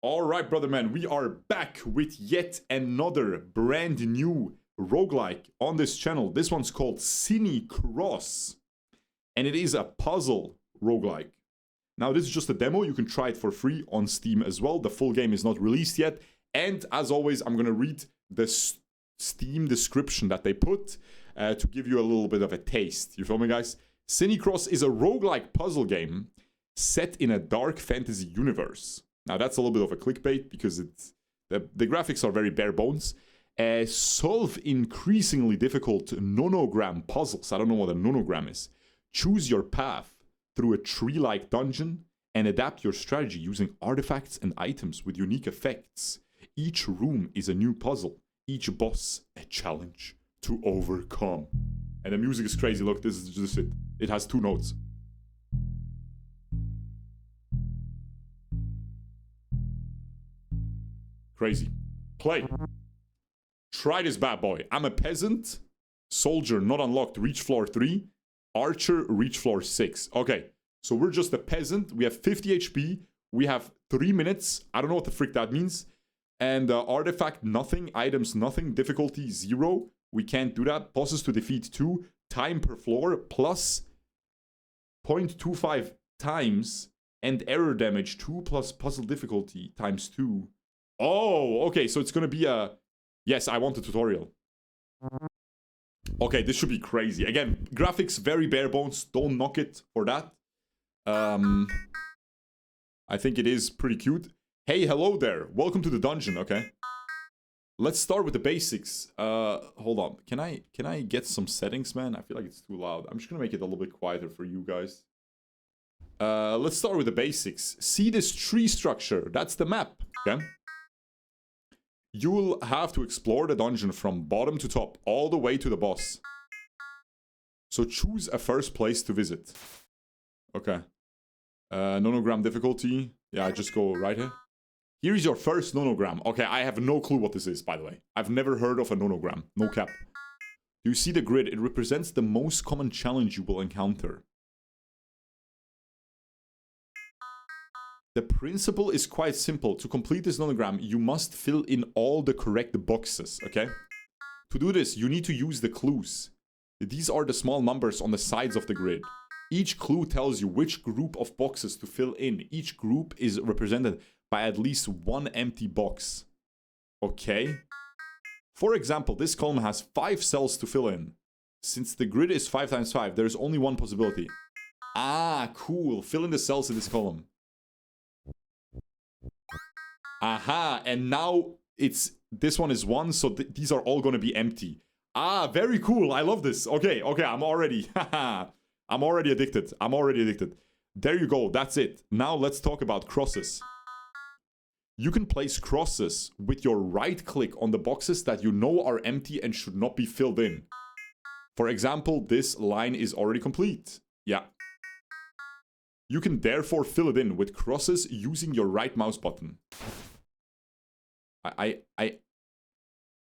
Alright, brother man, we are back with yet another brand new roguelike on this channel. This one's called CiniCross, and it is a puzzle roguelike. Now, this is just a demo. You can try it for free on Steam as well. The full game is not released yet. And as always, I'm going to read the Steam description that they put to give you a little bit of a taste. You feel me, guys? CiniCross is a roguelike puzzle game set in a dark fantasy universe. Now, that's a little bit of a clickbait because the graphics are very bare bones. Solve increasingly difficult nonogram puzzles. I don't know what a nonogram is. Choose your path through a tree-like dungeon and adapt your strategy using artifacts and items with unique effects. Each room is a new puzzle. Each boss a challenge to overcome. And the music is crazy. Look, this is just it. It has 2 notes. Crazy. Play. Try this bad boy. I'm a peasant. Soldier not unlocked. Reach floor 3. Archer, reach floor 6. Okay, so we're just a peasant. We have 50 HP. We have 3 minutes. I don't know what the frick that means. And artifact, nothing. Items, nothing. Difficulty, 0. We can't do that. Bosses to defeat, 2. Time per floor, plus 0.25 times. And error damage, 2 plus puzzle difficulty, times 2. Oh, okay, so it's gonna be a... Yes, I want a tutorial. Okay, this should be crazy. Again, graphics, very bare bones. Don't knock it for that. I think it is pretty cute. Hey, hello there. Welcome to the dungeon, okay? Let's start with the basics. Hold on. Can I get some settings, man? I feel like it's too loud. I'm just gonna make it a little bit quieter for you guys. Let's start with the basics. See this tree structure? That's the map, okay? You will have to explore the dungeon from bottom to top, all the way to the boss. So choose a first place to visit. Okay. Nonogram difficulty. Yeah, I just go right here. Here's your first nonogram. Okay, I have no clue what this is, by the way. I've never heard of a nonogram. No cap. Do you see the grid? It represents the most common challenge you will encounter. The principle is quite simple. To complete this nonogram, you must fill in all the correct boxes, okay? To do this, you need to use the clues. These are the small numbers on the sides of the grid. Each clue tells you which group of boxes to fill in. Each group is represented by at least 1 empty box. Okay? For example, this column has 5 cells to fill in. Since the grid is 5 times 5, there's only 1 possibility. Ah, cool. Fill in the cells in this column. Aha, and now this one is 1, so these are all going to be empty. Ah, very cool. I love this. Okay, I'm already addicted. I'm already addicted. There you go. That's it. Now let's talk about crosses. You can place crosses with your right click on the boxes that you know are empty and should not be filled in. For example, this line is already complete. Yeah. You can therefore fill it in with crosses using your right mouse button.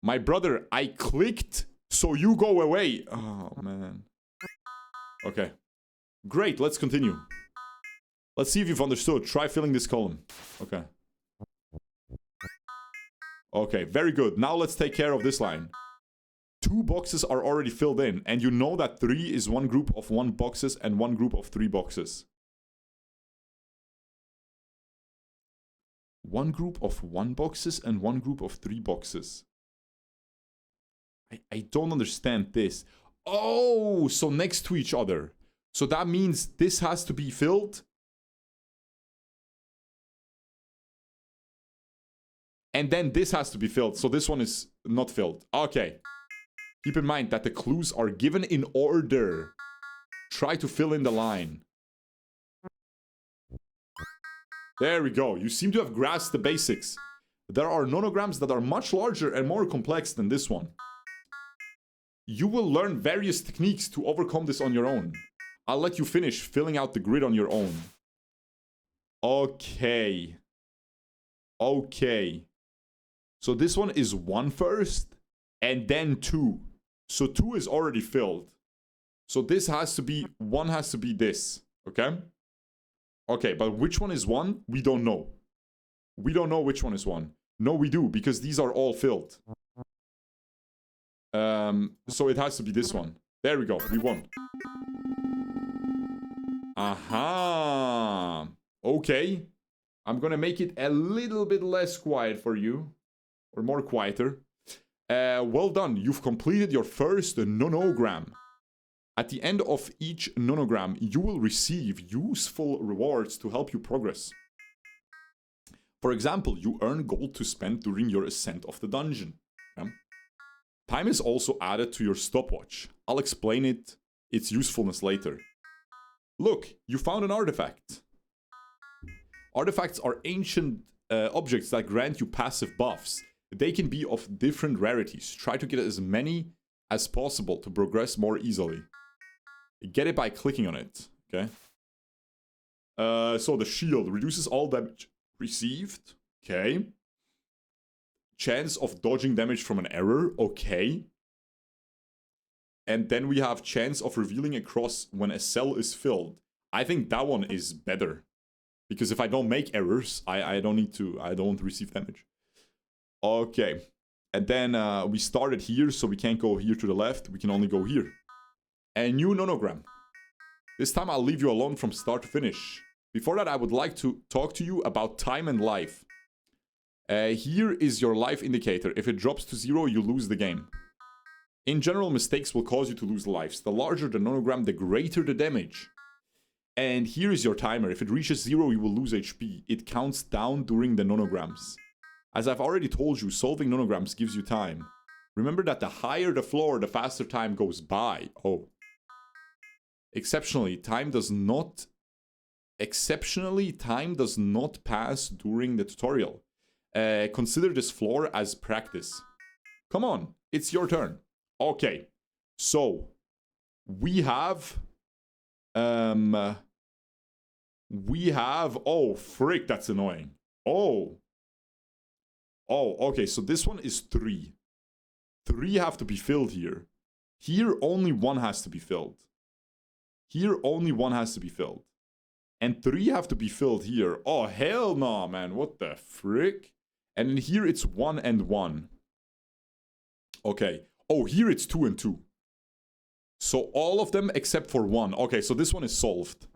My brother, I clicked, so you go away. Oh, man. Okay. Great, let's continue. Let's see if you've understood. Try filling this column. Okay. Okay, very good. Now let's take care of this line. 2 boxes are already filled in, and you know that 3 is 1 group of 1 boxes and 1 group of 3 boxes. 1 group of 1 boxes and 1 group of 3 boxes. I don't understand this. Oh, so next to each other. So that means this has to be filled. And then this has to be filled. So this one is not filled. Okay. Keep in mind that the clues are given in order. Try to fill in the line. There we go. You seem to have grasped the basics. There are nonograms that are much larger and more complex than this one. You will learn various techniques to overcome this on your own. I'll let you finish filling out the grid on your own. Okay. Okay. So this one is 1 first, and then 2. So 2 is already filled. So this has to be, 1 has to be this. Okay? Okay, but which one is 1? We don't know. We don't know which one is 1. No, we do, because these are all filled. So it has to be this one. There we go. We won. Aha. Okay. I'm gonna make it a little bit less quiet for you. Or more quieter. Well done. You've completed your first nonogram. At the end of each nonogram, you will receive useful rewards to help you progress. For example, you earn gold to spend during your ascent of the dungeon. Time is also added to your stopwatch. I'll explain its usefulness later. Look, you found an artifact. Artifacts are ancient objects that grant you passive buffs. They can be of different rarities. Try to get as many as possible to progress more easily. Get it by clicking on it, okay? So the shield reduces all damage received, okay. Chance of dodging damage from an error, okay. And then we have chance of revealing a cross when a cell is filled. I think that one is better. Because if I don't make errors, I don't receive damage. Okay. And then we started here, so we can't go here to the left. We can only go here. A new nonogram. This time I'll leave you alone from start to finish. Before that, I would like to talk to you about time and life. Here is your life indicator. If it drops to 0, you lose the game. In general, mistakes will cause you to lose lives. The larger the nonogram, the greater the damage. And here is your timer. If it reaches 0, you will lose HP. It counts down during the nonograms. As I've already told you, solving nonograms gives you time. Remember that the higher the floor, the faster time goes by. Oh. Exceptionally, time does not pass during the tutorial. Consider this floor as practice. Come on, it's your turn. Okay, so we have oh frick, that's annoying. Oh, okay, so this one is 3. 3 have to be filled here. Here only 1 has to be filled. Here only 1 has to be filled. And 3 have to be filled here. Oh, hell no, man. What the frick? And in here it's 1 and 1. Okay. Oh, here it's 2 and 2. So all of them except for 1. Okay, so this one is solved.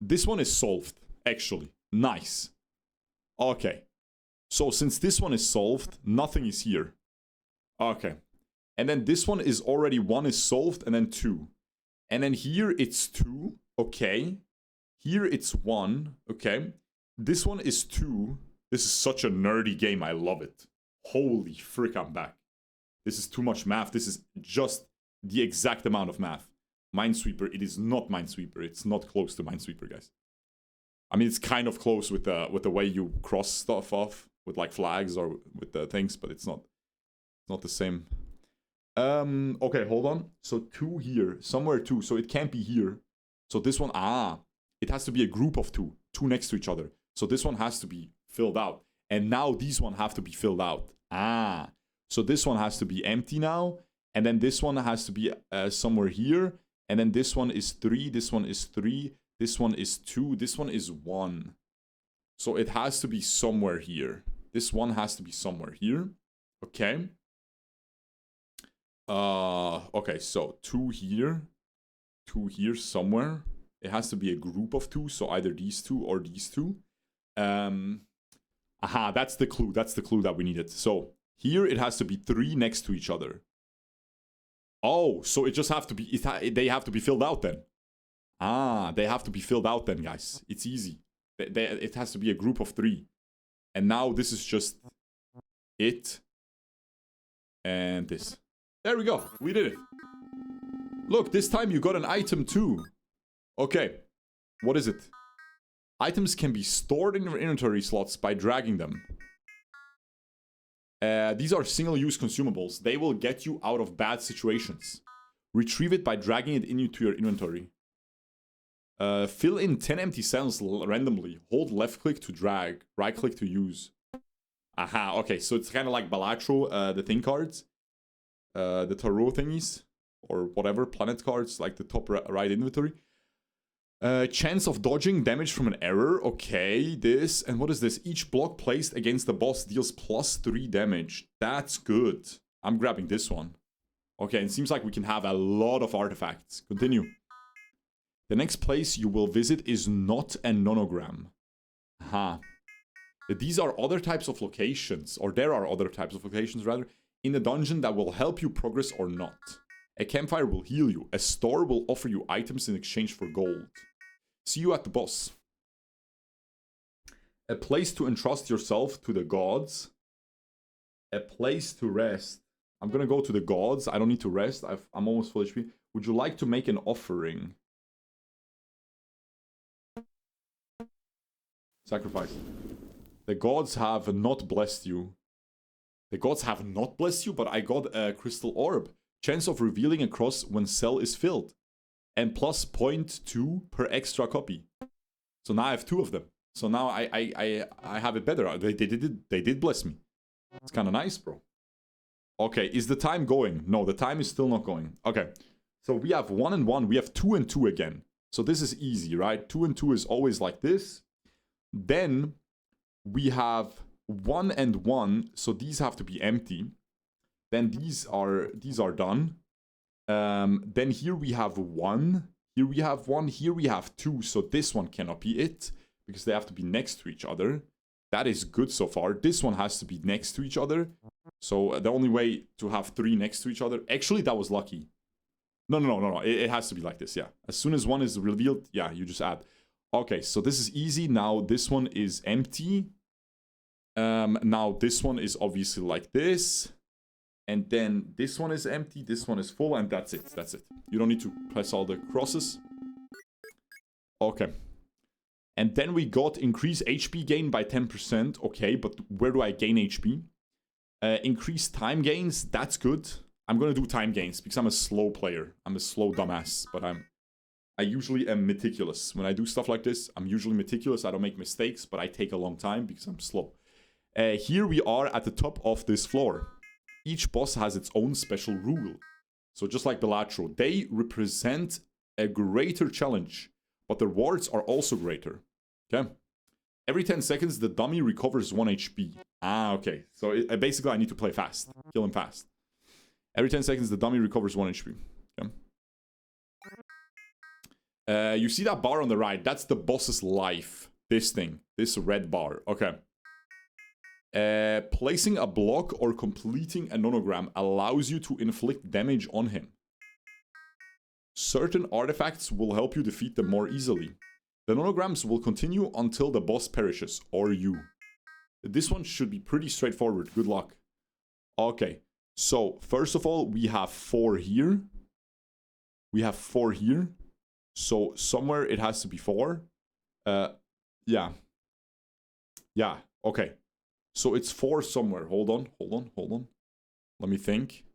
This one is solved, actually. Nice. Okay. So since this one is solved, nothing is here. Okay. And then this one is already 1 is solved and then 2. And then here it's 2. Okay. Here it's 1. Okay. This one is 2. This is such a nerdy game. I love it. Holy frick, I'm back. This is too much math. This is just the exact amount of math. Minesweeper, it is not Minesweeper. It's not close to Minesweeper, guys. I mean, it's kind of close with the way you cross stuff off with like flags or with the things, but it's not the same. Okay, hold on. So 2 here, somewhere 2. So it can't be here. So this one, it has to be a group of 2 next to each other. So this one has to be filled out. And now these one have to be filled out. So this one has to be empty now. And then this one has to be somewhere here. And then this one is 3. This one is 3. This one is 2. This one is 1. So it has to be somewhere here. This one has to be somewhere here. Okay. Okay, so 2 here. 2 here somewhere. It has to be a group of 2. So either these 2 or these 2. That's the clue. That's the clue that we needed. So here it has to be 3 next to each other. Oh, so it just have to be, they have to be filled out then. They have to be filled out then, guys. It's easy. It has to be a group of 3. And now this is just it. And this. There we go. We did it. Look, this time you got an item too. Okay. What is it? Items can be stored in your inventory slots by dragging them. These are single-use consumables. They will get you out of bad situations. Retrieve it by dragging it into your inventory. Fill in 10 empty cells randomly. Hold left-click to drag. Right-click to use. Okay. So it's kind of like Balatro, the thing cards. The tarot thingies. Or whatever, planet cards, like the top right inventory. Chance of dodging damage from an error. Okay, this. And what is this? Each block placed against the boss deals +3 damage. That's good. I'm grabbing this one. Okay, it seems like we can have a lot of artifacts. Continue. The next place you will visit is not a nonogram. Aha. These are other types of locations, or there are other types of locations rather, in the dungeon that will help you progress or not. A campfire will heal you. A store will offer you items in exchange for gold. See you at the boss. A place to entrust yourself to the gods. A place to rest. I'm gonna go to the gods. I don't need to rest. I'm almost full HP. Would you like to make an offering? Sacrifice. The gods have not blessed you. The gods have not blessed you, but I got a crystal orb. Chance of revealing a cross when cell is filled. And plus 0.2 per extra copy. So now I have 2 of them. So now I have it better. They did bless me. It's kind of nice, bro. Okay, is the time going? No, the time is still not going. Okay, so we have 1 and 1. We have 2 and 2 again. So this is easy, right? 2 and 2 is always like this. Then we have 1 and 1. So these have to be empty. Then these are done. Then here we have 1. Here we have 1. Here we have 2. So this one cannot be it, because they have to be next to each other. That is good so far. This one has to be next to each other. So the only way to have 3 next to each other... Actually, that was lucky. No. It has to be like this, yeah. As soon as one is revealed, yeah, you just add. Okay, so this is easy. Now this one is empty. Now this one is obviously like this. And then this one is empty, this one is full, and that's it. That's it. You don't need to press all the crosses. Okay. And then we got increase HP gain by 10%. Okay, but where do I gain HP? Increase time gains. That's good. I'm gonna do time gains because I'm a slow player. I'm a slow dumbass, but I usually am meticulous. When I do stuff like this, I'm usually meticulous. I don't make mistakes, but I take a long time because I'm slow. Here we are at the top of this floor. Each boss has its own special rule. So just like Belatro, they represent a greater challenge, but the rewards are also greater. Okay? Every 10 seconds, the dummy recovers 1 HP. Ah, okay. So basically, I need to play fast. Kill him fast. Every 10 seconds, the dummy recovers 1 HP. Okay? You see that bar on the right? That's the boss's life. This thing. This red bar. Okay. Placing a block or completing a nonogram allows you to inflict damage on him. Certain artifacts will help you defeat them more easily. The nonograms will continue until the boss perishes, or you. This one should be pretty straightforward. Good luck. Okay, so first of all, we have 4 here. We have 4 here. So somewhere it has to be 4. Yeah. Yeah, okay. So it's 4 somewhere. Hold on. Let me think.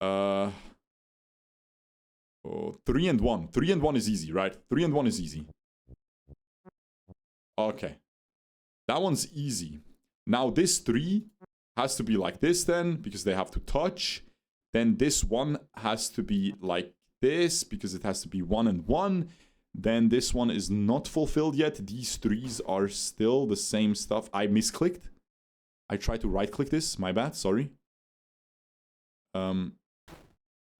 3 and 1. 3 and 1 is easy, right? 3 and 1 is easy. Okay. That one's easy. Now this 3 has to be like this then, because they have to touch. Then this one has to be like this, because it has to be 1 and 1. Then this one is not fulfilled yet. These 3s are still the same stuff. I misclicked. I tried to right-click this. My bad. Sorry.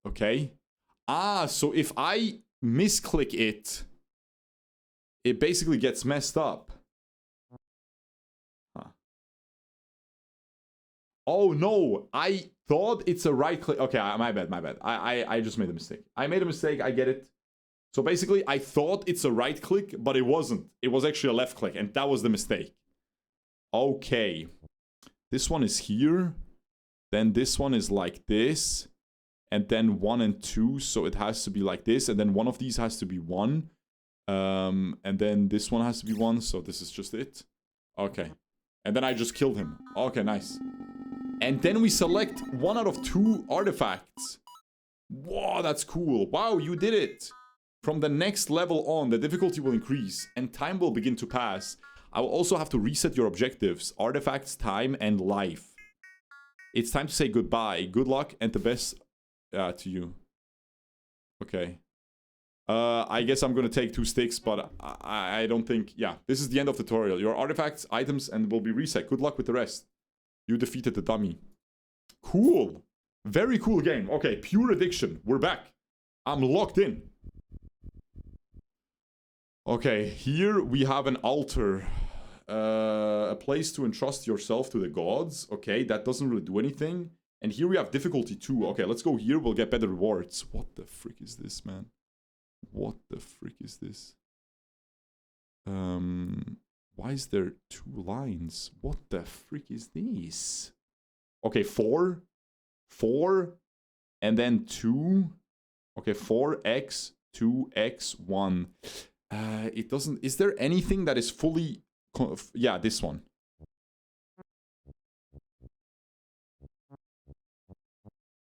Okay. Ah, so if I misclick it, it basically gets messed up. Huh. Oh, no. I thought it's a right-click. Okay, my bad. I just made a mistake. I made a mistake. I get it. So basically, I thought it's a right-click, but it wasn't. It was actually a left-click, and that was the mistake. Okay. This one is here. Then this one is like this. And then 1 and 2. So it has to be like this. And then one of these has to be 1. And then this one has to be 1. So this is just it. Okay. And then I just killed him. Okay, nice. And then we select 1 out of 2 artifacts. Whoa, that's cool. Wow, you did it. From the next level on, the difficulty will increase. And time will begin to pass. I will also have to reset your objectives, artifacts, time, and life. It's time to say goodbye. Good luck and the best to you. Okay. I guess I'm gonna take 2 sticks, but I don't think... Yeah, this is the end of the tutorial. Your artifacts, items, and will be reset. Good luck with the rest. You defeated the dummy. Cool. Very cool game. Okay, pure addiction. We're back. I'm locked in. Okay, here we have an altar. A place to entrust yourself to the gods. Okay, that doesn't really do anything. And here we have difficulty 2. Okay, let's go here. We'll get better rewards. What the frick is this, man? What the frick is this? Why is there 2 lines? What the frick is this? Okay, 4. 4. And then 2. Okay, 4x, 2x, 1. It doesn't... Is there anything that is fully... Yeah, this one.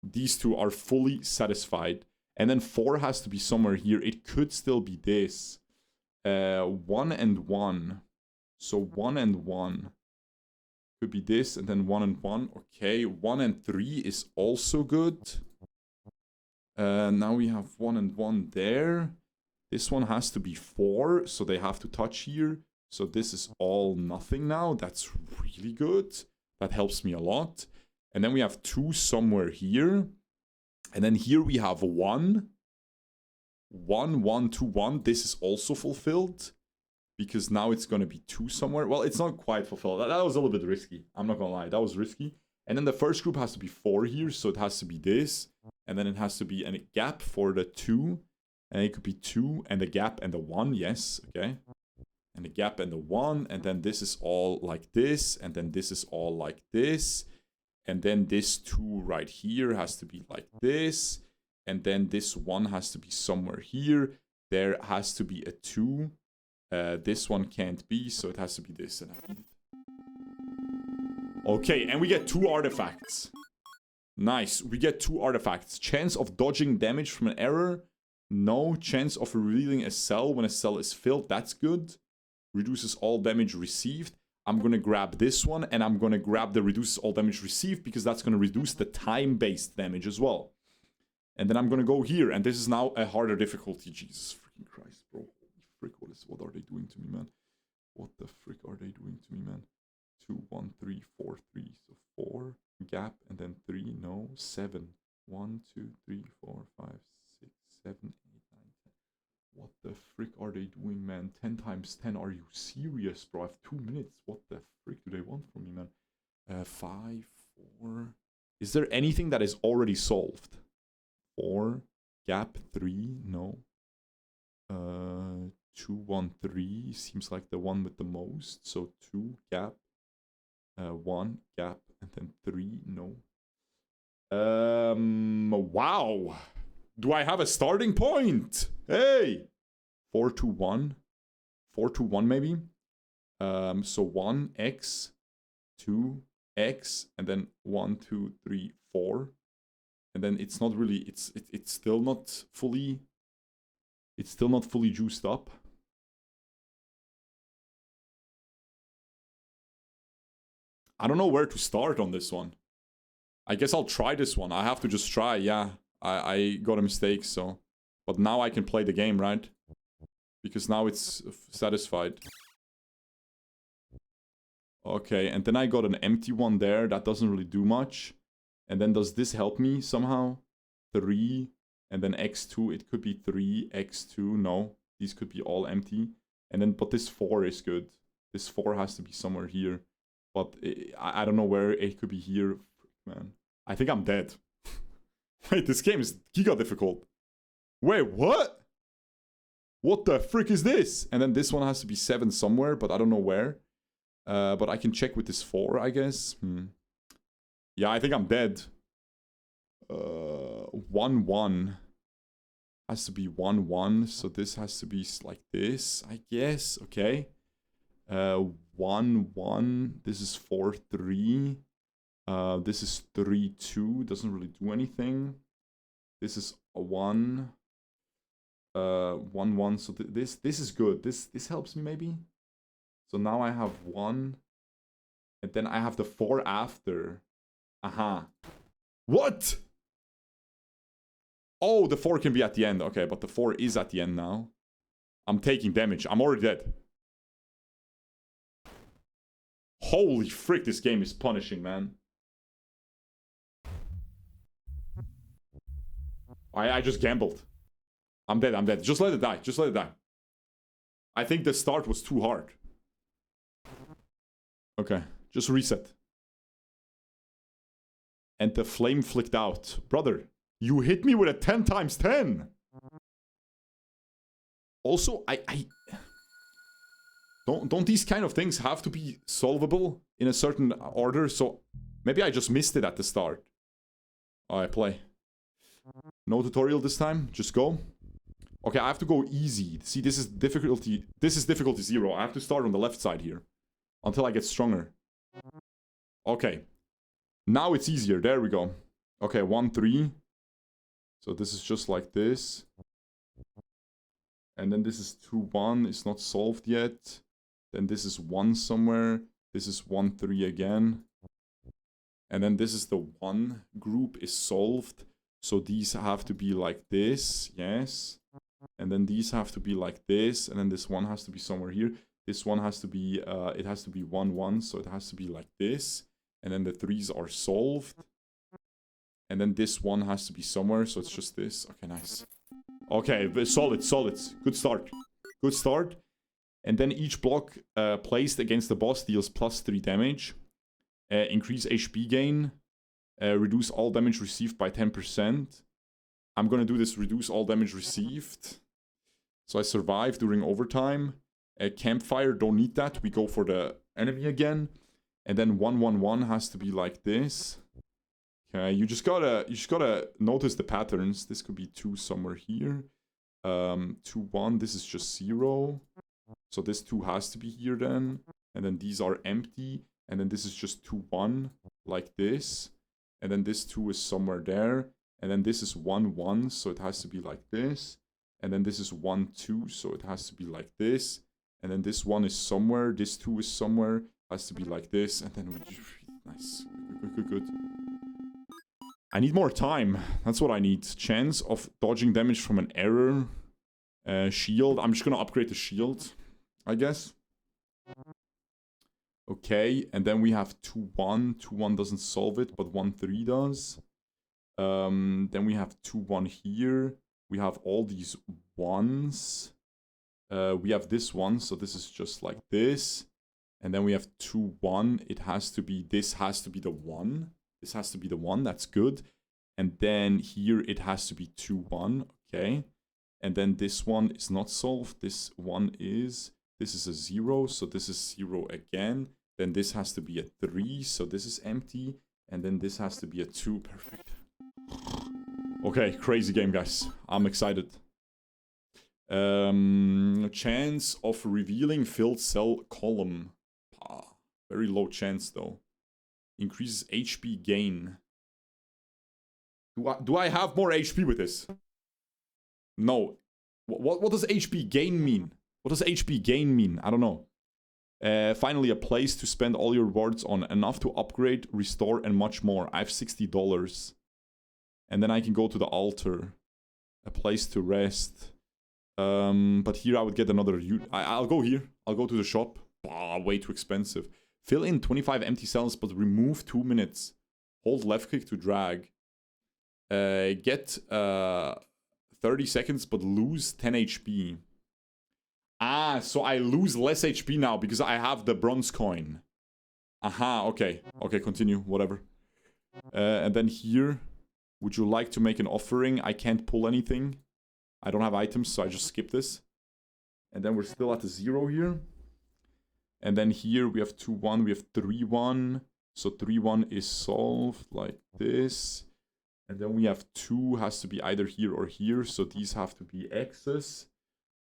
These 2 are fully satisfied. And then 4 has to be somewhere here. It could still be this. 1 and 1. So 1 and 1. Could be this and then 1 and 1. Okay, 1 and 3 is also good. Now we have 1 and 1 there. This one has to be 4, so they have to touch here. So this is all nothing now. That's really good. That helps me a lot. And then we have 2 somewhere here. And then here we have 1. 1, 1, 2, 1. This is also fulfilled. Because now it's going to be 2 somewhere. Well, it's not quite fulfilled. That was a little bit risky. I'm not going to lie. That was risky. And then the first group has to be 4 here. So it has to be this. And then it has to be a gap for the 2. And it could be 2 and a gap and a 1. Yes. Okay. And a gap and a 1. And then this is all like this. And then this is all like this. And then this 2 right here has to be like this. And then this 1 has to be somewhere here. There has to be a 2. This one can't be, so it has to be this. And I need it. Okay, and we get 2 artifacts. Nice. We get 2 artifacts. Chance of dodging damage from an error. No. Chance of revealing a cell when a cell is filled. That's good. Reduces all damage received. I'm going to grab this one, and I'm going to grab the reduces all damage received, because that's going to reduce the time-based damage as well. And then I'm going to go here, and this is now a harder difficulty. Jesus freaking Christ, bro. Holy frick, what are they doing to me, man? What the frick are they doing to me, man? 2, 1, 3, 4, 3. So 4, gap, and then 3, no. 7. 1, 2, 3, 4, 5, 6, 7, 8, 9, 10. What the frick are they doing, man? 10 times 10. Are you serious, bro? I have 2 minutes. What the frick do they want from me, man? 5, 4. Is there anything that is already solved? 4. Gap 3. No. 2, 1, 3. Seems like the one with the most. So 2. Gap. 1. Gap. And then 3. No. Wow. Do I have a starting point? Hey! 4 to 1. 4 to 1 maybe. So 1, x, 2, x, and then 1, 2, 3, 4. And then it's not really, it's still not fully, juiced up. I don't know where to start on this one. I guess I'll try this one. I have to just try, yeah. I got a mistake, so. But now I can play the game, right? Because now it's satisfied. Okay, and then I got an empty one there. That doesn't really do much. And then does this help me somehow? 3, and then x2. It could be 3, x2. No, these could be all empty. And then, but this 4 is good. This 4 has to be somewhere here. But I don't know where it could be here. Man, I think I'm dead. Wait, this game is giga difficult. Wait, what? What the frick is this? And then this one has to be 7 somewhere, but I don't know where. But I can check with this 4, I guess. Yeah, I think I'm dead. 1, 1. Has to be 1, 1. So this has to be like this, I guess. Okay. 1, 1. This is 4, 3. This is 3, 2. Doesn't really do anything. This is a 1. 1, 1. So this is good. This helps me maybe. So now I have 1. And then I have the 4 after. Aha. What? Oh, the 4 can be at the end. Okay, but the 4 is at the end now. I'm taking damage. I'm already dead. Holy frick, this game is punishing, man. I just gambled. I'm dead, I'm dead. Just let it die. Just let it die. I think the start was too hard. Okay, just reset. And the flame flicked out. Brother, you hit me with a 10 times 10. Also, Don't these kind of things have to be solvable in a certain order? So maybe I just missed it at the start. Alright, play. No tutorial this time. Just go. Okay, I have to go easy. See, this is difficulty 0. I have to start on the left side here. Until I get stronger. Okay. Now it's easier. There we go. Okay, 1, 3. So this is just like this. And then this is 2, 1. It's not solved yet. Then this is 1 somewhere. This is 1, 3 again. And then this is the 1 group is solved. So these have to be like this. Yes. And then these have to be like this. And then this one has to be somewhere here. This one has to be, it has to be 1, 1. So it has to be like this. And then the 3s are solved. And then this one has to be somewhere. So it's just this. Okay, nice. Okay, solid, solid. Good start. Good start. And then each block placed against the boss deals +3 damage. Increase HP gain. Reduce all damage received by 10%. I'm gonna do this reduce all damage received. So I survive during overtime. Campfire, don't need that. We go for the enemy again. And then 1, 1, 1 has to be like this. Okay, you just gotta notice the patterns. This could be 2 somewhere here. 2, 1, this is just 0. So this 2 has to be here then. And then these are empty. And then this is just 2, 1, like this. And then this 2 is somewhere there. And then this is 1, 1, so it has to be like this. And then this is 1, 2, so it has to be like this. And then this 1 is somewhere. This 2 is somewhere. Has to be like this. And then we... Nice. Good, good, good, good. I need more time. That's what I need. Chance of dodging damage from an error. Shield. I'm just gonna upgrade the shield, I guess. Okay, and then we have 2, 1. 2, 1 doesn't solve it, but 1, 3 does. Then we have 2, 1 here. We have all these 1s. We have this one, so this is just like this. And then we have 2, 1. It has to be, this has to be the 1. This has to be the 1, that's good. And then here it has to be 2, 1, okay. And then this one is not solved. This one is, this is a 0, so this is 0 again. Then this has to be a 3, so this is empty. And then this has to be a 2, perfect. Okay, crazy game, guys. I'm excited. Chance of revealing filled cell column. Very low chance, though. Increases HP gain. Do I have more HP with this? No. What does HP gain mean? What does HP gain mean? I don't know. Finally, a place to spend all your rewards on. Enough to upgrade, restore, and much more. I have $60. And then I can go to the altar. A place to rest. But here I would get another... I'll go here. I'll go to the shop. Way too expensive. Fill in 25 empty cells, but remove 2 minutes. Hold left click to drag. Get 30 seconds, but lose 10 HP. Ah, so I lose less HP now because I have the bronze coin. Aha, okay. Okay, continue, whatever. And then here, would you like to make an offering? I can't pull anything. I don't have items, so I just skip this. And then we're still at the 0 here. And then here we have 2, 1, we have 3, 1. So 3, 1 is solved like this. And then we have 2 has to be either here or here. So these have to be X's.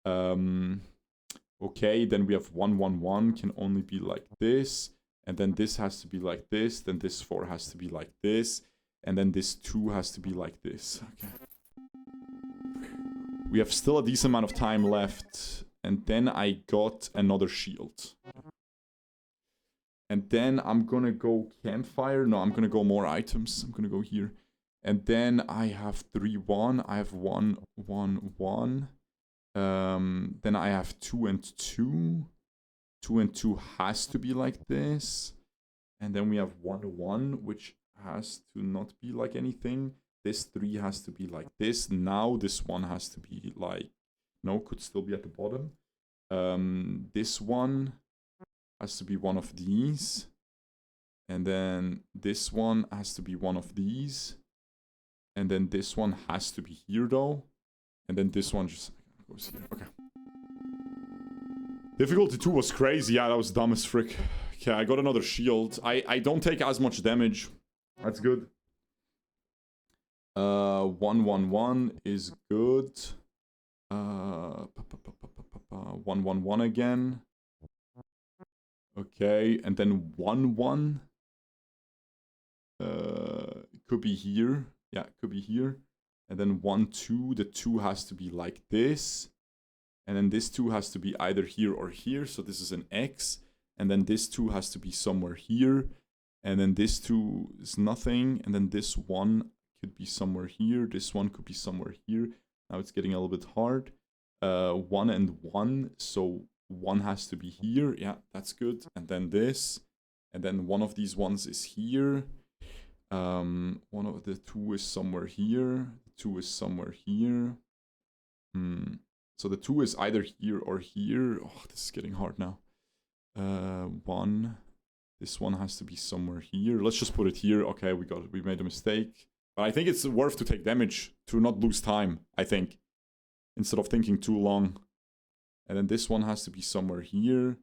Okay, then we have 1, 1, 1 can only be like this. And then this has to be like this. Then this 4 has to be like this. And then this 2 has to be like this. Okay. We have still a decent amount of time left. And then I got another shield. And then I'm gonna go campfire. No, I'm gonna go more items. I'm gonna go here. And then I have 3, 1. I have 1, 1, 1. Then I have 2 and 2. 2 and 2 has to be like this. And then we have 1, 1, which has to not be like anything. This 3 has to be like this. Now this 1 has to be like... No, could still be at the bottom. This one has to be one of these. And then this one has to be one of these. And then this one has to be here though. And then this one just goes here. Okay. Difficulty 2 was crazy. Yeah, that was dumb as frick. Okay, I got another shield. I don't take as much damage. That's good. 1, 1, 1 is good. 1, 1, 1 again. Okay, and then 1, 1. Could be here. Yeah, could be here. And then 1, 2. The 2 has to be like this. And then this 2 has to be either here or here. So this is an X. And then this 2 has to be somewhere here. And then this 2 is nothing. And then this 1 could be somewhere here. This 1 could be somewhere here. Now it's getting a little bit hard. 1 and 1. So 1 has to be here. Yeah, that's good. And then this. And then one of these ones is here. One of the 2 is somewhere here. The 2 is somewhere here. So the 2 is either here or here. Oh, this is getting hard now. 1. This one has to be somewhere here. Let's just put it here. Okay, we made a mistake. But I think it's worth to take damage to not lose time, I think. Instead of thinking too long. And then this one has to be somewhere here.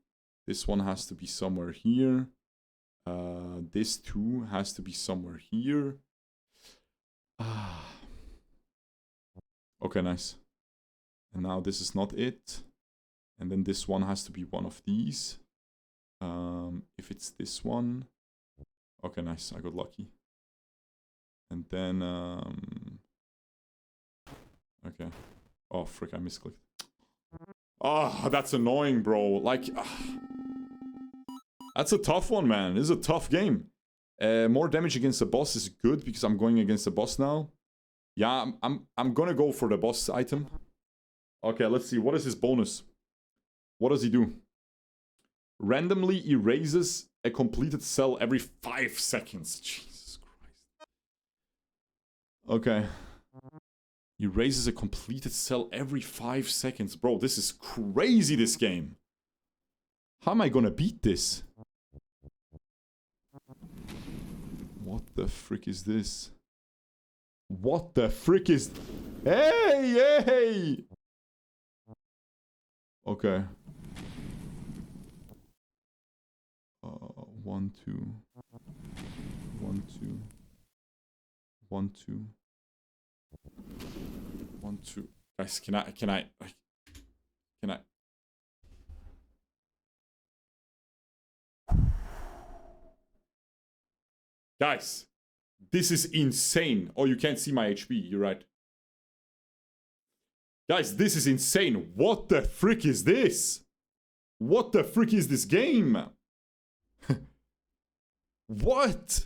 This one has to be somewhere here. This 2 has to be somewhere here. Okay, nice. And now this is not it. And then this one has to be one of these. If it's this one. Okay, nice. I got lucky. And then... Okay. Oh, frick, I misclicked. Oh, that's annoying, bro. Like... That's a tough one, man. This is a tough game. More damage against the boss is good because I'm going against the boss now. Yeah, I'm gonna go for the boss item. Okay, let's see. What is his bonus? What does he do? Randomly erases a completed cell every 5 seconds. Jesus Christ. Okay. Erases a completed cell every 5 seconds. Bro, this is crazy, this game. How am I gonna beat this? What the frick is this? What the frick is... Hey, hey! Okay. 1, 2. 1, 2. 1, 2. 1, 2. Guys, can I... Guys, this is insane. Oh, you can't see my HP. You're right. Guys, this is insane. What the frick is this? What the frick is this game? What?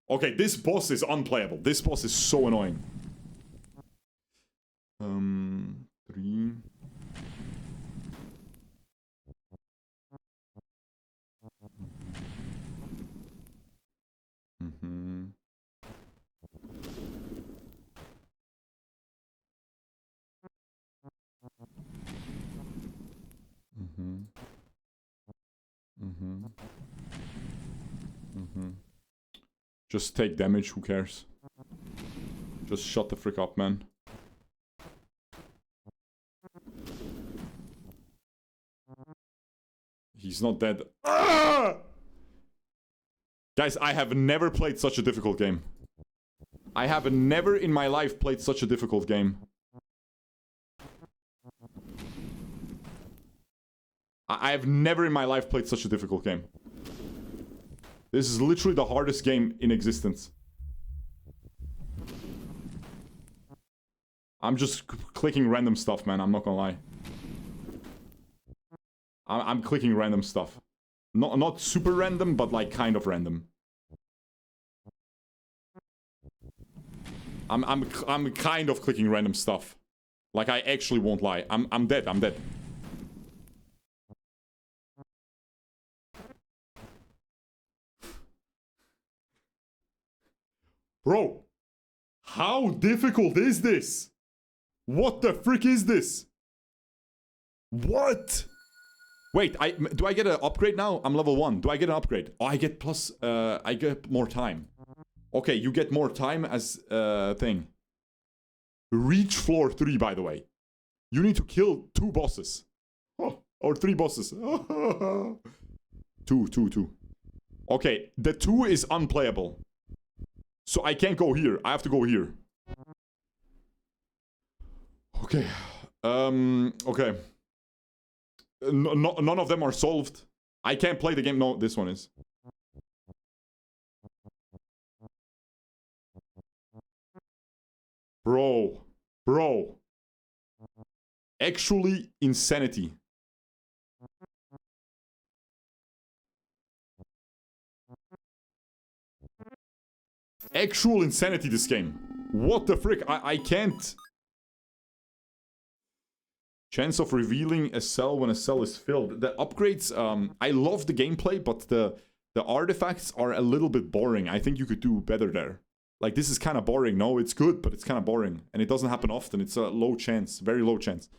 Okay, this boss is unplayable. This boss is so annoying. 3. Just take damage, who cares? Just shut the frick up, man. He's not dead. Ah! Guys, I have never played such a difficult game. I have never in my life played such a difficult game. I have never in my life played such a difficult game. This is literally the hardest game in existence. I'm just clicking random stuff, man. I'm not gonna lie. I'm clicking random stuff. Not super random, but like kind of random. I'm kind of clicking random stuff. Like, I actually won't lie. I'm dead. I'm dead. Bro, how difficult is this? What the frick is this? What? Wait, do I get an upgrade now? I'm level 1. Do I get an upgrade? Oh, I get plus, I get more time. Okay, you get more time as, thing. Reach floor 3, by the way. You need to kill 2 bosses. Oh, or 3 bosses. 2. Okay, the 2 is unplayable. So I can't go here. I have to go here. Okay. Okay. None of them are solved. I can't play the game. No, this one is. Bro. Actually, insanity. Actual insanity, this game. What the frick? I can't. Chance of revealing a cell when a cell is filled. The upgrades, I love the gameplay, but the artifacts are a little bit boring. I think you could do better there. Like, this is kind of boring. No, it's good, but it's kind of boring. And it doesn't happen often. It's a low chance. Very low chance.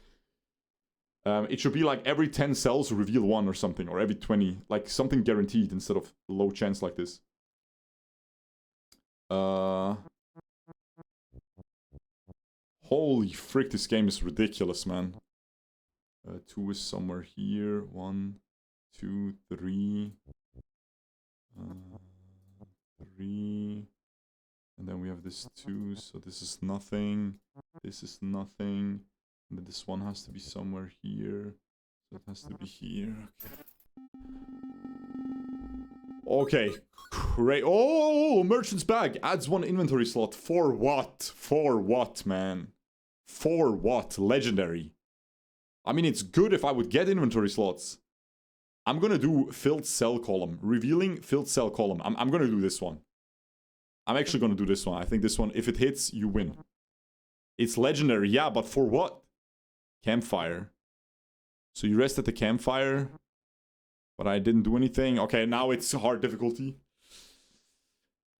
It should be like every 10 cells reveal 1 or something. Or every 20. Like, something guaranteed instead of low chance like this. Holy frick, this game is ridiculous, man. 2 is somewhere here. 1, 2, 3. 3. And then we have this 2, so this is nothing. This is nothing. And then this one has to be somewhere here. So it has to be here. Okay. Great. Oh, merchant's bag. Adds 1 inventory slot. For what? For what, man? For what? Legendary. I mean, it's good if I would get inventory slots. I'm gonna do filled cell column. Revealing filled cell column. I'm gonna do this one. I'm actually gonna do this one. I think this one, if it hits, you win. It's legendary, yeah, but for what? Campfire. So you rest at the campfire, but I didn't do anything. Okay, now it's hard difficulty.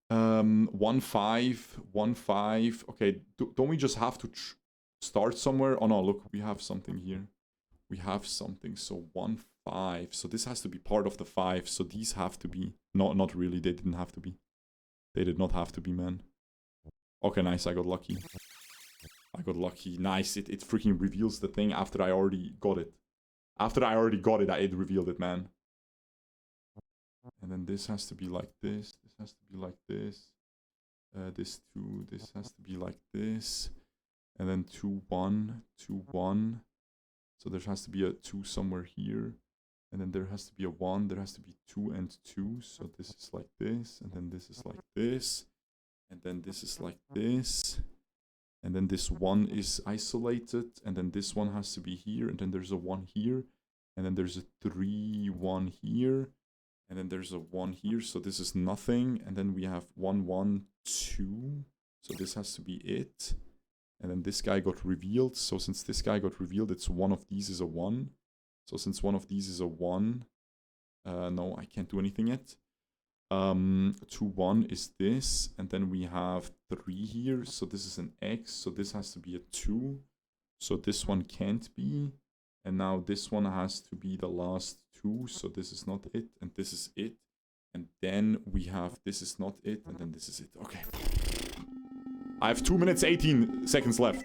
1, 5, 1, 5. Okay, don't we just have to start somewhere? Oh no, look, we have something here. We have something, so 1, 5. So this has to be part of the 5. So these have to be. No, not really. They didn't have to be. They did not have to be, man. Okay, nice. I got lucky. I got lucky. Nice. It freaking reveals the thing after I already got it. After I already got it, it revealed it, man. And then this has to be like this. This has to be like this. This 2. This has to be like this. And then 2, 1. 2, 1. So there has to be a 2 somewhere here. And then there has to be a 1. There has to be 2 and 2. So this is like this. And then this is like this. And then this is like this. And then this 1 is isolated. And then this one has to be here. And then there's a 1 here. And then there's a 3, 1 here. And then there's a 1 here. So this is nothing. And then we have 1, 1, 2. So this has to be it. And then this guy got revealed. So since this guy got revealed, it's one of these is a 1. So since one of these is a 1, no, I can't do anything yet. 2, 1 is this. And then we have 3 here. So this is an X. So this has to be a 2. So this one can't be. And now this one has to be the last 2. So this is not it. And this is it. And then we have this is not it. And then this is it. Okay. I have 2 minutes, 18 seconds left.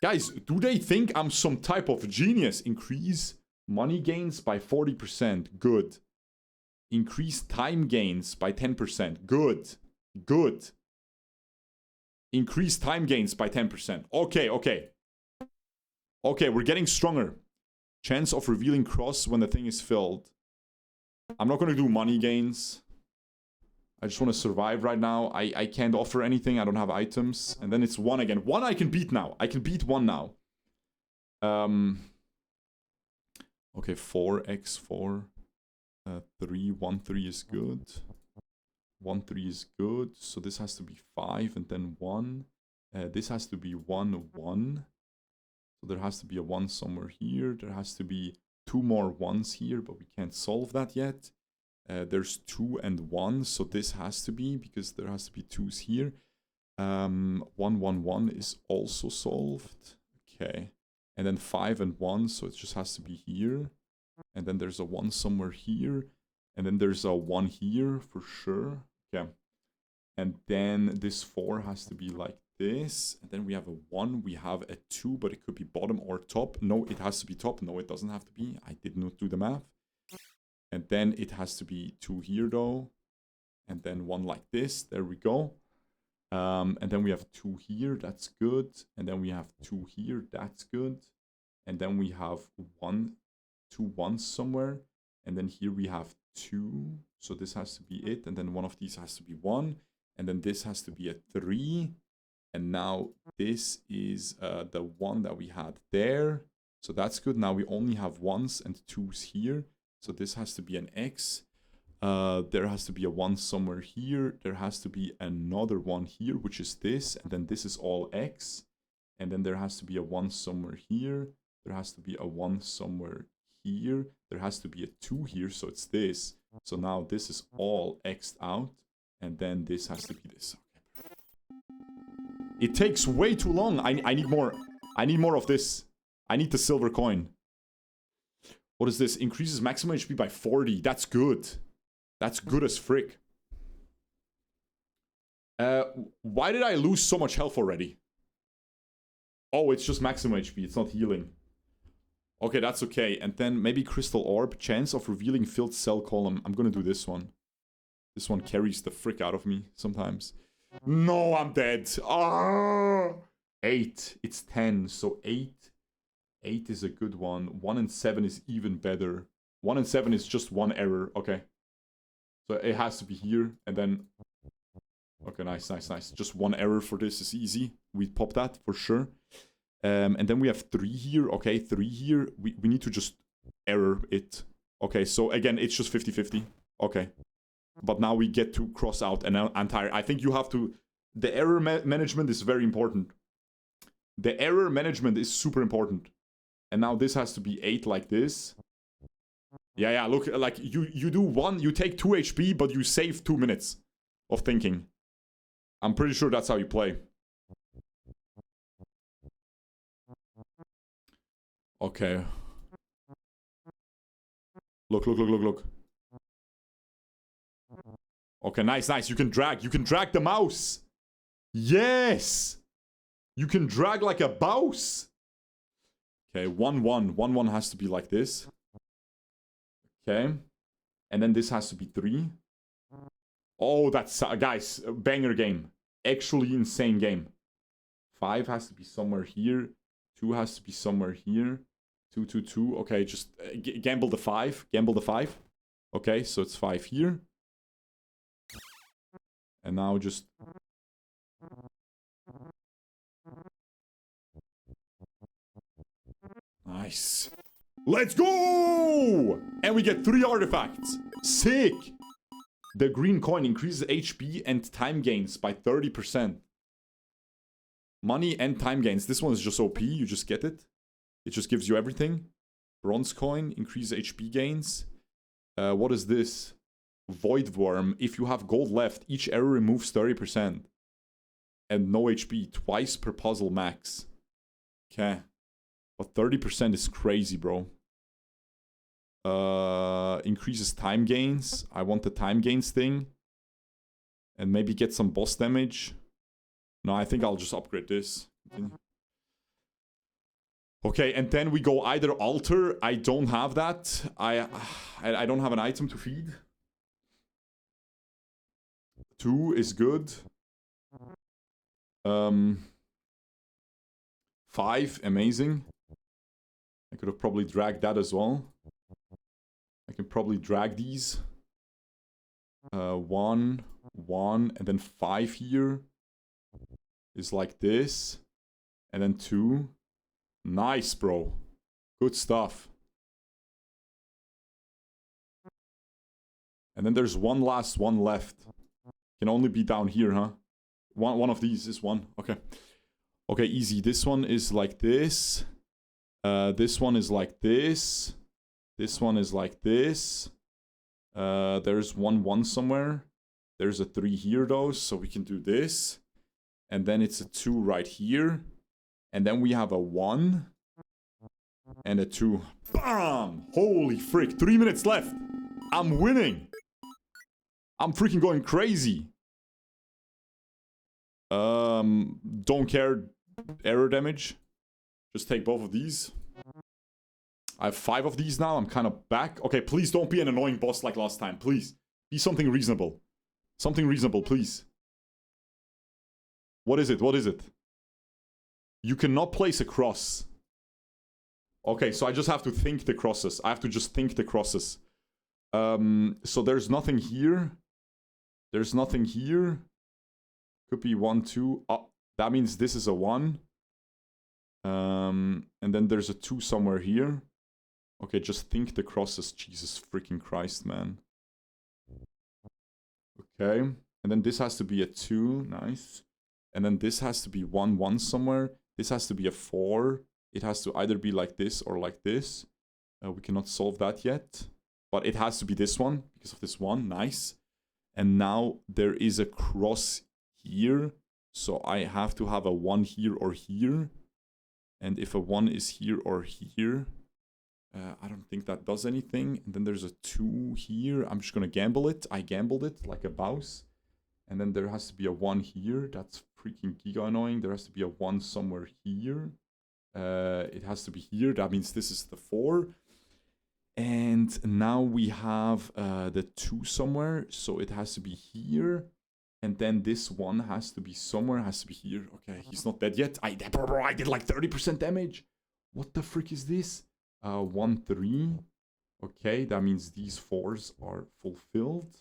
Guys, do they think I'm some type of genius? Increase money gains by 40%. Good. Increase time gains by 10%. Good. Good. Increase time gains by 10%. Okay, okay. Okay, we're getting stronger. Chance of revealing cross when the thing is filled. I'm not going to do money gains. I just want to survive right now. I can't offer anything. I don't have items. And then it's 1 again. 1 I can beat now. I can beat 1 now. Okay, 4x4. 3, 1, 3 is good. 1, 3 is good. So this has to be 5 and then 1. This has to be 1, 1. So there has to be a 1 somewhere here. There has to be 2 more 1s here, but we can't solve that yet. There's 2 and 1, so this has to be, because there has to be 2s here. 1, 1, 1 is also solved. Okay. And then 5 and 1, so it just has to be here. And then there's a 1 somewhere here. And then there's a 1 here for sure. Okay. And then this 4 has to be like this. And then we have a 1. We have a 2, but it could be bottom or top. No, it has to be top. No, it doesn't have to be. I did not do the math. And then it has to be 2 here though. And then 1 like this. There we go. And then we have 2 here, that's good. And then we have 2 here, that's good. And then we have 2 1s somewhere. And then here we have 2. So this has to be it. And then one of these has to be 1. And then this has to be a 3. And now this is the 1 that we had there. So that's good. Now we only have 1s and 2s here. So this has to be an X. There has to be a 1 somewhere here. There has to be another 1 here, which is this. And then this is all X. And then there has to be a 1 somewhere here. There has to be a 1 somewhere here. There has to be a 2 here, so it's this. So now this is all X'd out. And then this has to be this. Okay. It takes way too long. I need more. I need more of this. I need the silver coin. What is this? Increases maximum HP by 40. That's good. That's good as frick. Why did I lose so much health already? Oh, it's just maximum HP. It's not healing. Okay, that's okay. And then maybe Crystal Orb. Chance of revealing filled cell column. I'm gonna do this one. This one carries the frick out of me sometimes. No, I'm dead. Ah! 8. It's 10. So 8. 8 is a good one. 1 and 7 is even better. 1 and 7 is just 1 error. Okay. So it has to be here, and then... Okay, nice, nice, nice. Just 1 error for this is easy. We pop that for sure. And then we have 3 here. Okay, 3 here. We need to just error it. Okay, so again, it's just 50-50. Okay. But now we get to cross out an entire... I think you have to... The error management is very important. The error management is super important. And now this has to be 8 like this. Yeah, look, like, you do 1, you take 2 HP, but you save 2 minutes of thinking. I'm pretty sure that's how you play. Okay. Look. Okay, nice. You can drag the mouse. Yes! You can drag like a mouse. Okay, 1, 1. 1, 1 has to be like this. Okay. And then this has to be 3. Oh, that's... guys, banger game. Actually insane game. 5 has to be somewhere here. 2 has to be somewhere here. 2, 2, 2. Okay, just gamble the 5. Gamble the 5. Okay, so it's 5 here. And now just... Nice. Let's go! And we get 3 artifacts. Sick! The green coin increases HP and time gains by 30%. Money and time gains. This one is just OP. You just get it. It just gives you everything. Bronze coin. Increases HP gains. What is this? Void worm. If you have gold left, each error removes 30%. And no HP. Twice per puzzle max. Okay. But 30% is crazy, bro. Increases time gains. I want the time gains thing. And maybe get some boss damage. No, I think I'll just upgrade this. Okay, and then we go either altar. I don't have that. I don't have an item to feed. 2 is good. 5, amazing. I could have probably dragged that as well. I can probably drag these. 1, 1, and then 5 here is like this. And then 2. Nice, bro. Good stuff. And then there's one last one left. Can only be down here, huh? One of these is 1. Okay. Okay, easy. This one is like this. This one is like this. This one is like this. There's 1 somewhere. There's a 3 here though, so we can do this. And then it's a 2 right here. And then we have a 1. And a 2. Bam! Holy frick. 3 minutes left. I'm winning. I'm freaking going crazy. Don't care. Error damage. Just take both of these. I have 5 of these now. I'm kind of back. Okay, please don't be an annoying boss like last time. Please. Be something reasonable. Something reasonable, please. What is it? What is it? You cannot place a cross. Okay, so I just have to think the crosses. I have to just think the crosses. So there's nothing here. There's nothing here. Could be 1, 2. Oh, that means this is a 1. And then there's a 2 somewhere here. Okay, just think the crosses. Jesus freaking Christ, man. Okay. And then this has to be a 2. Nice. And then this has to be 1, 1 somewhere. This has to be a 4. It has to either be like this or like this. We cannot solve that yet. But it has to be this one because of this 1. Nice. And now there is a cross here. So I have to have a 1 here or here. And if a 1 is here or here, I don't think that does anything. And then there's a 2 here. I'm just going to gamble it. I gambled it like a mouse. And then there has to be a 1 here. That's freaking giga annoying. There has to be a 1 somewhere here. It has to be here. That means this is the 4. And now we have the 2 somewhere. So it has to be here. And then this 1 has to be somewhere. Has to be here. Okay, he's not dead yet. I did like 30% damage. What the frick is this? 1, 3. Okay, that means these 4s are fulfilled.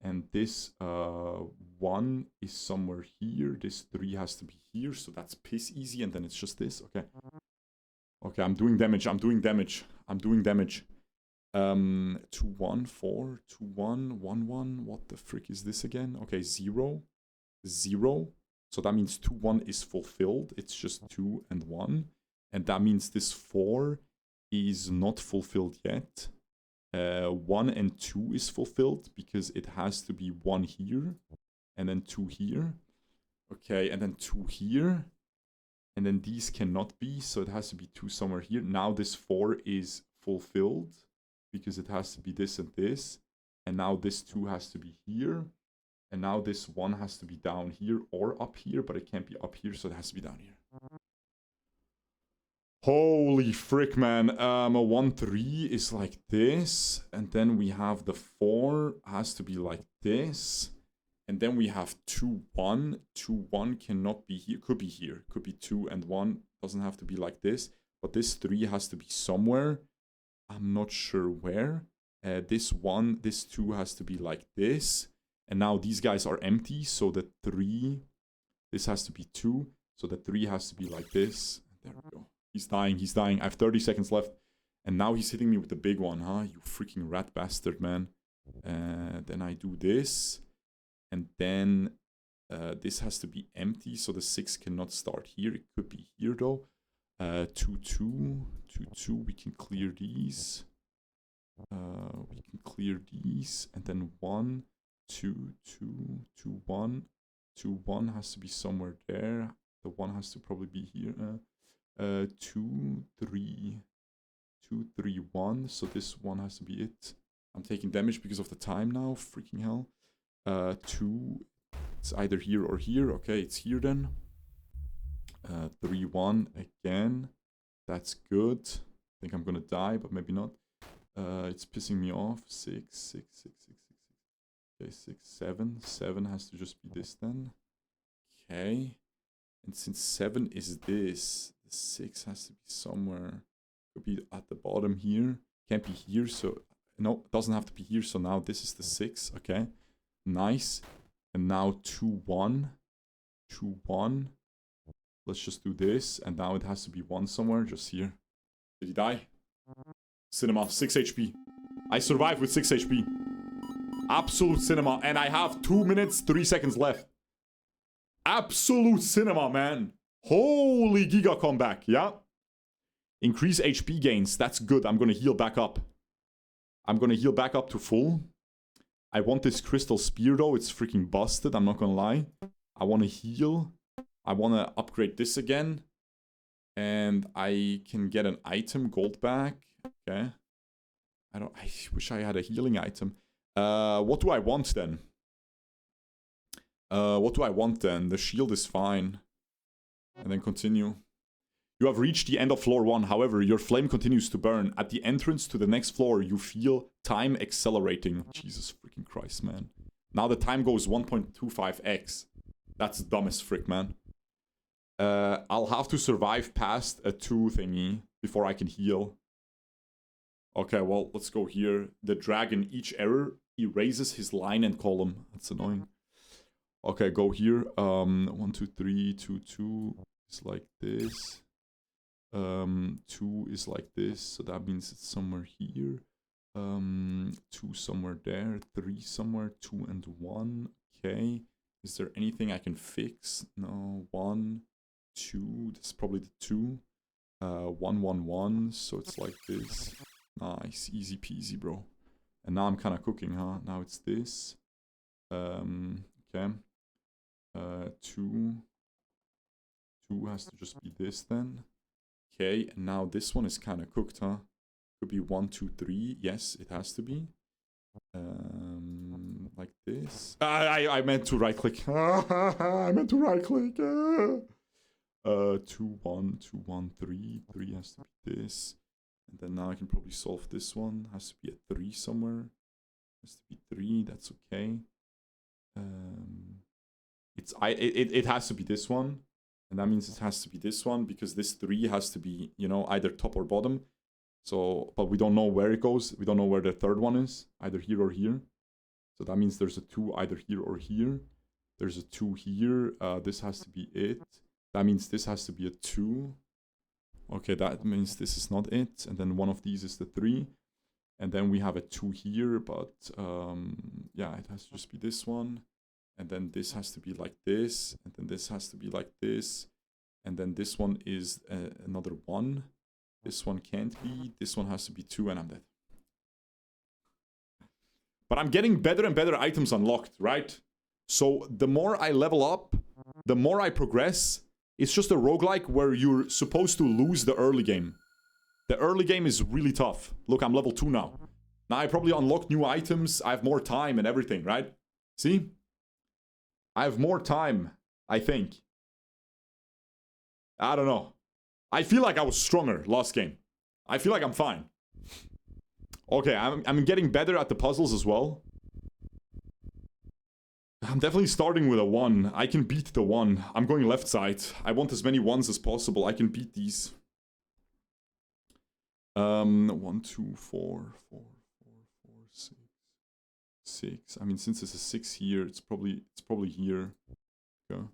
And this 1 is somewhere here. This 3 has to be here. So that's piss easy. And then it's just this. Okay. Okay, I'm doing damage. I'm doing damage. I'm doing damage. 2, 1, 4, 2, 1, 1, 1. What the frick is this again? Okay, 0, 0. So that means 2, 1 is fulfilled. It's just 2 and 1. And that means this 4 is not fulfilled yet. 1 and 2 is fulfilled because it has to be 1 here. And then 2 here. Okay, and then 2 here. And then these cannot be, so it has to be 2 somewhere here. Now this 4 is fulfilled because it has to be this and this. And now this 2 has to be here. And now this 1 has to be down here or up here, but it can't be up here, so it has to be down here. Holy frick, man. A 1, 3 is like this. And then we have the 4 has to be like this. And then we have 2, 1. 2, 1 cannot be here. Could be here. Could be 2 and 1. Doesn't have to be like this. But this 3 has to be somewhere. I'm not sure where. This 1, this 2 has to be like this. And now these guys are empty. So the 3, this has to be 2. So the 3 has to be like this. There we go. He's dying. He's dying. I have 30 seconds left. And now he's hitting me with the big one, huh? You freaking rat bastard, man. Then I do this. And then this has to be empty, so the 6 cannot start here. It could be here, though. 2, 2, 2, 2. We can clear these. We can clear these. And then 1, 2, 2, 2, 1. 2, 1 has to be somewhere there. The 1 has to probably be here. 2, 3. 2, 3, 1. So this 1 has to be it. I'm taking damage because of the time now. Freaking hell. 2, it's either here or here. Okay, it's here then. 3, 1 again. That's good. I think I'm gonna die, but maybe not. It's pissing me off. 6, 6, 6, 6, 6, 6. Okay, 6, 7. 7 has to just be this then. Okay. And since 7 is this, the 6 has to be somewhere. Could be at the bottom here. Can't be here, so... No, it doesn't have to be here, so now this is the 6. Okay. Nice. And now 2, 1. 2, 1. Let's just do this. And now it has to be 1 somewhere, just here. Did he die? Cinema, 6 HP. I survived with 6 HP. Absolute cinema. And I have 2 minutes, 3 seconds left. Absolute cinema, man. Holy Giga comeback, yeah. Increase HP gains, that's good. I'm gonna heal back up. I'm gonna heal back up to full. I want this crystal spear though, it's freaking busted, I'm not gonna lie. I wanna heal. I wanna upgrade this again. And I can get an item, gold back. Okay. I wish I had a healing item. What do I want then? The shield is fine. And then continue. You have reached the end of floor 1. However, your flame continues to burn. At the entrance to the next floor, you feel time accelerating. Jesus freaking Christ, man. Now the time goes 1.25x. That's dumb as frick, man. I'll have to survive past a 2 thingy before I can heal. Okay, well, let's go here. The dragon, each error erases his line and column. That's annoying. Okay, go here. 1, 2, 3, 2, 2 is like this. 2 is like this, so that means it's somewhere here. 2 somewhere there, 3 somewhere, 2 and 1. Okay. Is there anything I can fix? No. 1, 2. This is probably the 2. 1, 1, 1. So it's like this. Nice, easy peasy, bro. And now I'm kind of cooking, huh? Now it's this. Okay. 2 has to just be this then. Okay, and now this one is kind of cooked, huh? Could be 1, 2, 3. Yes, it has to be. Like this. I meant to right click. I meant to right click. 2, 1, 2, 1, 3. 3 has to be this. And then now I can probably solve this one. Has to be a 3 somewhere. Has to be 3. That's okay. It has to be this one. And that means it has to be this one, because this 3 has to be, you know, either top or bottom. So, but we don't know where it goes. We don't know where the third one is, either here or here. So that means there's a 2 either here or here. There's a 2 here. This has to be it. That means this has to be a 2. Okay, that means this is not it. And then one of these is the 3. And then we have a 2 here, but yeah, it has to just be this one. And then this has to be like this. And then this has to be like this. And then this one is another 1. This one can't be. This one has to be 2, and I'm dead. But I'm getting better and better items unlocked, right? So the more I level up, the more I progress. It's just a roguelike where you're supposed to lose the early game. The early game is really tough. Look, I'm level 2 now. Now I probably unlock new items. I have more time and everything, right? See? I have more time, I think. I don't know. I feel like I was stronger last game. I feel like I'm fine. Okay, I'm getting better at the puzzles as well. I'm definitely starting with a 1. I can beat the 1. I'm going left side. I want as many 1s as possible. I can beat these. 1, 2, 4, 6. 6. I mean, since it's a 6 here, it's probably here. Okay.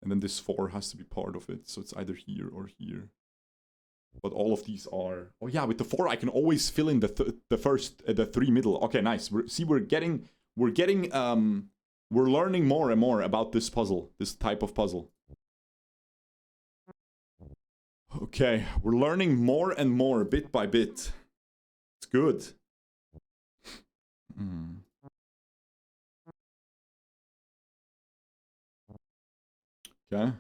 And then this 4 has to be part of it, so it's either here or here. But all of these are... Oh yeah, with the 4 I can always fill in the 3 middle. Okay, nice. We're learning more and more about this puzzle, this type of puzzle. Okay, we're learning more and more, bit by bit. It's good. Okay.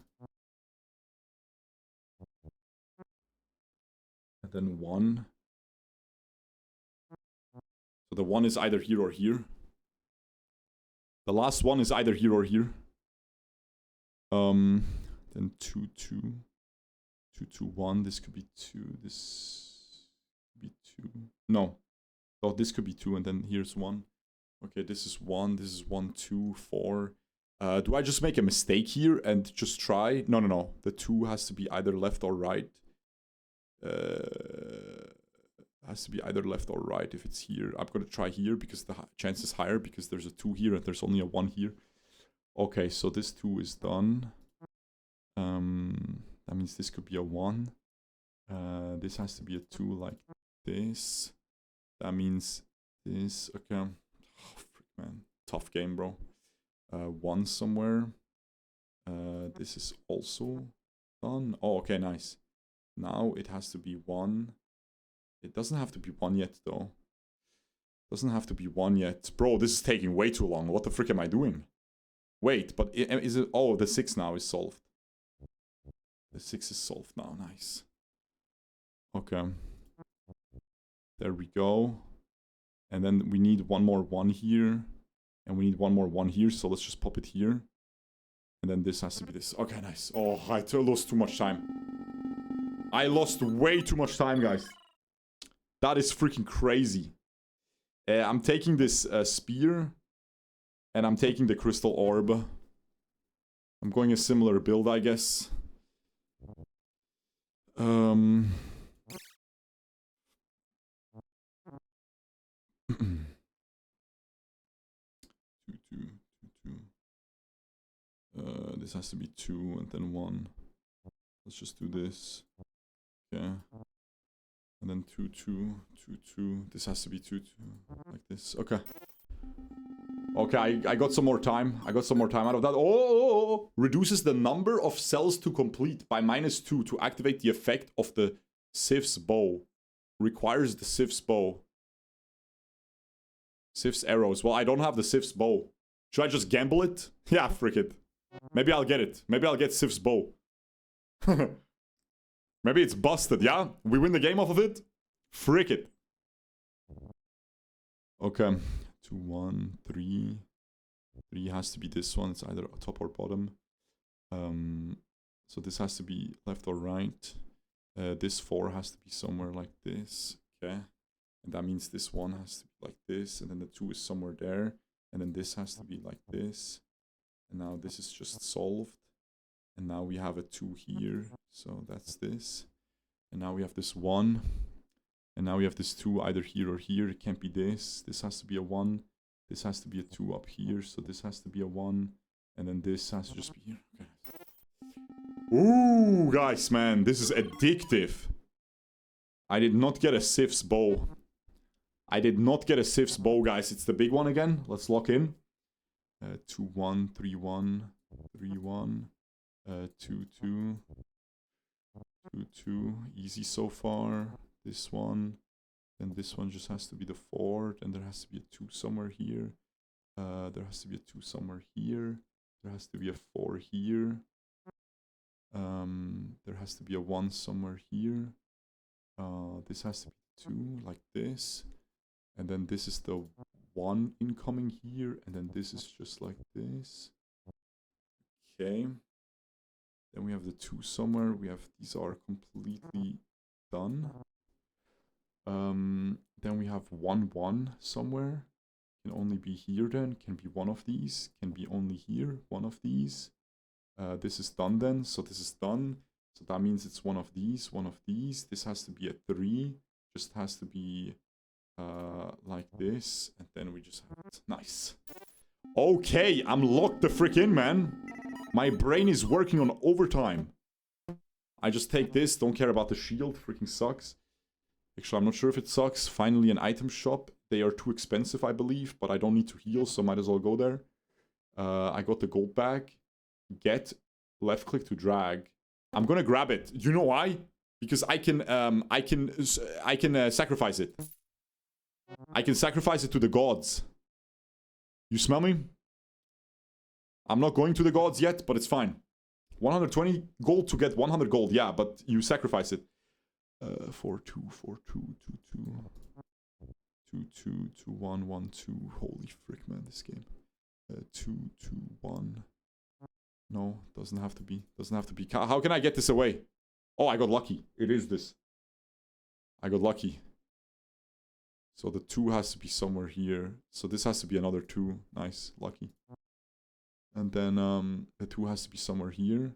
And then 1. So the 1 is either here or here. The last one is either here or here. Then 2, 2. 2, 2, 1. This could be 2. This could be 2. No. Oh, this could be 2, and then here's 1. Okay, this is 1. This is 1, 2, 4. Do I just make a mistake here and just try? No, no, no. The 2 has to be either left or right. Has to be either left or right if it's here. I'm going to try here because the chance is higher because there's a 2 here and there's only a 1 here. Okay, so this 2 is done. That means this could be a 1. This has to be a 2 like this. That means this. Okay. Oh, frick, man. Tough game, bro. 1 somewhere. This is also done. Oh, okay, nice. Now it has to be 1. It doesn't have to be 1 yet, though. Doesn't have to be 1 yet. Bro, this is taking way too long. What the frick am I doing? Wait, but is it... Oh, the 6 now is solved. The 6 is solved now. Nice. Okay. There we go. And then we need one more 1 here. And we need one more 1 here, so let's just pop it here. And then this has to be this. Okay, nice. Oh, I lost too much time. I lost way too much time, guys. That is freaking crazy. I'm taking this spear. And I'm taking the crystal orb. I'm going a similar build, I guess. 2, 2, 2, 2. This has to be 2 and then 1. Let's just do this. Okay. And then 2, 2, 2, 2. This has to be 2, 2. Like this. Okay. Okay, I got some more time. I got some more time out of that. Oh! Reduces the number of cells to complete by -2 to activate the effect of the Sif's bow. Requires the Sif's bow. Sif's arrows. Well, I don't have the Sif's bow. Should I just gamble it? Yeah, frick it. Maybe I'll get it. Maybe I'll get Sif's bow. Maybe it's busted, yeah? We win the game off of it? Frick it. Okay. 2, 1, 3. 3 has to be this one. It's either top or bottom. So this has to be left or right. This 4 has to be somewhere like this. Okay. And that means this 1 has to be like this. And then the 2 is somewhere there. And then this has to be like this. And now this is just solved. And now we have a 2 here. So that's this. And now we have this 1. And now we have this 2 either here or here. It can't be this. This has to be a 1. This has to be a 2 up here. So this has to be a 1. And then this has to just be here. Okay. Ooh, guys, man. This is addictive. I did not get a Sif's bow. I did not get a Sif's bow, guys. It's the big one again. Let's lock in. 2, 1, 3, 1. 3, 1. 2, 2. 2, 2. Easy so far. This one. Then this one just has to be the 4. Then there has to be a 2 somewhere here. There has to be a 2 somewhere here. There has to be a 4 here. There has to be a 1 somewhere here. This has to be 2, like this. And then this is the 1 incoming here. And then this is just like this. Okay. Then we have the 2 somewhere. We have, these are completely done. Then we have 1, 1 somewhere. Can only be here then. Can be one of these. Can be only here. One of these. This is done then. So this is done. So that means it's one of these. One of these. This has to be a 3. Just has to be like this. And then we just have it. Nice. Okay, I'm locked the frick in, man. My brain is working on overtime. I just take this. Don't care about the shield. Freaking sucks. Actually, I'm not sure if it sucks. Finally, an item shop. They are too expensive, I believe. But I don't need to heal, so might as well go there. I got the gold bag. Get. Left click to drag. I'm gonna grab it. You know why? Because I can sacrifice it. I can sacrifice it to the gods. You smell me? I'm not going to the gods yet, but it's fine. 120 gold to get 100 gold, yeah, but you sacrifice it. 4, 2, 4, 2, 2, 2. 2, 2, 2, 1, 1, 2. Holy frick, man, this game. 2, 2, 1. No, doesn't have to be. Doesn't have to be. How can I get this away? Oh, I got lucky. It is this. I got lucky. So the 2 has to be somewhere here. So this has to be another 2. Nice. Lucky. And then the 2 has to be somewhere here.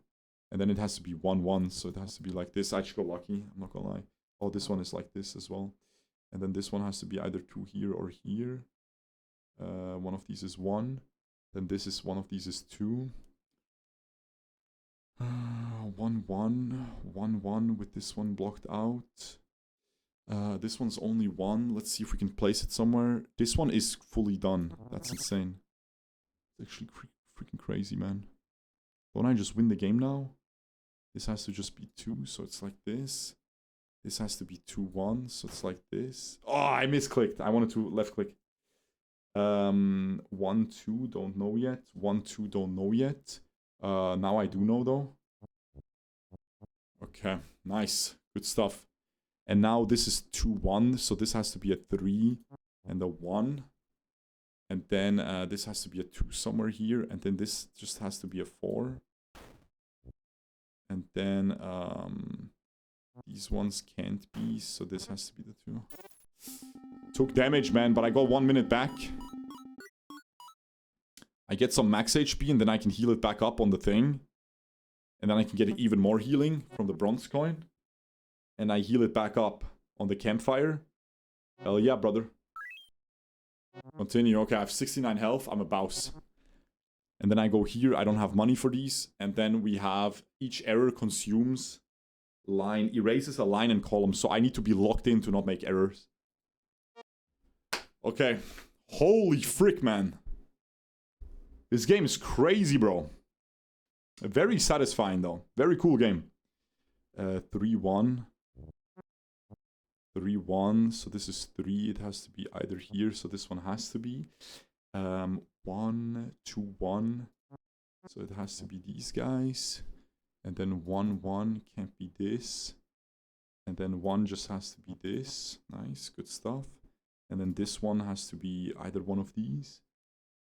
And then it has to be 1, 1. So it has to be like this. I actually got lucky. I'm not gonna lie. Oh, this one is like this as well. And then this one has to be either 2 here or here. One of these is 1. Then this is one of these is 2. 1, 1. 1, 1 with this one blocked out. This one's only 1. Let's see if we can place it somewhere. This one is fully done. That's insane. It's actually freaking crazy, man. Don't I just win the game now? This has to just be 2, so it's like this. This has to be 2-1, so it's like this. Oh, I misclicked. I wanted to left click. 1-2, don't know yet. 1-2, don't know yet. Now I do know though. Okay, nice. Good stuff. And now this is 2-1, so this has to be a 3 and a 1. And then this has to be a 2 somewhere here. And then this just has to be a 4. And then these ones can't be, so this has to be the 2. Took damage, man, but I got 1 minute back. I get some max HP, and then I can heal it back up on the thing. And then I can get even more healing from the bronze coin. And I heal it back up on the campfire. Hell yeah, brother. Continue. Okay, I have 69 health. I'm a boss. And then I go here. I don't have money for these. And then we have each error consumes line, erases a line and column. So I need to be locked in to not make errors. Okay. Holy frick, man. This game is crazy, bro. Very satisfying, though. Very cool game. 3-1. 3-1. So this is 3. It has to be either here. So this one has to be. 1-2-1. So it has to be these guys. And then 1-1 can't be this. And then 1 just has to be this. Nice. Good stuff. And then this one has to be either one of these.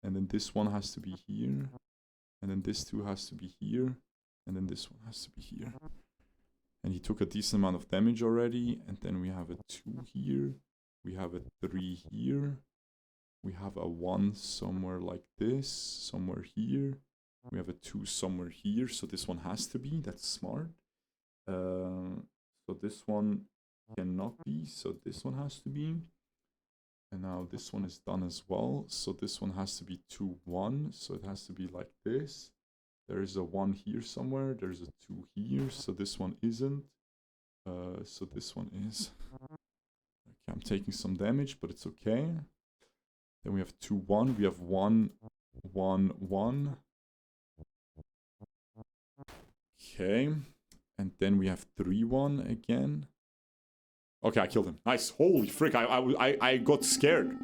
And then this one has to be here. And then this 2 has to be here. And then this one has to be here. And he took a decent amount of damage already. And then we have a 2 here. We have a 3 here. We have a 1 somewhere like this. Somewhere here. We have a 2 somewhere here. So this one has to be. That's smart. So this one cannot be. So this one has to be. And now this one is done as well. So this one has to be 2-1. So it has to be like this. There's a 1 here somewhere. There's a 2 here. So this one isn't. So this one is. Okay, I'm taking some damage, but it's okay. Then we have 2-1. We have 1-1-1. Okay. And then we have 3-1 again. Okay, I killed him. Nice. Holy frick, I got scared.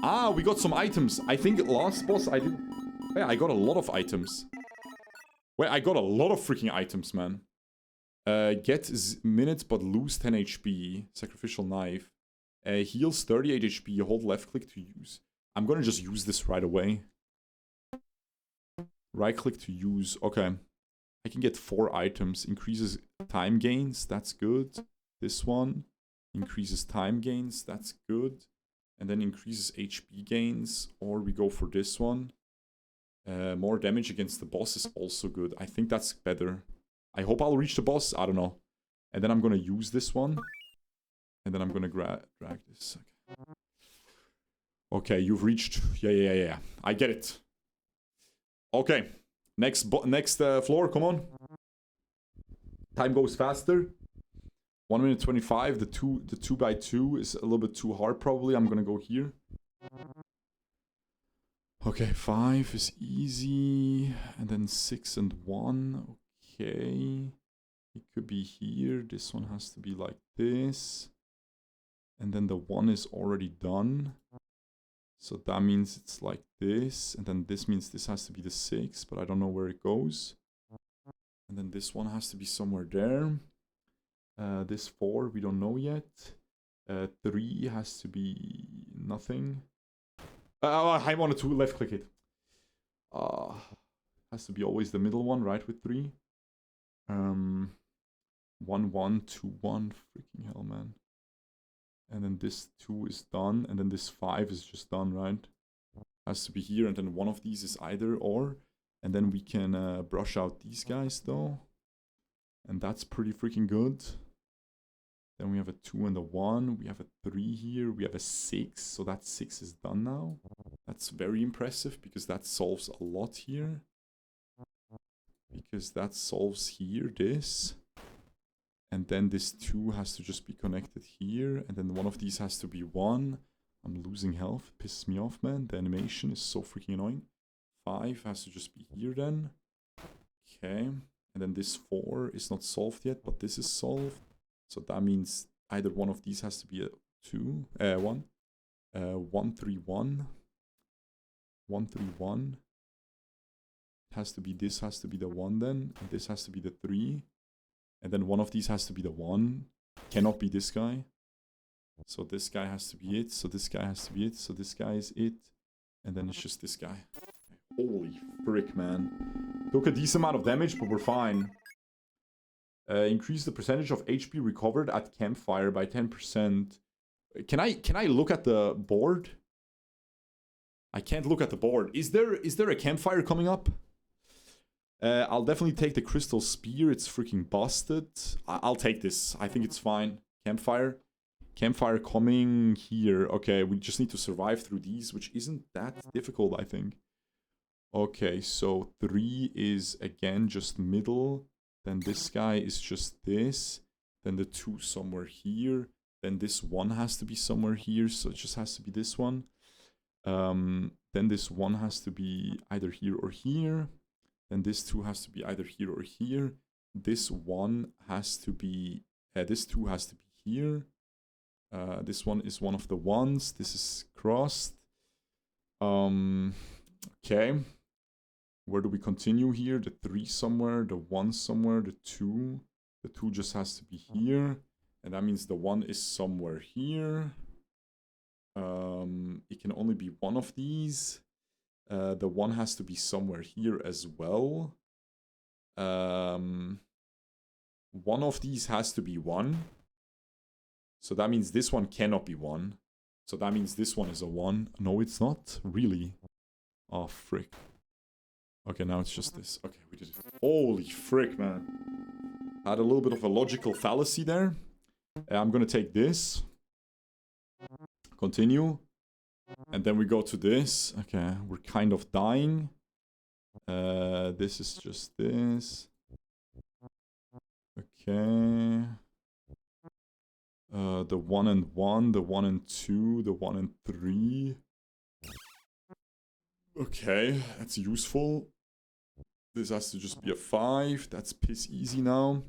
Ah, we got some items. I think last boss I did... Yeah, I got a lot of items. Wait, I got a lot of freaking items, man. Get minutes but lose 10 HP. Sacrificial knife. Heals 38 HP. Hold left click to use. I'm gonna just use this right away. Right click to use. Okay. I can get 4 items. Increases time gains. That's good. This one increases time gains. That's good. And then increases HP gains. Or we go for this one. More damage against the boss is also good. I think that's better. I hope I'll reach the boss. I don't know. And then I'm going to use this one. And then I'm going to drag this. Okay, you've reached... Yeah. I get it. Okay. Next floor, come on. Time goes faster. 1 minute 25. The 2x2 is a little bit too hard probably. I'm gonna go here. Okay, 5 is easy. And then 6 and 1. Okay. It could be here. This one has to be like this. And then the 1 is already done. So that means it's like this. And then this means this has to be the 6. But I don't know where it goes. And then this one has to be somewhere there. This 4, we don't know yet. 3 has to be nothing. I wanted to left click it. Has to be always the middle one, right, with 3. 1, 1, 2, 1. Freaking hell, man. And then this 2 is done. And then this 5 is just done, right? Has to be here. And then one of these is either or. And then we can brush out these guys, though. And that's pretty freaking good. Then we have a 2 and a 1. We have a 3 here. We have a 6. So that 6 is done now. That's very impressive because that solves a lot here. Because that solves here, this. And then this 2 has to just be connected here. And then one of these has to be 1. I'm losing health. It pisses me off, man. The animation is so freaking annoying. 5 has to just be here then. Okay. And then this 4 is not solved yet, but this is solved. So that means either one of these has to be a 2, 1. 1, 3, 1. 1, 3, 1. Has to be, this has to be the 1 then. And this has to be the 3. And then one of these has to be the 1. Cannot be this guy. So this guy has to be it. So this guy has to be it. So this guy is it. And then it's just this guy. Holy frick, man. Took a decent amount of damage, but we're fine. Increase the percentage of HP recovered at campfire by 10%. Can I look at the board? I can't look at the board. Is there a campfire coming up? I'll definitely take the crystal spear. It's freaking busted. I'll take this. I think it's fine. Campfire. Campfire coming here. Okay, we just need to survive through these, which isn't that difficult, I think. Okay, so 3 is, again, just middle. Then this guy is just this. Then the 2 somewhere here. Then this 1 has to be somewhere here, so it just has to be this one. Then this 1 has to be either here or here. Then this 2 has to be either here or here. This 1 has to be... this 2 has to be here. This one is one of the ones. This is crossed. Okay. Where do we continue here? The 3 somewhere, the 1 somewhere, the 2. The 2 just has to be here. And that means the 1 is somewhere here. It can only be one of these. The 1 has to be somewhere here as well. One of these has to be 1. So that means this one cannot be 1. So that means this one is a 1. No, it's not. Really? Oh, frick. Okay, now it's just this. Okay, we did it. Holy frick, man. Had a little bit of a logical fallacy there. I'm gonna take this. Continue. And then we go to this. Okay, we're kind of dying. This is just this. Okay. The 1 and 1, the 1 and 2, the 1 and 3. Okay, that's useful. This has to just be a 5. That's piss easy now.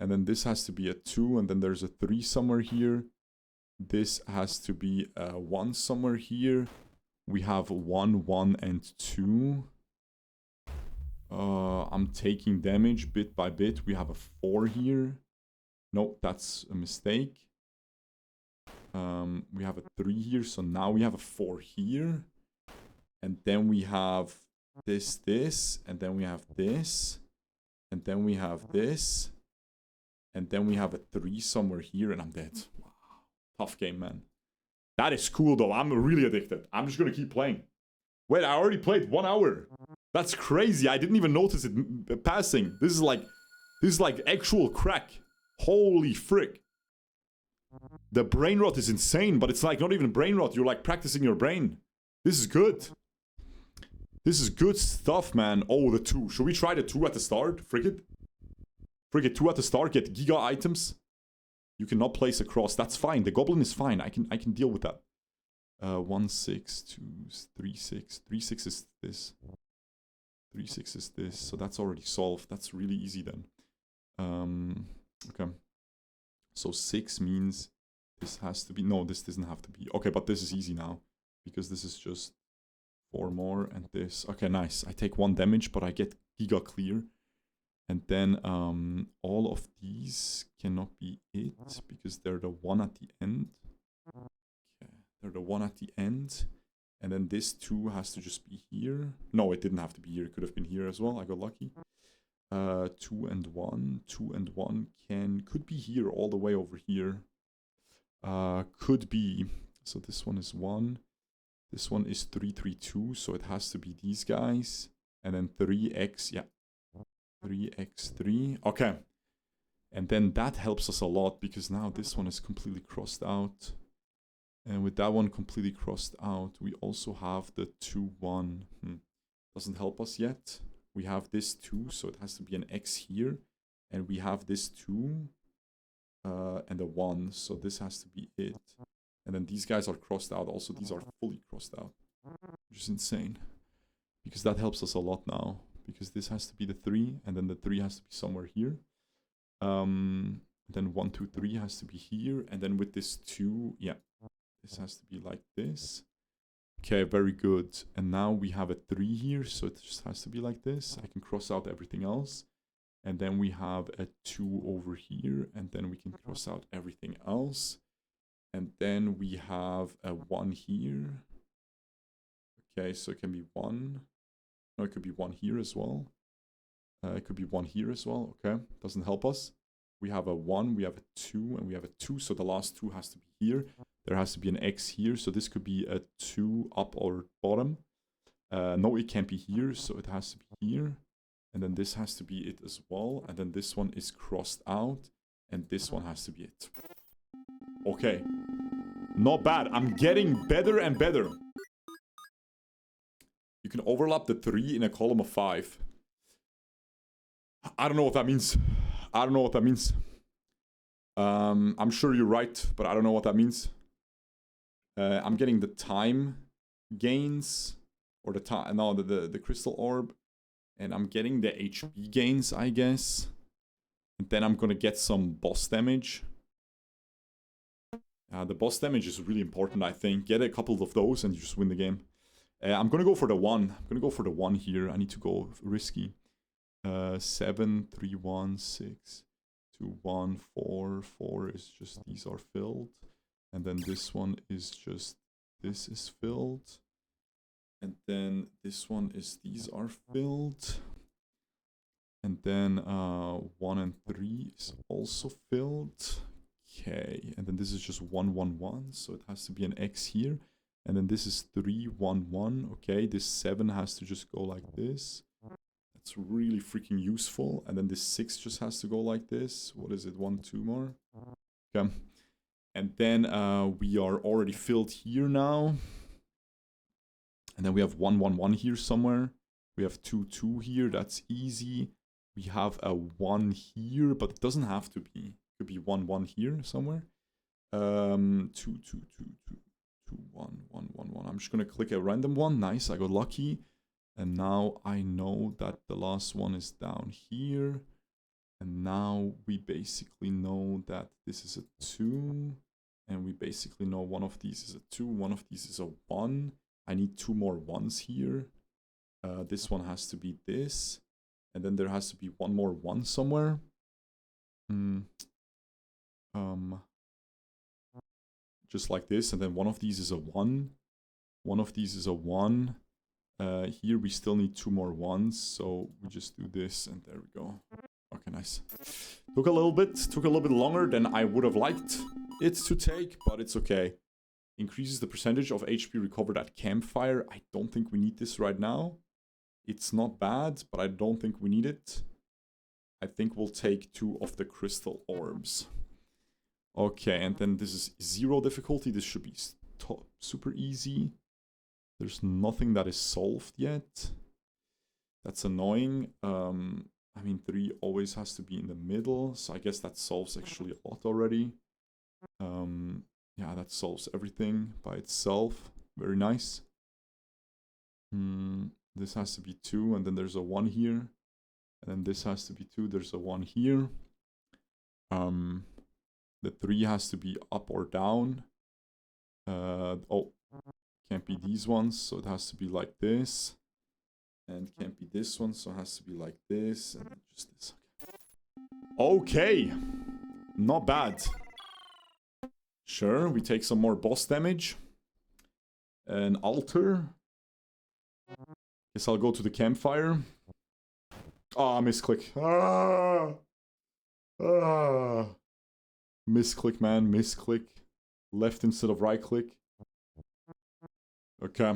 And then this has to be a 2, and then there's a 3 somewhere here. This has to be a 1 somewhere here. We have 1, 1, and 2. I'm taking damage bit by bit. We have a 4 here. No, that's a mistake. We have a 3 here, so now we have a 4 here. And then we have this, and then we have this. And then we have this. And then we have a 3 somewhere here, and I'm dead. Wow. Tough game, man. That is cool, though. I'm really addicted. I'm just gonna keep playing. Wait, I already played 1 hour. That's crazy. I didn't even notice it passing. This is like actual crack. Holy frick. The brain rot is insane, but it's like not even brain rot. You're like practicing your brain. This is good. This is good stuff, man. Oh, the 2. Should we try the 2 at the start? Frick it. Frick it, 2 at the start. Get giga items. You cannot place a cross. That's fine. The goblin is fine. I can deal with that. 1, 6, 2, 3, 6. 3, 6 is this. 3, 6 is this. So that's already solved. That's really easy then. Okay. So 6 means this has to be... No, this doesn't have to be. Okay, but this is easy now. Because this is just 4 more and this. Okay, nice. I take 1 damage, but I get giga clear. And then all of these cannot be it. Because they're the 1 at the end. Okay, they're the 1 at the end. And then this 2 has to just be here. No, it didn't have to be here. It could have been here as well. I got lucky. 2 and 1. 2 and 1 could be here all the way over here. Could be. So this one is 1. This one is 3, 3, 2. So it has to be these guys. And then 3x. Yeah. 3x, 3. Okay. And then that helps us a lot. Because now this one is completely crossed out. And with that one completely crossed out, we also have the 2, 1. Doesn't help us yet. We have this 2, so it has to be an X here. And we have this 2 and a 1, so this has to be it. And then these guys are crossed out. Also, these are fully crossed out, which is insane. Because that helps us a lot now. because this has to be the 3, and then the 3 has to be somewhere here. Then 1, 2, 3 has to be here, and then with this 2, yeah, this has to be like this. Okay, very good. And now we have a 3 here, so it just has to be like this. I can cross out everything else. And then we have a 2 over here, and then we can cross out everything else. And then we have a 1 here. Okay, so it can be 1. No, it could be 1 here as well. It could be 1 here as well. Okay, doesn't help us. We have a 1, we have a 2, and we have a 2. So the last 2 has to be here. There has to be an X here. So this could be a 2 up or bottom. No, it can't be here. So it has to be here. And then this has to be it as well. And then this one is crossed out. And this one has to be it. Okay. Not bad. I'm getting better and better. You can overlap the 3 in a column of 5. I don't know what that means. I don't know what that means. I'm sure you're right, but I don't know what that means. I'm getting the time gains, or the time, no, the crystal orb, and I'm getting the HP gains, I guess. And then I'm gonna get some boss damage. The boss damage is really important, I think. Get a couple of those and you just win the game. I'm gonna go for the 1. I'm gonna go for the 1 here. I need to go risky. 7, 3, 1, 6, 2, 1, 4. 4 is just, these are filled. And then this one is just, this is filled. And then this one is, these are filled. And then 1 and 3 is also filled. Okay, and then this is just 1, 1, 1. So it has to be an X here. And then this is 3, 1, 1. Okay, this 7 has to just go like this. That's really freaking useful. And then this 6 just has to go like this. What is it? 1, 2 more. Okay. And then we are already filled here now. And then we have 1, 1, 1 here somewhere. We have 2, 2 here. That's easy. We have a 1 here, but it doesn't have to be. It could be 1, 1 here somewhere. 2, 2, 2, 2, 2, 1, 1, 1, 1. I'm just going to click a random one. Nice, I got lucky. And now I know that the last one is down here. And now we basically know that this is a 2. And we basically know one of these is a 2. One of these is a 1. I need 2 more 1s here. This one has to be this. And then there has to be 1 more 1 somewhere. Just like this. And then one of these is a 1. One of these is a 1. Here we still need 2 more 1s. So we just do this and there we go. Okay, nice. Took a little bit longer than I would have liked it to take, but it's okay. Increases the percentage of HP recovered at campfire. I don't think we need this right now. It's not bad, but I don't think we need it. I think we'll take 2 of the crystal orbs. Okay, and then this is 0 difficulty. This should be super easy. There's nothing that is solved yet. That's annoying. I mean, 3 always has to be in the middle, so I guess that solves actually a lot already. Yeah, that solves everything by itself. Very nice. This has to be 2, and then there's a 1 here. And then this has to be 2, there's a 1 here. The 3 has to be up or down. Oh, can't be these ones, so it has to be like this. And can't be this one, so it has to be like this, and then just this. Okay, not bad. Sure, we take some more boss damage. An altar. Guess I'll go to the campfire. Ah, misclick. Misclick, man, misclick. Left instead of right click. Okay.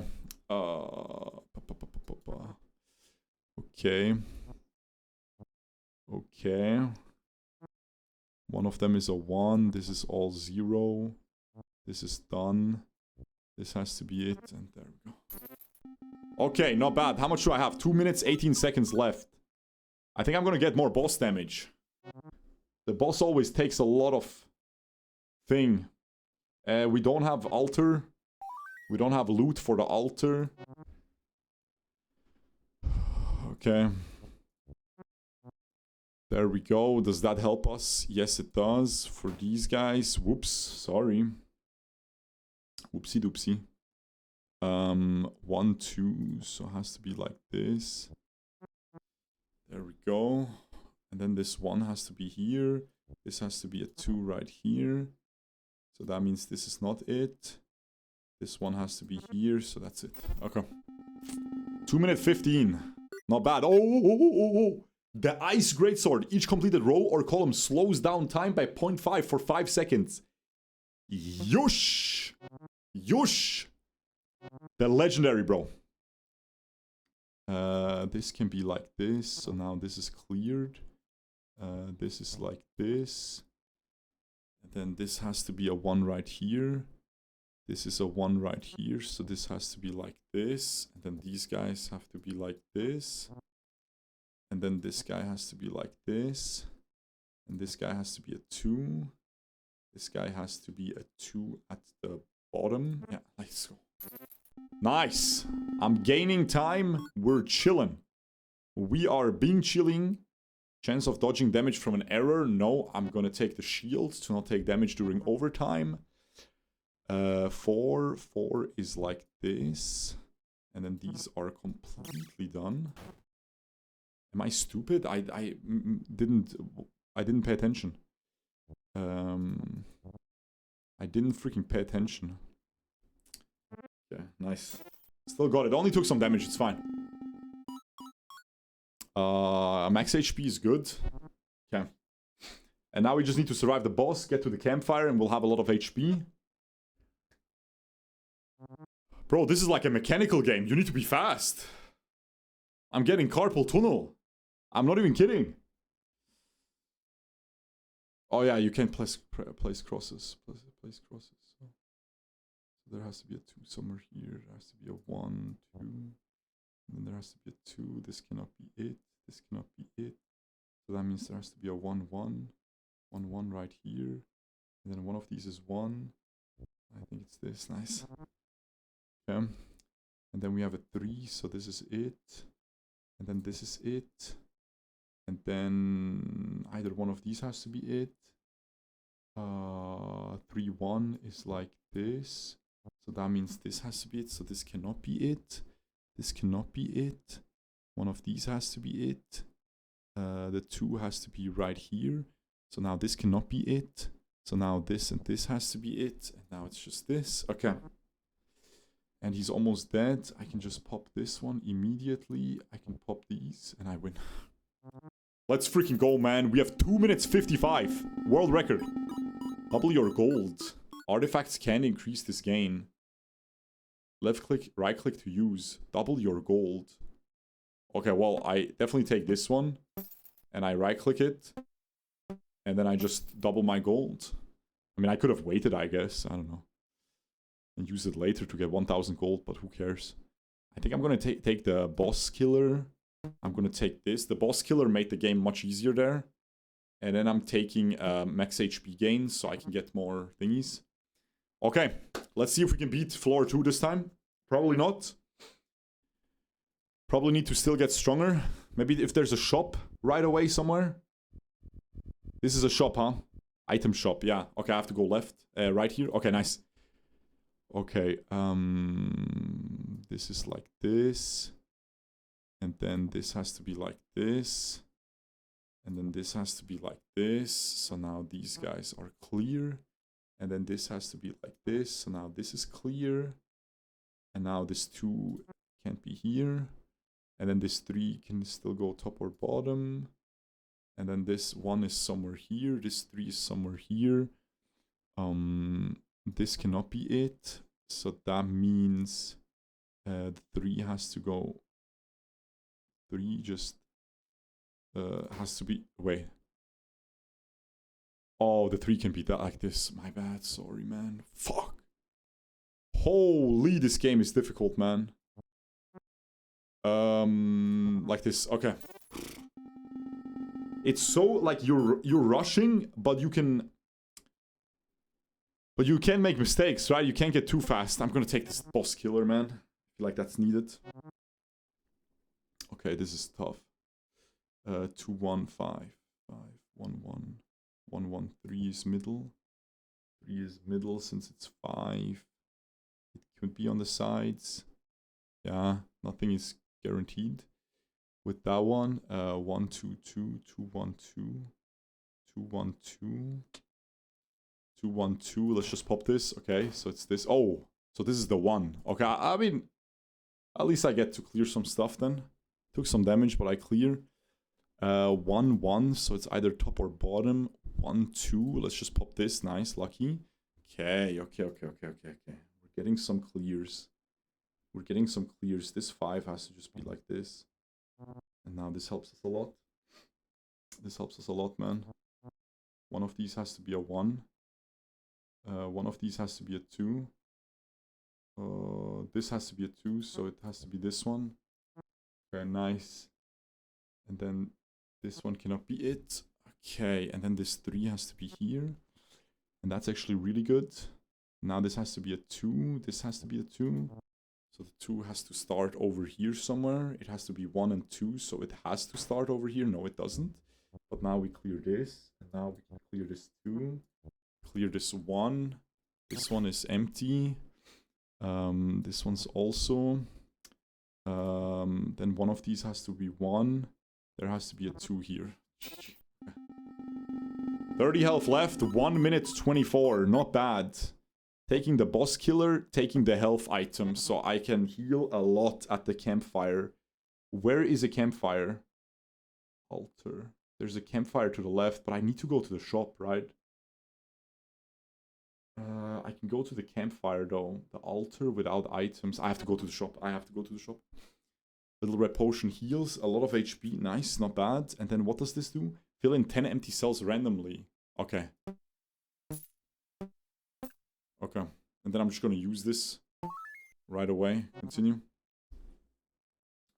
Okay. Okay. One of them is a 1. This is all 0. This is done. This has to be it. And there we go. Okay, not bad. How much do I have? 2 minutes, 18 seconds left. I think I'm gonna get more boss damage. The boss always takes a lot of thing. We don't have altar. We don't have loot for the altar. Okay. There we go. Does that help us? Yes, it does. For these guys. Whoops. Sorry. Whoopsie doopsie. 1, 2. So it has to be like this. There we go. And then this 1 has to be here. This has to be a 2 right here. So that means this is not it. This 1 has to be here. So that's it. Okay. 2 minute 15. Not bad. Oh. The Ice Greatsword. Each completed row or column slows down time by 0.5 for 5 seconds. Yush. Yush. The legendary, bro. This can be like this. So now this is cleared. This is like this. And then this has to be a 1 right here. This is a 1 right here. So this has to be like this. And then these guys have to be like this. And then this guy has to be like this. And this guy has to be a 2. This guy has to be a 2 at the bottom. Yeah, let's go. Nice. I'm gaining time. We're chilling. We are being chilling. Chance of dodging damage from an error. No, I'm going to take the shield to not take damage during overtime. 4 is like this. And then these are completely done. Am I stupid? I didn't pay attention. I didn't freaking pay attention. Yeah, nice. Still got it. Only took some damage. It's fine. Max HP is good. Okay. And now we just need to survive the boss, get to the campfire, and we'll have a lot of HP. Bro, this is like a mechanical game. You need to be fast. I'm getting carpal tunnel. I'm not even kidding. Oh yeah, you can't place crosses. Place crosses. So there has to be a 2 somewhere here. There has to be a 1, 2. And then there has to be a 2. This cannot be it. This cannot be it. So that means there has to be a 1, 1. 1, 1 right here. And then one of these is 1. I think it's this. Nice. Okay. And then we have a 3. So this is it. And then this is it. And then either one of these has to be it. 3, 1 is like this. So that means this has to be it. So this cannot be it. This cannot be it. One of these has to be it. The 2 has to be right here. So now this cannot be it. So now this and this has to be it. And now it's just this. Okay. And he's almost dead. I can just pop this one immediately. I can pop these and I win. Let's freaking go, man. We have 2 minutes 55. World record. Double your gold. Artifacts can increase this gain. Left click, right click to use. Double your gold. Okay, well, I definitely take this one. And I right click it. And then I just double my gold. I mean, I could have waited, I guess. I don't know. And use it later to get 1000 gold, but who cares? I think I'm going to take the boss killer. I'm going to take this. The boss killer made the game much easier there. And then I'm taking max HP gain so I can get more thingies. Okay, let's see if we can beat floor 2 this time. Probably not. Probably need to still get stronger. Maybe if there's a shop right away somewhere. This is a shop, huh? Item shop, yeah. Okay, I have to go left. Right here. Okay, nice. Okay, this is like this. And then this has to be like this. And then this has to be like this. So now these guys are clear. And then this has to be like this. So now this is clear. And now this 2 can't be here. And then this 3 can still go top or bottom. And then this 1 is somewhere here. This 3 is somewhere here. This cannot be it. So that means the 3 has to go. 3 just has to be. Wait. Oh, the 3 can be that like this. My bad. Sorry, man. Fuck. Holy, this game is difficult, man. Like this. Okay. It's so like you're rushing, but you can make mistakes, right? You can't get too fast. I'm gonna take this boss killer, man. I feel like that's needed. Okay, this is tough. 2, 1, 5, 5, 1, 1, 1, 1, 3 is middle. 3 is middle since it's 5. It could be on the sides. Yeah, nothing is guaranteed. With that one, 1, 2, 2, 2, 1, 2, 2, 1, 2, 2, 1, 2. Let's just pop this. Okay, so it's this. Oh, so this is the 1. Okay, I mean, at least I get to clear some stuff then. Took some damage, but I clear. 1, 1, so it's either top or bottom. 1, 2. Let's just pop this. Nice, lucky. Okay. We're getting some clears. We're getting some clears. This 5 has to just be like this. And now this helps us a lot. This helps us a lot, man. One of these has to be a 1. One of these has to be a 2. This has to be a 2, so it has to be this one. Okay, nice. And then this one cannot be it. Okay, and then this 3 has to be here. And that's actually really good. Now this has to be a 2. This has to be a 2. So the 2 has to start over here somewhere. It has to be 1 and 2, so it has to start over here. No, it doesn't. But now we clear this. And now we can clear this 2. Clear this 1. This one is empty. This one's also. Then one of these has to be 1. There has to be a 2 here. 30 health left. 1 minute 24. Not bad. Taking the boss killer, taking the health item, so I can heal a lot at the campfire. Where is a campfire? Altar. There's a campfire to the left, but I need to go to the shop, right? I can go to the campfire though. The altar without items. I have to go to the shop. Little red potion heals. A lot of HP. Nice, not bad. And then what does this do? Fill in 10 empty cells randomly. Okay. Okay. And then I'm just going to use this right away. Continue.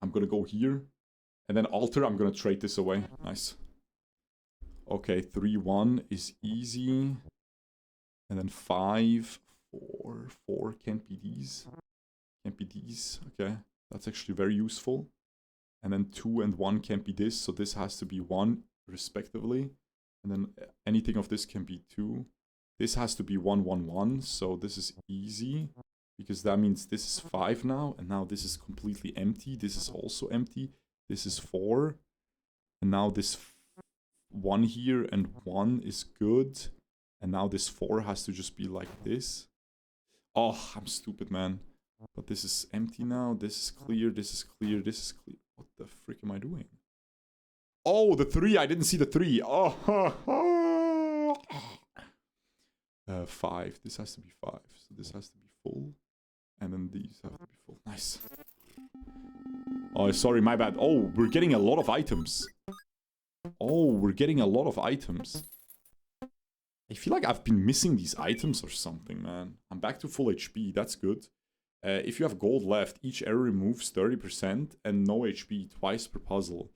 I'm going to go here. And then altar, I'm going to trade this away. Nice. Okay, 3, 1 is easy. And then 5, 4, 4 can't be these. Can't be these. Okay, that's actually very useful. And then 2 and 1 can't be this, so this has to be 1 respectively. And then anything of this can be 2. This has to be 1, 1, 1, so this is easy. Because that means this is 5 now, and now this is completely empty. This is also empty. This is 4. And now this 1 here and 1 is good. And now this 4 has to just be like this. Oh, I'm stupid, man. But this is empty now. This is clear. This is clear. This is clear. What the frick am I doing? Oh, the 3. I didn't see the 3. Oh. 5. This has to be 5. So this has to be full. And then these have to be full. Nice. Oh, sorry. My bad. Oh, we're getting a lot of items. Oh, we're getting a lot of items. I feel like I've been missing these items or something, man. I'm back to full HP. That's good. If you have gold left, each error removes 30% and no HP twice per puzzle.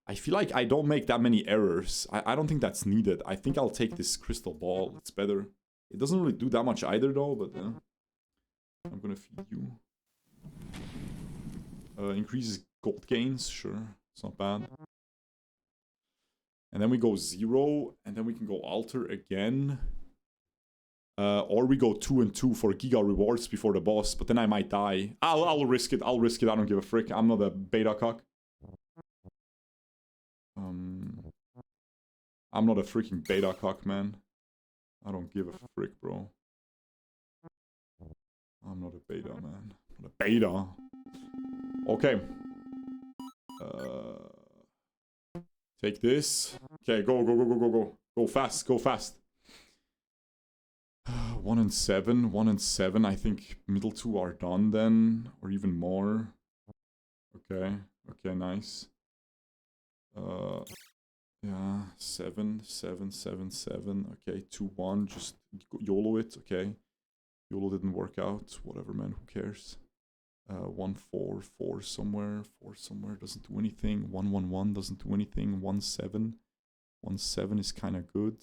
I feel like I don't make that many errors. I don't think that's needed. I think I'll take this crystal ball. It's better. It doesn't really do that much either, though, but I'm gonna feed you. Increases gold gains. Sure. It's not bad. And then we go 0, and then we can go altar again. Or we go 2 and 2 for Giga rewards before the boss, but then I might die. I'll risk it. I'll risk it. I don't give a frick. I'm not a beta cock. I'm not a freaking beta cock, man. I don't give a frick, bro. I'm not a beta, man. I'm not a beta. Okay. Take this. Okay, go, go, go, go, go, go. Go fast, go fast. 1 and 7. 1 and 7. I think middle 2 are done then. Or even more. Okay. Okay, nice. Yeah. 7, 7, 7, 7. Okay, 2, 1. Just YOLO it. Okay. YOLO didn't work out. Whatever, man. Who cares? 1, 4, 4 somewhere. 4 somewhere. Doesn't do anything. 1, 1, 1 doesn't do anything. 1, 7. 1, 7 is kind of good.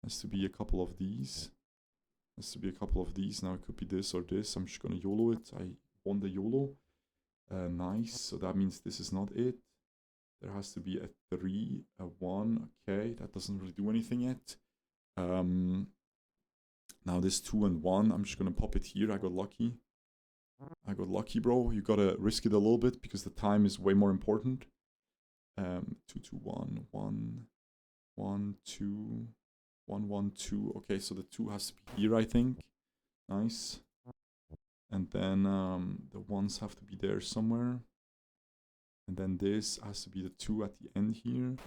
Has to be a couple of these. Has to be a couple of these. Now it could be this or this. I'm just gonna YOLO it. I won the YOLO. Nice. So that means this is not it. There has to be a 3, a 1. Okay, that doesn't really do anything yet. Now this 2 and 1, I'm just gonna pop it here. I got lucky. I got lucky, bro. You gotta risk it a little bit because the time is way more important. 2, 2, 1, 1, 1, 2, 1, 1, 2. Okay, so the 2 has to be here, I think. Nice. And then the 1s have to be there somewhere. And then this has to be the 2 at the end here.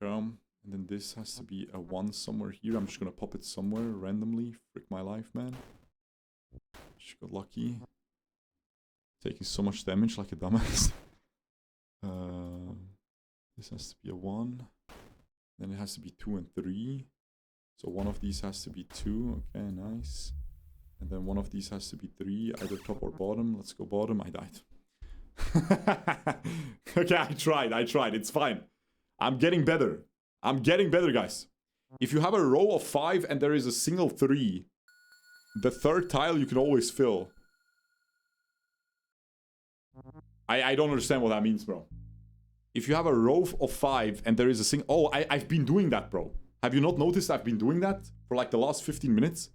And then this has to be a 1 somewhere here. I'm just gonna pop it somewhere randomly. Frick my life, man. Just got lucky. Taking so much damage like a dumbass. This has to be a 1. Then it has to be 2 and 3. So one of these has to be 2. Okay, nice. And then one of these has to be 3, either top or bottom. Let's go bottom. I died. Okay, I tried. It's fine. I'm getting better. I'm getting better, guys. If you have a row of 5 and there is a single 3, the third tile you can always fill. I don't understand what that means, bro. If you have a row of 5 and there is a single... Oh, I've been doing that, bro. Have you not noticed I've been doing that for like the last 15 minutes?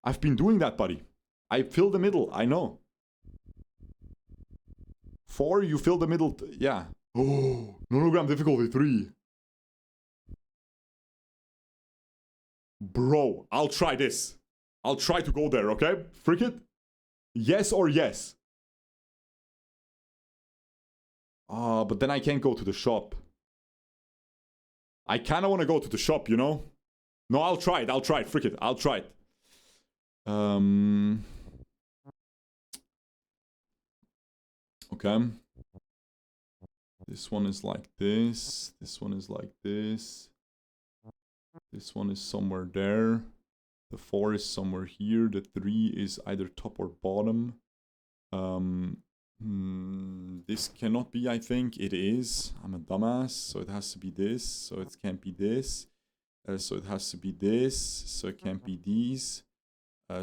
I've been doing that, buddy. I fill the middle, I know. 4, you fill the middle... Yeah. Oh, nonogram difficulty 3. Bro, I'll try this. I'll try to go there, okay? Frick it. Yes or yes? But then I can't go to the shop. I kind of want to go to the shop, you know? No, I'll try it. Frick it. I'll try it. Okay. This one is like this. This one is like this. This one is somewhere there. The 4 is somewhere here. The 3 is either top or bottom. This cannot be, I think. It is. I'm a dumbass. So it has to be this. So it can't be this. So it has to be this. So it can't be these.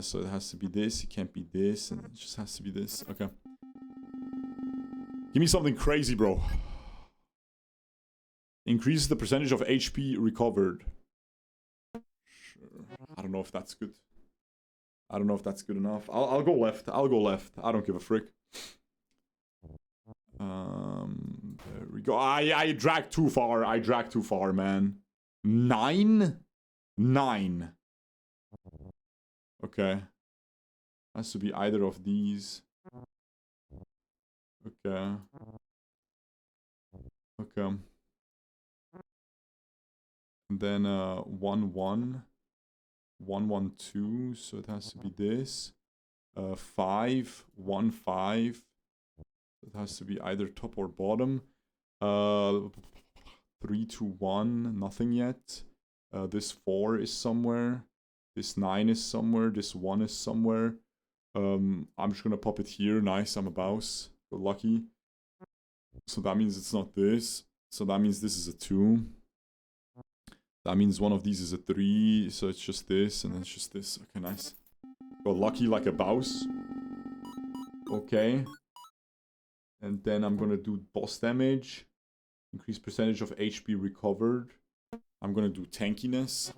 So it has to be this. It can't be this. And it just has to be this. Okay. Give me something crazy, bro. Increases the percentage of HP recovered. Sure. I don't know if that's good. I don't know if that's good enough. I'll go left. I'll go left. I don't give a frick. There we go. I dragged too far. I dragged too far, man. 9? 9. Okay. Has to be either of these. Okay. Okay. And then 1, 1. 1, 1, 2. So it has to be this. 5, 1, 5. It has to be either top or bottom. 3, 2, 1. Nothing yet. This 4 is somewhere. This 9 is somewhere. This 1 is somewhere. I'm just gonna pop it here. Nice, I'm a boss. Got lucky. So that means it's not this. So that means this is a 2. That means one of these is a 3. So it's just this, and then it's just this. Okay, nice. Got lucky like a boss. Okay. And then I'm gonna do boss damage. Increase percentage of HP recovered. I'm gonna do tankiness.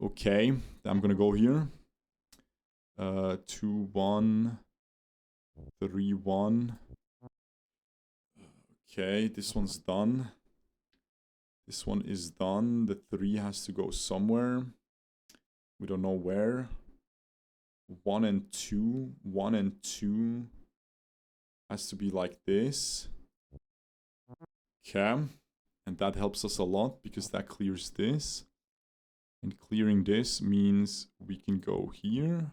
Okay. I'm gonna go here. 2, 1. 3, 1. Okay, this one's done. This one is done. The 3 has to go somewhere. We don't know where. 1 and 2. 1 and 2. Has to be like this. Okay. And that helps us a lot because that clears this. And clearing this means we can go here.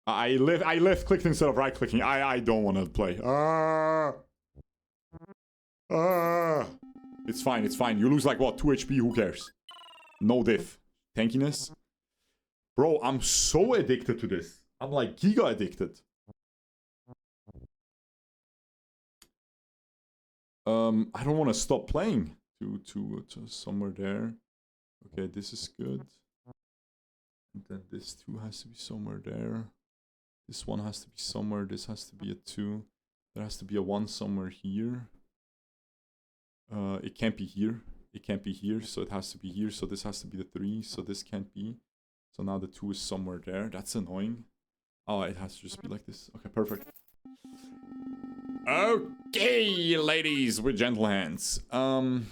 I left clicked instead of right clicking. I don't want to play. It's fine, it's fine. You lose like what, 2 HP, who cares? No diff. Tankiness. Bro, I'm so addicted to this. I'm like giga addicted. I don't want to stop playing. To somewhere there. Okay, this is good. And then this 2 has to be somewhere there. This one has to be somewhere. This has to be a 2. There has to be a 1 somewhere here. It can't be here. It can't be here, so it has to be here. So this has to be the 3, so this can't be. So now the 2 is somewhere there. That's annoying. Oh, it has to just be like this. Okay, perfect. Okay, ladies with gentle hands. I'm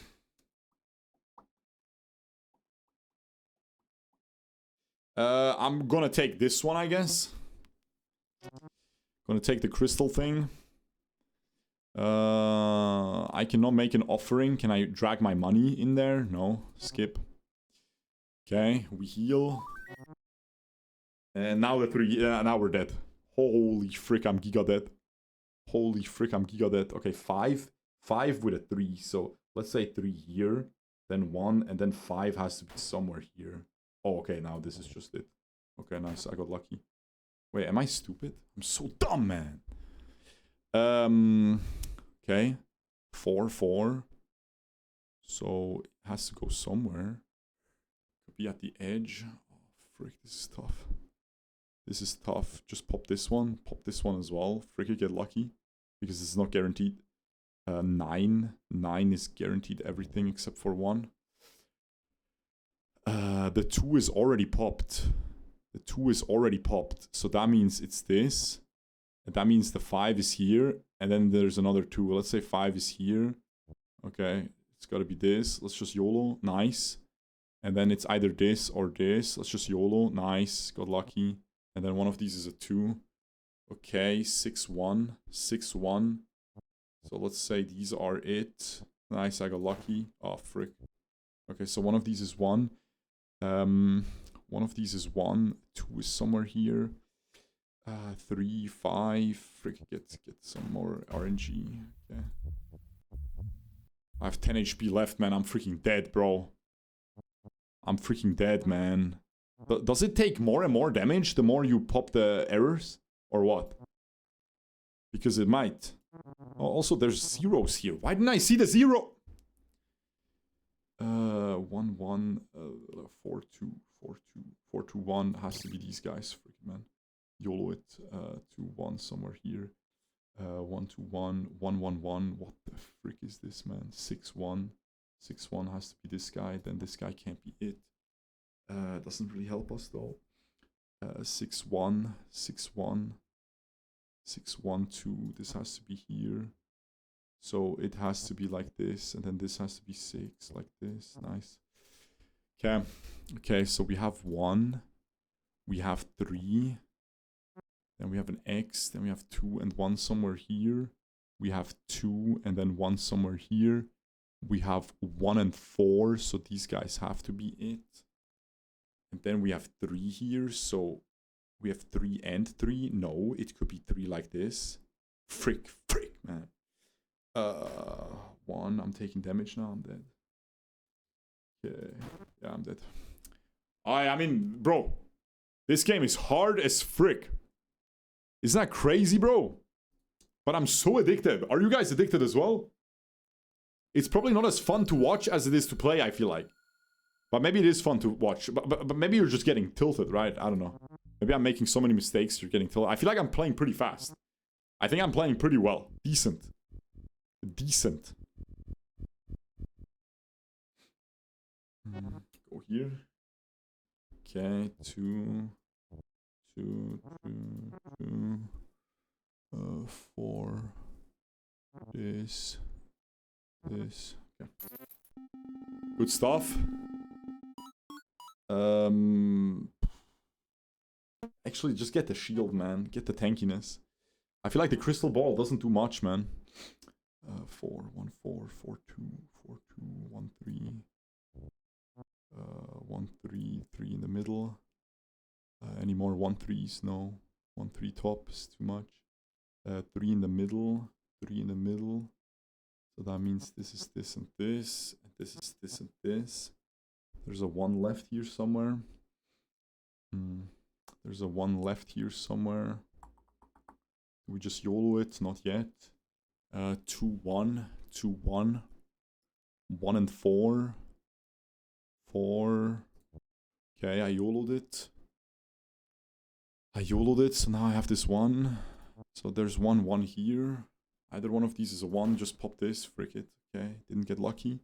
gonna take this one, I guess. Gonna take the crystal thing. I cannot make an offering. Can I drag my money in there? No. Skip. Okay, we heal. And now the 3. Now we're dead. Holy frick, I'm giga dead. Holy frick, I'm giga dead. Okay, 5. 5 with a 3. So let's say 3 here. Then 1. And then 5 has to be somewhere here. Oh, okay, now this is just it. Okay, nice. I got lucky. Wait, am I stupid? I'm so dumb, man. Okay. 4, 4. So it has to go somewhere. Could be at the edge. Oh, frick, this is tough. This is tough. Just pop this one. Pop this one as well. Frick, you get lucky. Because it's not guaranteed. 9. 9 is guaranteed everything except for 1. The 2 is already popped. The 2 is already popped. So that means it's this. And that means the 5 is here. And then there's another 2. Let's say 5 is here. Okay. It's got to be this. Let's just YOLO. Nice. And then it's either this or this. Let's just YOLO. Nice. Got lucky. And then one of these is a 2. Okay. 6, 1. 6, 1. So let's say these are it. Nice. I got lucky. Oh, frick. Okay. So one of these is 1. One of these is 1. 2 is somewhere here. 3, 5. Frick, get some more RNG. Okay. I have 10 HP left, man. I'm freaking dead, bro. I'm freaking dead, man. Does it take more and more damage the more you pop the errors? Or what? Because it might. Oh, also, there's zeros here. Why didn't I see the 0? 1, 1, 4, 2, 4, 2, 4, 2, 1 has to be these guys. Freaking man. YOLO it. 2, 1 somewhere here. 1, 2, 1, 1, 1, 1. What the frick is this, man? 6, 1. 6, 1 has to be this guy. Then this guy can't be it. Doesn't really help us though. 6, 1, 6, 1. 6, 1, 2. This has to be here. So it has to be like this. And then this has to be 6, like this. Nice. Okay. Okay, so we have 1. We have 3. Then we have an X. Then we have 2 and 1 somewhere here. We have 2 and then 1 somewhere here. We have 1 and 4. So these guys have to be it. And then we have 3 here. So we have 3 and 3. No, it could be 3 like this. Frick, man. 1. I'm taking damage now. I'm dead. Okay. Yeah, I'm dead. I mean, bro. This game is hard as frick. Isn't that crazy, bro? But I'm so addicted. Are you guys addicted as well? It's probably not as fun to watch as it is to play, I feel like. But maybe it is fun to watch. But maybe you're just getting tilted, right? I don't know. Maybe I'm making so many mistakes, you're getting tilted. I feel like I'm playing pretty fast. I think I'm playing pretty well. Decent. Decent. Go here. Okay, 2, 2, 2, 2. 4. This. Okay. Good stuff. Actually, just get the shield, man. Get the tankiness. I feel like the crystal ball doesn't do much, man. 4, 1, 4, 4, 2, 4, 2, 1, 3. 1, 3, 3 in the middle. Any more 1, 3s? No. 1, 3 top is too much. 3 in the middle. 3 in the middle. So that means this is this and this. And this is this and this. There's a 1 left here somewhere. There's a 1 left here somewhere. We just YOLO it? Not yet. 2, 1. 2, 1. 1 and 4. 4. Okay, I YOLO'd it. I YOLO'd it, so now I have this 1. So there's 1 here. Either one of these is a 1. Just pop this. Frick it. Okay, didn't get lucky.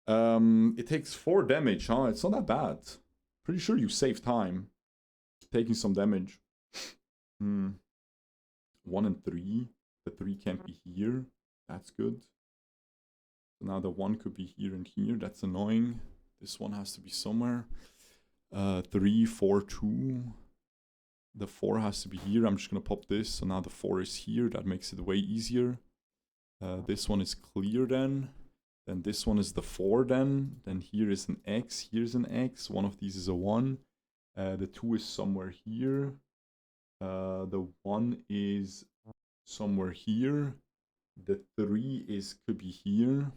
It takes 4 damage, huh? It's not that bad. Pretty sure you save time. Taking some damage. 1 and 3. The 3 can't be here. That's good. So now the 1 could be here and here. That's annoying. This one has to be somewhere. 3, 4, 2. The 4 has to be here. I'm just going to pop this. So now the 4 is here. That makes it way easier. This one is clear then. Then this one is the 4 then. Then here is an X. Here's an X. One of these is a 1. The 2 is somewhere here. The 1 is somewhere here. The 3 could be here.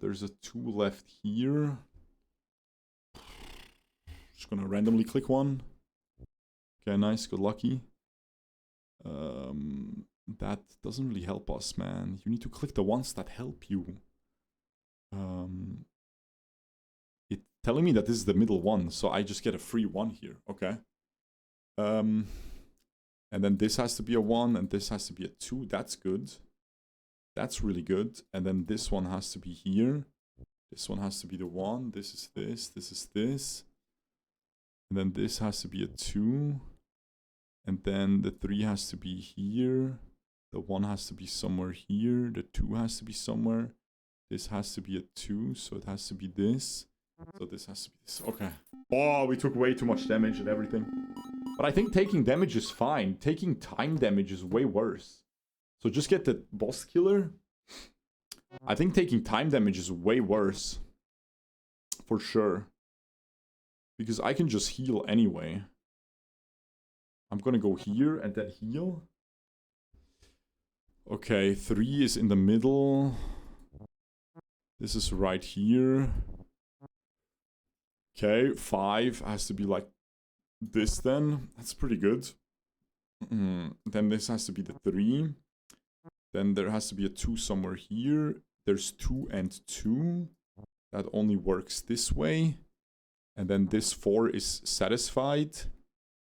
There's a 2 left here. Just gonna randomly click 1. Okay, nice, good lucky. That doesn't really help us, man. You need to click the ones that help you. It's telling me that this is the middle one, so I just get a free 1 here. Okay. And then this has to be a 1, and this has to be a 2. That's good. That's really good. And then this one has to be here. This one has to be the 1. This is this. This is this. And then this has to be a 2. And then the 3 has to be here. The 1 has to be somewhere here. The 2 has to be somewhere. This has to be a 2, so it has to be this. So this has to be this. Okay. Oh, we took way too much damage and everything. But I think taking damage is fine. Taking time damage is way worse. So just get the boss killer. I think taking time damage is way worse. For sure. Because I can just heal anyway. I'm gonna go here and then heal. Okay, 3 is in the middle. This is right here. Okay, 5 has to be like this then. That's pretty good. Then this has to be the 3. Then there has to be a 2 somewhere here. There's 2 and 2. That only works this way. And then this 4 is satisfied.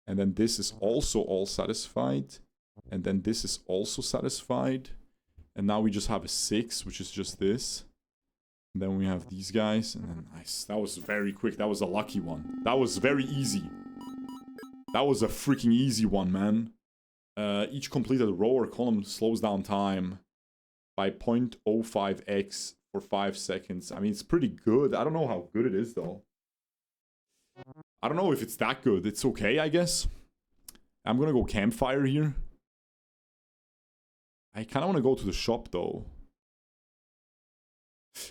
And then this is also all satisfied. And then this is also satisfied. And now we just have a 6, which is just this. And then we have these guys. And then nice. That was very quick. That was a lucky one. That was very easy. That was a freaking easy one, man. Each completed row or column slows down time by 0.05x for 5 seconds. I mean, it's pretty good. I don't know how good it is, though. I don't know if it's that good. It's okay, I guess. I'm gonna go campfire here. I kind of want to go to the shop, though.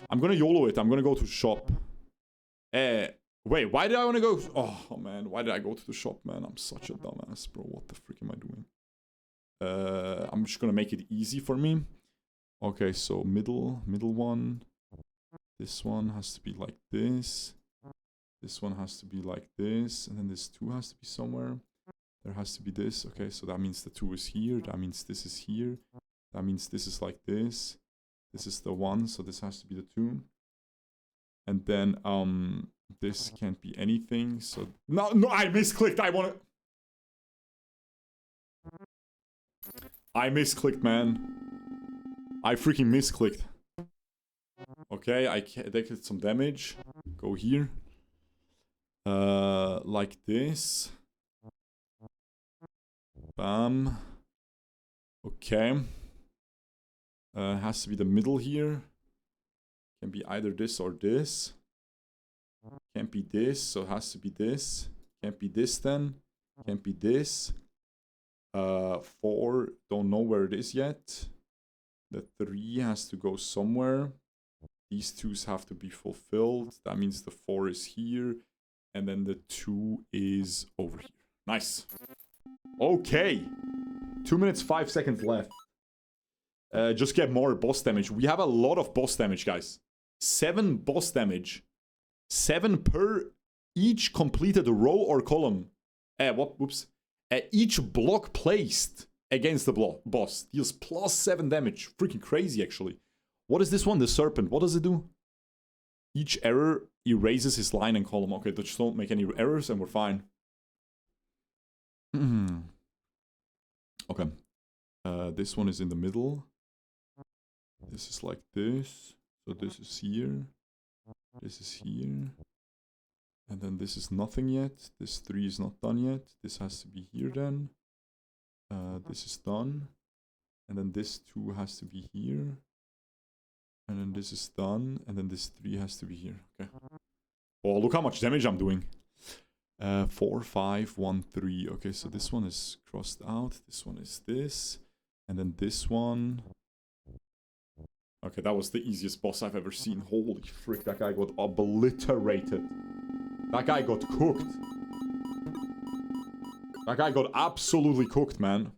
I'm gonna YOLO it. I'm gonna go to the shop. Wait, why did I want to go? Oh, man. Why did I go to the shop, man? I'm such a dumbass, bro. What the frick am I doing? I'm just gonna make it easy for me. Okay, so middle one. This one has to be like this. This one has to be like this. And then this 2 has to be somewhere. There has to be this. Okay, so that means the 2 is here. That means this is here. That means this is like this. This is the 1, so this has to be the 2. And then, this can't be anything, so... No, I misclicked! I misclicked, man. I freaking misclicked. Okay, I did some damage. Go here. Like this. Bam. Okay. Has to be the middle here. Can be either this or this. Can't be this, so it has to be this. Can't be this then. Can't be this. 4, don't know where it is yet. The 3 has to go somewhere. These 2s have to be fulfilled. That means the 4 is here. And then the 2 is over here. Nice. Okay. 2 minutes, 5 seconds left. Just get more boss damage. We have a lot of boss damage, guys. 7 boss damage. 7 per each completed row or column. Whoops. Each block placed against the boss deals +7 damage. Freaking crazy, actually. What is this one? The serpent. What does it do? Each error erases his line and column. Okay, just don't make any errors and we're fine. Okay. This one is in the middle. This is like this. So this is here. This is here. And then this is nothing yet. This 3 is not done yet. This has to be here then. This is done. And then this 2 has to be here. And then this is done. And then this 3 has to be here. Okay. Oh, look how much damage I'm doing. 4, 5, 1, 3. Okay, so this one is crossed out. This one is this. And then this one. Okay, that was the easiest boss I've ever seen. Holy frick, that guy got obliterated. That guy got cooked. That guy got absolutely cooked, man.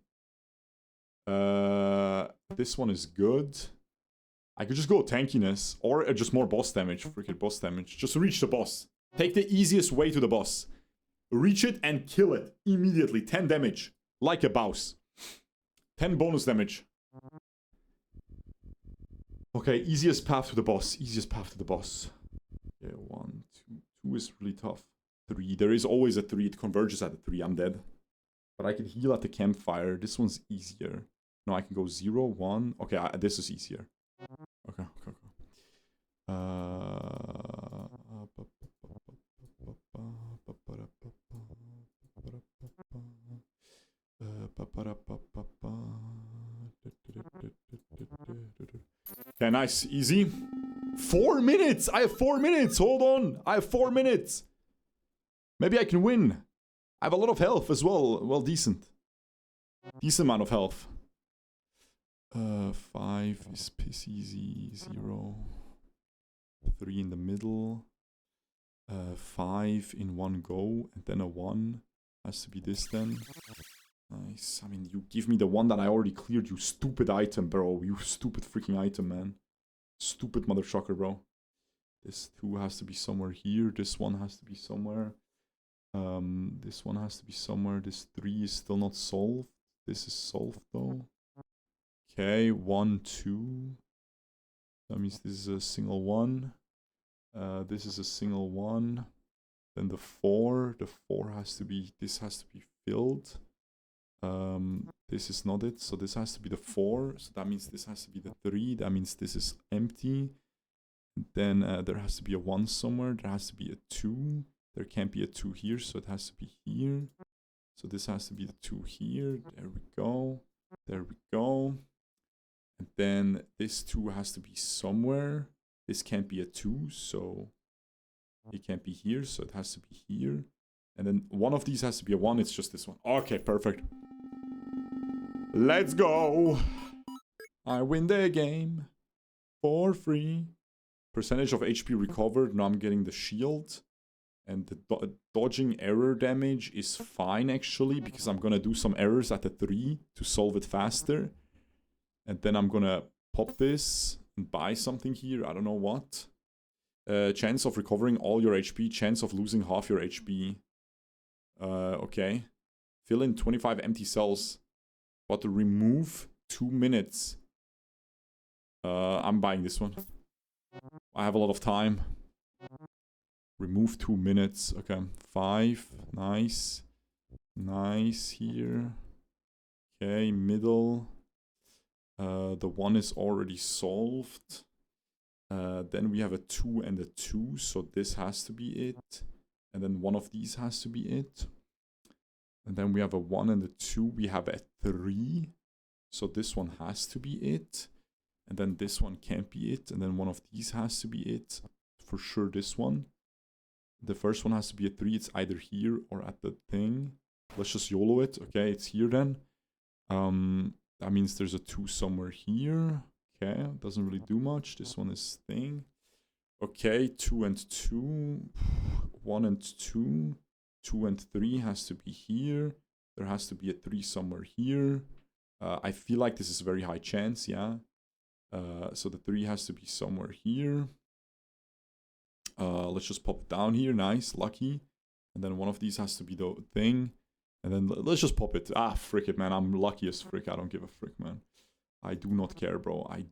This one is good. I could just go tankiness or just more boss damage. Freaking boss damage. Just reach the boss. Take the easiest way to the boss. Reach it and kill it immediately. 10 damage. Like a boss. 10 bonus damage. Okay, easiest path to the boss. Easiest path to the boss. Yeah, 1, 2. 2 is really tough. 3. There is always a 3. It converges at a 3. I'm dead. But I can heal at the campfire. This one's easier. No, I can go 0, 1. Okay, this is easier. Okay, okay, okay. Okay, nice. Easy. 4 minutes! I have 4 minutes! Hold on! I have 4 minutes! Maybe I can win. I have a lot of health as well. Well, decent. Decent amount of health. 5 is piss easy. 0. 3 in the middle. 5 in one go. And then a 1. Has to be this then. Nice. I mean, you give me the one that I already cleared, you stupid item, bro. You stupid freaking item, man. Stupid mother trucker, bro. This 2 has to be somewhere here. This 1 has to be somewhere. This 1 has to be somewhere. This 3 is still not solved. This is solved, though. Okay, 1, 2. That means this is a single 1. This is a single 1. Then the 4. The 4 has to be... This has to be filled. This is not it. So this has to be the 4. So that means this has to be the 3. That means this is empty. Then there has to be a 1 somewhere. There has to be a 2. There can't be a 2 here. So it has to be here. So this has to be the 2 here. There we go. There we go. And then this 2 has to be somewhere. This can't be a 2, so it can't be here, so it has to be here. And then one of these has to be a 1, it's just this one. Okay, perfect. Let's go! I win the game for free. Percentage of HP recovered, now I'm getting the shield. And the dodging error damage is fine, actually, because I'm gonna do some errors at the 3 to solve it faster. And then I'm gonna pop this and buy something here. I don't know what. Chance of recovering all your HP. Chance of losing half your HP. Okay. Fill in 25 empty cells. But to remove 2 minutes. I'm buying this one. I have a lot of time. Remove 2 minutes. Okay. 5. Nice. Nice here. Okay. Middle. The 1 is already solved. Then we have a 2 and a 2, so this has to be it. And then one of these has to be it. And then we have a 1 and a 2. We have a 3. So this one has to be it. And then this one can't be it. And then one of these has to be it. For sure this one. The first one has to be a 3. It's either here or at the thing. Let's just YOLO it. Okay, it's here then. That means there's a 2 somewhere here. Okay, doesn't really do much. This one is thing. Okay, 2 and 2. 1 and 2. 2 and 3 has to be here. There has to be a 3 somewhere here. I feel like this is a very high chance, yeah. So the 3 has to be somewhere here. Let's just pop it down here. Nice, lucky. And then one of these has to be the thing. And then let's just pop it. Ah, frick it, man. I'm lucky as frick. I don't give a frick, man. I do not care, bro. I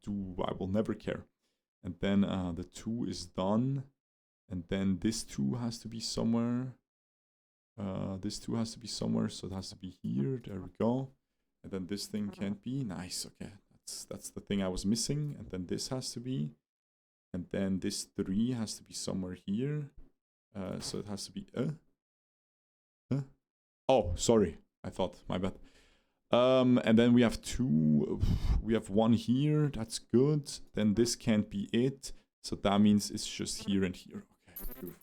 will never care. And then the 2 is done. And then this 2 has to be somewhere. This 2 has to be somewhere, so it has to be here. There we go. And then this thing can't be. Nice, okay. That's the thing I was missing. And then this has to be. And then this 3 has to be somewhere here. So it has to be... Oh, sorry. I thought, my bad. And then we have 2. We have 1 here. That's good. Then this can't be it. So that means it's just here and here. Okay, beautiful.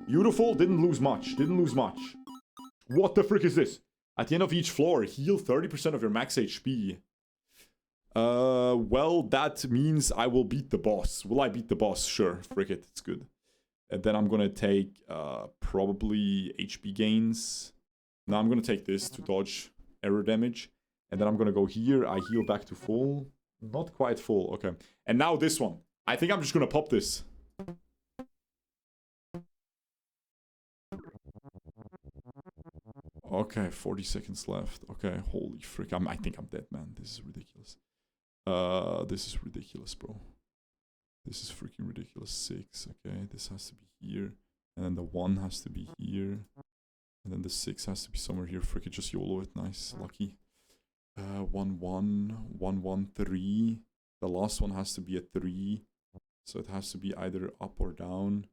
Beautiful. Didn't lose much. Didn't lose much. What the frick is this? At the end of each floor, heal 30% of your max HP. Well, that means I will beat the boss. Will I beat the boss? Sure. Frick it. It's good. And then I'm gonna take probably HP gains. Now I'm gonna take this to dodge error damage. And then I'm gonna go here. I heal back to full. Not quite full. Okay. And now this one. I think I'm just gonna pop this. Okay, 40 seconds left. Okay, holy frick. I think I'm dead, man. This is ridiculous. This is ridiculous, bro. This is freaking ridiculous. 6. Okay, this has to be here. And then the 1 has to be here. And then the 6 has to be somewhere here. Frick it, just YOLO it. Nice. Lucky. 1, 1. 1, 1, 3. The last one has to be a 3. So it has to be either up or down.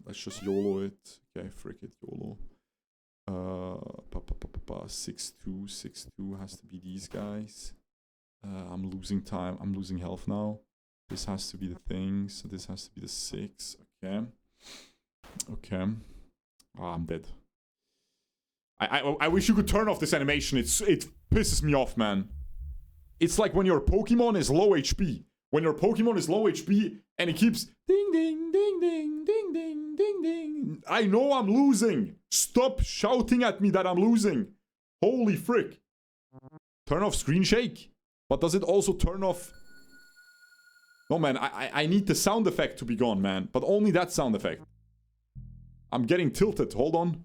Let's just YOLO it. Okay, frick it, YOLO. 6, 2. 6, 2 has to be these guys. I'm losing time. I'm losing health now. This has to be the thing. So this has to be the 6. Okay. Okay. Ah, I'm dead. I wish you could turn off this animation. It pisses me off, man. It's like when your Pokemon is low HP. When your Pokemon is low HP and it keeps ding ding ding ding ding ding ding ding. I know I'm losing. Stop shouting at me that I'm losing. Holy frick. Turn off screen shake. But does it also turn off... No, man, I need the sound effect to be gone, man. But only that sound effect. I'm getting tilted. Hold on.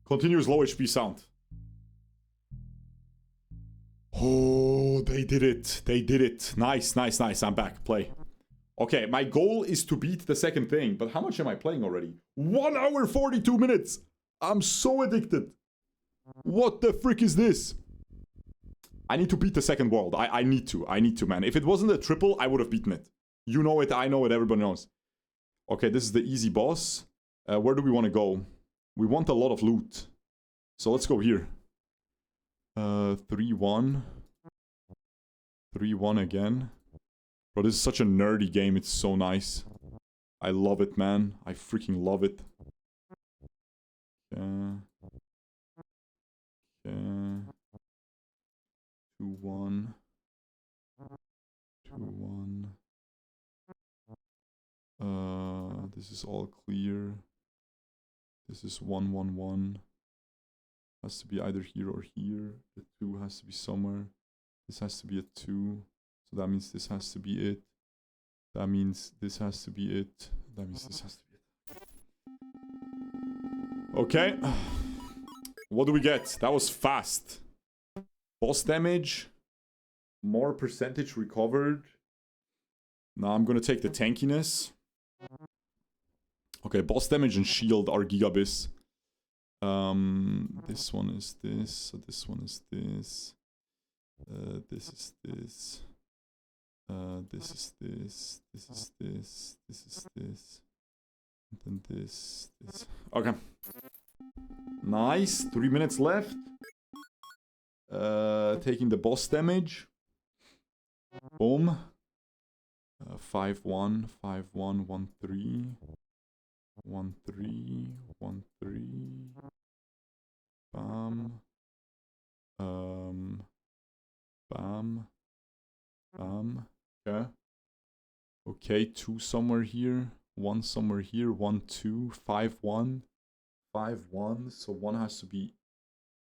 Continuous low HP sound. Oh, they did it. They did it. Nice, nice, nice. I'm back. Play. Okay, my goal is to beat the second thing. But how much am I playing already? 1 hour 42 minutes. I'm so addicted. What the frick is this? I need to beat the second world. I need to. I need to, man. If it wasn't a triple, I would have beaten it. You know it. I know it. Everybody knows. Okay, this is the easy boss. Where do we want to go? We want a lot of loot. So let's go here. 3-1. 3-1 again. Bro, this is such a nerdy game. It's so nice. I love it, man. I freaking love it. Yeah. Yeah. 2-1. 2-1. This is all clear. This is 1-1-1. Has to be either here or here. The 2 has to be somewhere. This has to be a 2. So that means this has to be it. That means this has to be it. That means this has to be it. Okay. What do we get? That was fast. Boss damage. More percentage recovered. Now I'm gonna take the tankiness. Okay, boss damage and shield are gigabis. This one is this. So this one is this. This is this. This is this. This is this. This is this. And then this. This. Okay. Nice. 3 minutes left. Taking the boss damage. Boom. 5-1. 5-1. 1-3. 1-3. 1-3. Bam. Bam. Bam. Okay. Okay, 2 somewhere here. 1 somewhere here. 1-2. 5-1. 5-1. So 1 has to be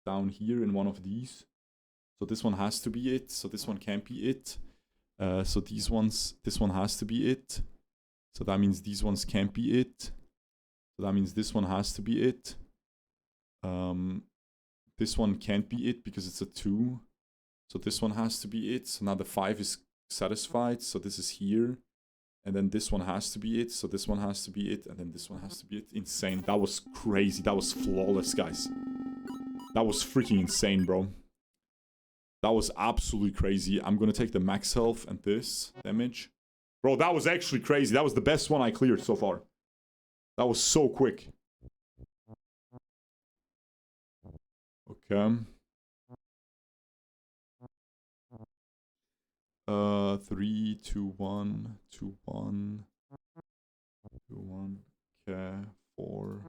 down here in one of these. So this one has to be it. So this one can't be it. So these ones, this one has to be it. So that means these ones can't be it. So that means this one has to be it. This one can't be it because it's a 2. So this one has to be it. So now the 5 is satisfied. So this is here. And then this one has to be it. So this one has to be it. And then this one has to be it. Insane. That was crazy. That was flawless, guys. That was freaking insane, bro. That was absolutely crazy. I'm going to take the max health and this damage. Bro, that was actually crazy. That was the best one I cleared so far. That was so quick. Okay. 3, 2, 1, 2, 1, 2, 1. Okay, 4,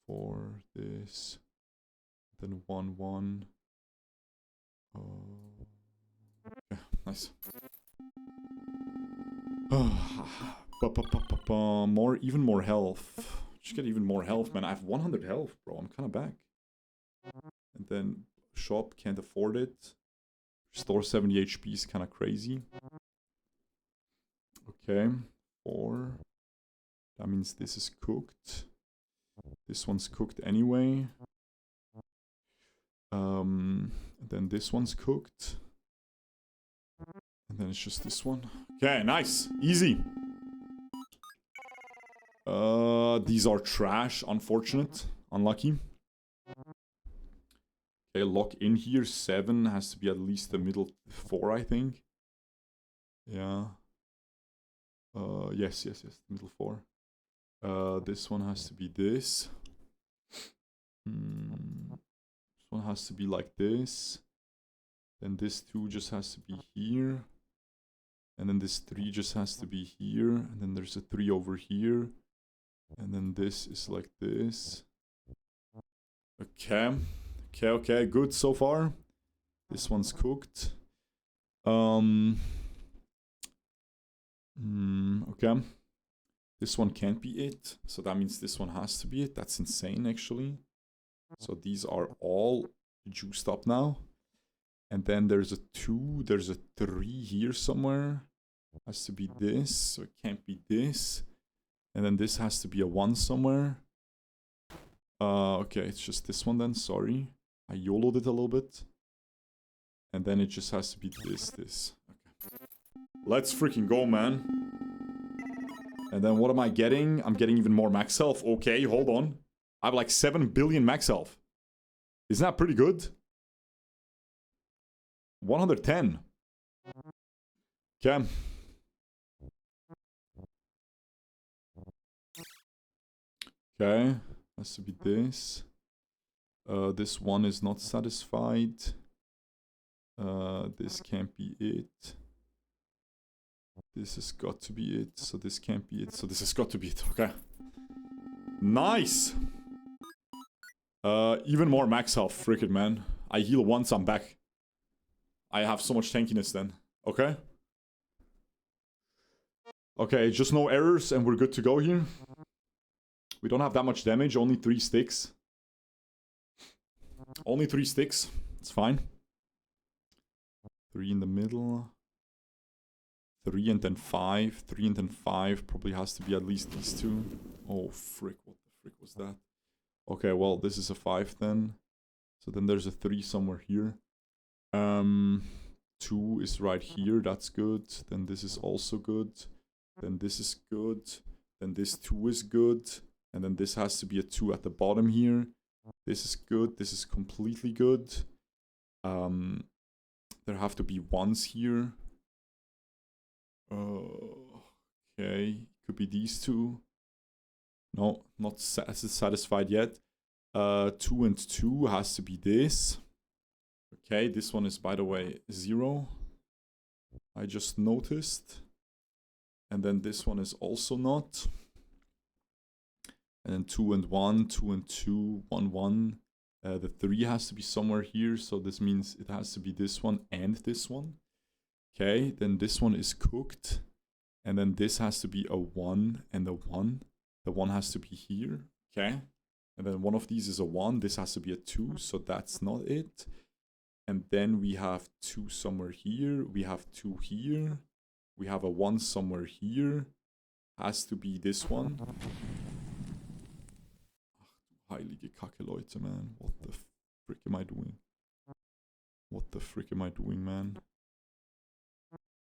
4, this, then 1, 1. Okay, nice. More, even more health. Just get even more health, man. I have 100 health, bro. I'm kind of back. And then shop, can't afford it. Restore 70 HP is kind of crazy. Okay, 4. That means this is cooked. This one's cooked anyway. Then this one's cooked. And then it's just this one. Okay, nice. Easy. These are trash. Unfortunate. Unlucky. Okay, lock in here. 7 has to be at least the middle 4, I think. Yeah. Yes. Middle 4. This one has to be this. This one has to be like this. Then this 2 just has to be here. And then this 3 just has to be here. And then there's a 3 over here. And then this is like this. Okay. Okay. Good so far. This one's cooked. Okay. This one can't be it. So that means this one has to be it. That's insane, actually. So these are all juiced up now. And then there's a 2. There's a 3 here somewhere. Has to be this. So it can't be this. And then this has to be a 1 somewhere. Okay, it's just this one then. Sorry. I YOLO'd it a little bit. And then it just has to be this. Okay. Let's freaking go, man. And then what am I getting? I'm getting even more max health. Okay, hold on. I have like 7 billion max health. Isn't that pretty good? 110. Okay. Okay. Has to be this. This one is not satisfied. This can't be it. This has got to be it. So this can't be it. So this has got to be it. Okay. Nice. Even more max health. Frick it, man. I heal once, I'm back. I have so much tankiness then. Okay. Okay, just no errors and we're good to go here. We don't have that much damage. Only 3 sticks. Only 3 sticks. It's fine. 3 in the middle. 3 and then 5. 3 and then 5 probably has to be at least these 2. Oh, frick. What the frick was that? Okay, well, this is a 5 then. So then there's a 3 somewhere here. 2 is right here. That's good. Then this is also good. Then this is good. Then this 2 is good. And then this has to be a 2 at the bottom here. This is good. This is completely good. There have to be 1s here. Okay. Could be these 2. No, not satisfied yet. 2 and 2 has to be this. Okay, this one is, by the way, 0. I just noticed. And then this one is also not. And then 2 and 1, 2 and 2, 1, 1. The 3 has to be somewhere here. So this means it has to be this one and this one. Okay, then this one is cooked. And then this has to be a 1 and a 1. The 1 has to be here. Okay. And then one of these is a 1. This has to be a 2. So that's not it. And then we have 2 somewhere here. We have 2 here. We have a 1 somewhere here. Has to be this one. Ach, du heilige Kacke, Leute, man. What the frick am I doing? What the frick am I doing, man?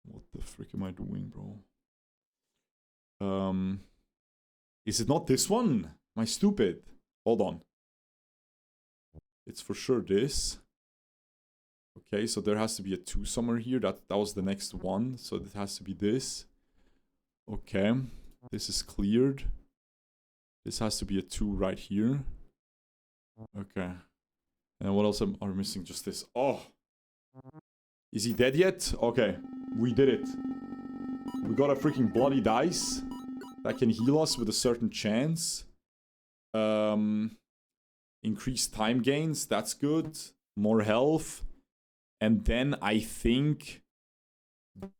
What the frick am I doing, bro? Is it not this one? Am I stupid? Hold on. It's for sure this. Okay, so there has to be a 2 somewhere here. That was the next one. So it has to be this. Okay. This is cleared. This has to be a 2 right here. Okay. And what else are we missing? Just this. Oh. Is he dead yet? Okay. We did it. We got a freaking bloody dice that can heal us with a certain chance. Increased time gains. That's good. More health. And then I think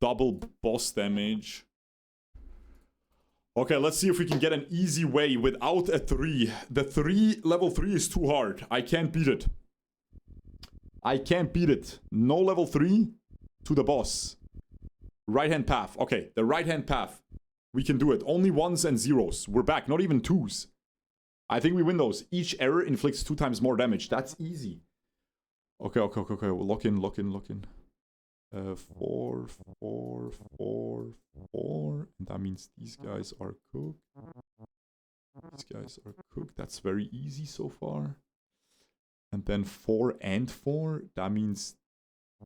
double boss damage. Okay, let's see if we can get an easy way without a 3. The level 3 is too hard. I can't beat it. I can't beat it. No level 3 to the boss. Right-hand path. Okay, the right-hand path. We can do it. Only 1s and 0s. We're back. Not even 2s. I think we win those. Each error inflicts 2 times more damage. That's easy. Okay. We'll lock in. 4, 4, 4, 4. And that means these guys are cooked. These guys are cooked. That's very easy so far. And then 4 and 4. That means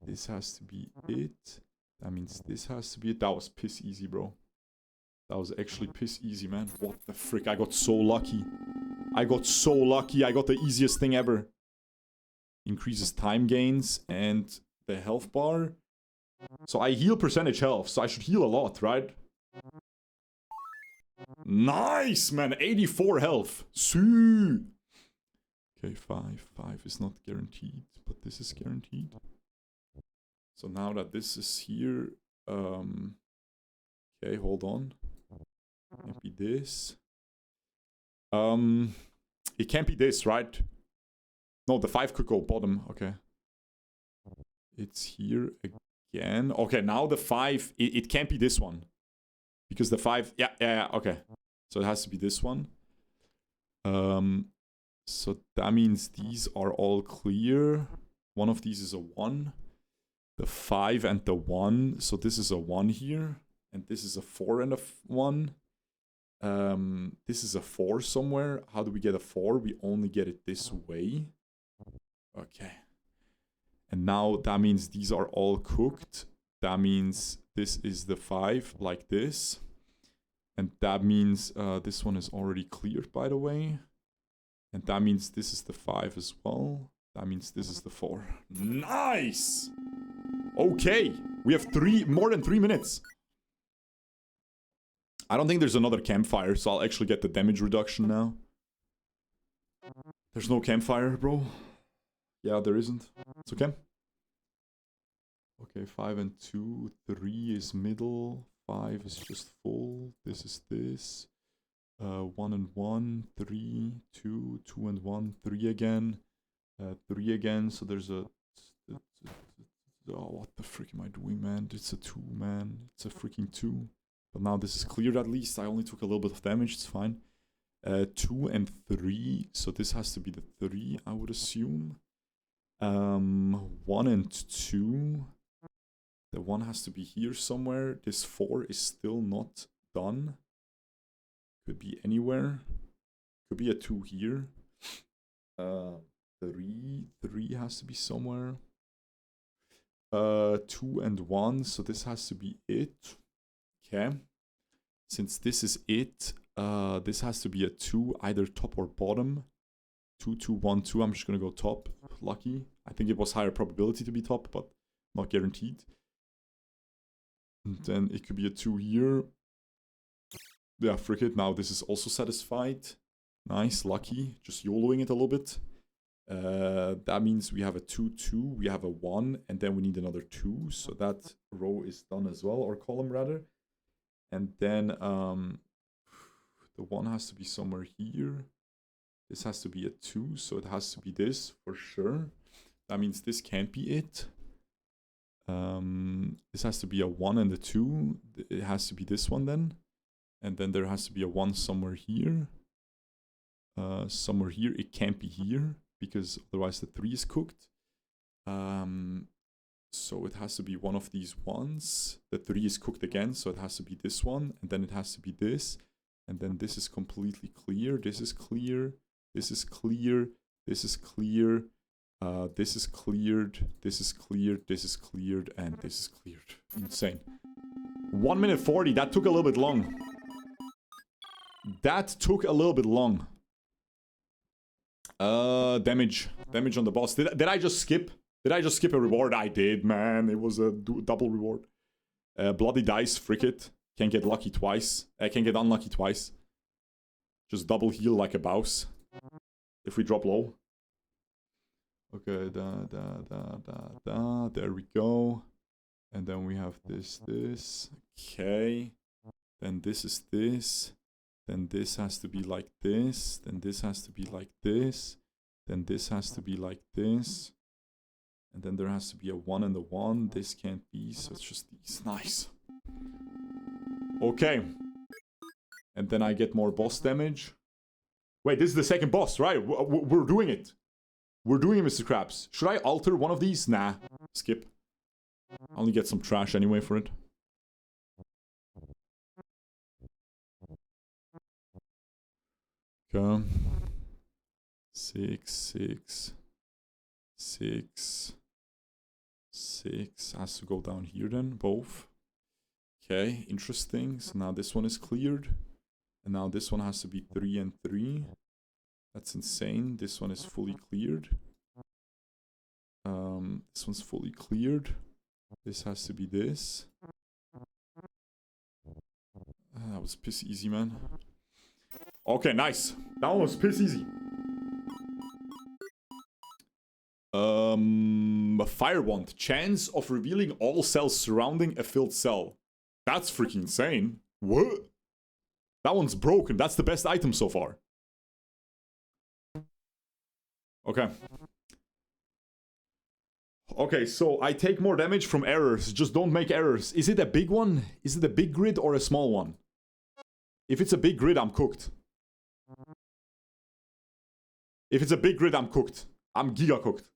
this has to be it. That means this has to be it. That was piss easy, bro. That was actually piss easy, man. What the frick? I got so lucky. I got the easiest thing ever. Increases time gains and the health bar. So I heal percentage health. So I should heal a lot, right? Nice, man. 84 health. See. Okay, 5. 5 is not guaranteed, but this is guaranteed. So now that this is here, okay, hold on. Can't be this. It can't be this, right? No, the 5 could go bottom. Okay. It's here again. Okay, now the 5, it can't be this one. Because the 5, yeah, okay. So it has to be this one. So that means these are all clear. One of these is a 1. The 5 and the 1. So this is a 1 here. And this is a 4 and a 1. This is a 4 somewhere. How do we get a 4? We only get it this way. Okay. And now that means these are all cooked. That means this is the 5 like this. And that means this one is already cleared, by the way. And that means this is the 5 as well. That means this is the 4. Nice! Okay. We have more than 3 minutes. I don't think there's another campfire, so I'll actually get the damage reduction now. There's no campfire, bro. Yeah, there isn't. It's okay. Okay, 5 and 2. 3 is middle. 5 is just full. This is this. 1 and 1. 3, 2. 2 and 1. 3 again. 3 again. So there's a... Oh, what the frick am I doing, man? It's a 2, man. It's a freaking 2. But now this is cleared at least. I only took a little bit of damage. It's fine. 2 and 3. So this has to be the 3, I would assume. 1 and 2. The 1 has to be here somewhere. This 4 is still not done. Could be anywhere. Could be a 2 here. 3 has to be somewhere. 2 and 1. So this has to be it. Okay. Since this is it, this has to be a 2, either top or bottom. 2, 2, 1, 2. I'm just gonna go top. Lucky. I think it was higher probability to be top, but not guaranteed. And then it could be a 2 here. Yeah, frick it. Now this is also satisfied. Nice, lucky. Just YOLOing it a little bit. That means we have a 2, 2. We have a 1, and then we need another 2. So that row is done as well, or column rather. And then the 1 has to be somewhere here. This has to be a 2, so it has to be this for sure. That means this can't be it. This has to be a 1 and a 2. It has to be this one then. And then there has to be a 1 somewhere here. Somewhere here. It can't be here, because otherwise the 3 is cooked. So it has to be one of these ones. The 3 is cooked again, so it has to be this one. And then it has to be this. And then this is completely clear. This is clear. This is clear. This is clear. This is cleared. This is cleared. This is cleared. And this is cleared. Insane. 1 minute 40. That took a little bit long. That took a little bit long. Damage. Damage on the boss. Did I just skip? Did I just skip a reward? I did, man. It was a double reward. Bloody dice. Frick it. Can't get lucky twice. I can't get unlucky twice. Just double heal like a boss. If we drop low. Okay, there we go. And then we have this. Okay. Then this is this. Then this has to be like this. Then this has to be like this. Then this has to be like this. And then there has to be a 1 and a 1. This can't be, so it's just these. Nice. Okay. And then I get more boss damage. Wait, this is the second boss, right? We're doing it. We're doing it, Mr. Krabs. Should I alter one of these? Nah. Skip. I'll only get some trash anyway for it. Okay. 6, 6, 6, 6. Has to go down here then, both. Okay, interesting. So now this one is cleared. And now this one has to be 3 and 3. That's insane. This one is fully cleared. This one's fully cleared. This has to be this. That was piss easy, man. Okay, nice. That one was piss easy. Fire wand. Chance of revealing all cells surrounding a filled cell. That's freaking insane. What? That one's broken. That's the best item so far. Okay. Okay, so I take more damage from errors. Just don't make errors. Is it a big one? Is it a big grid or a small one? If it's a big grid, I'm cooked. If it's a big grid, I'm cooked. I'm giga cooked.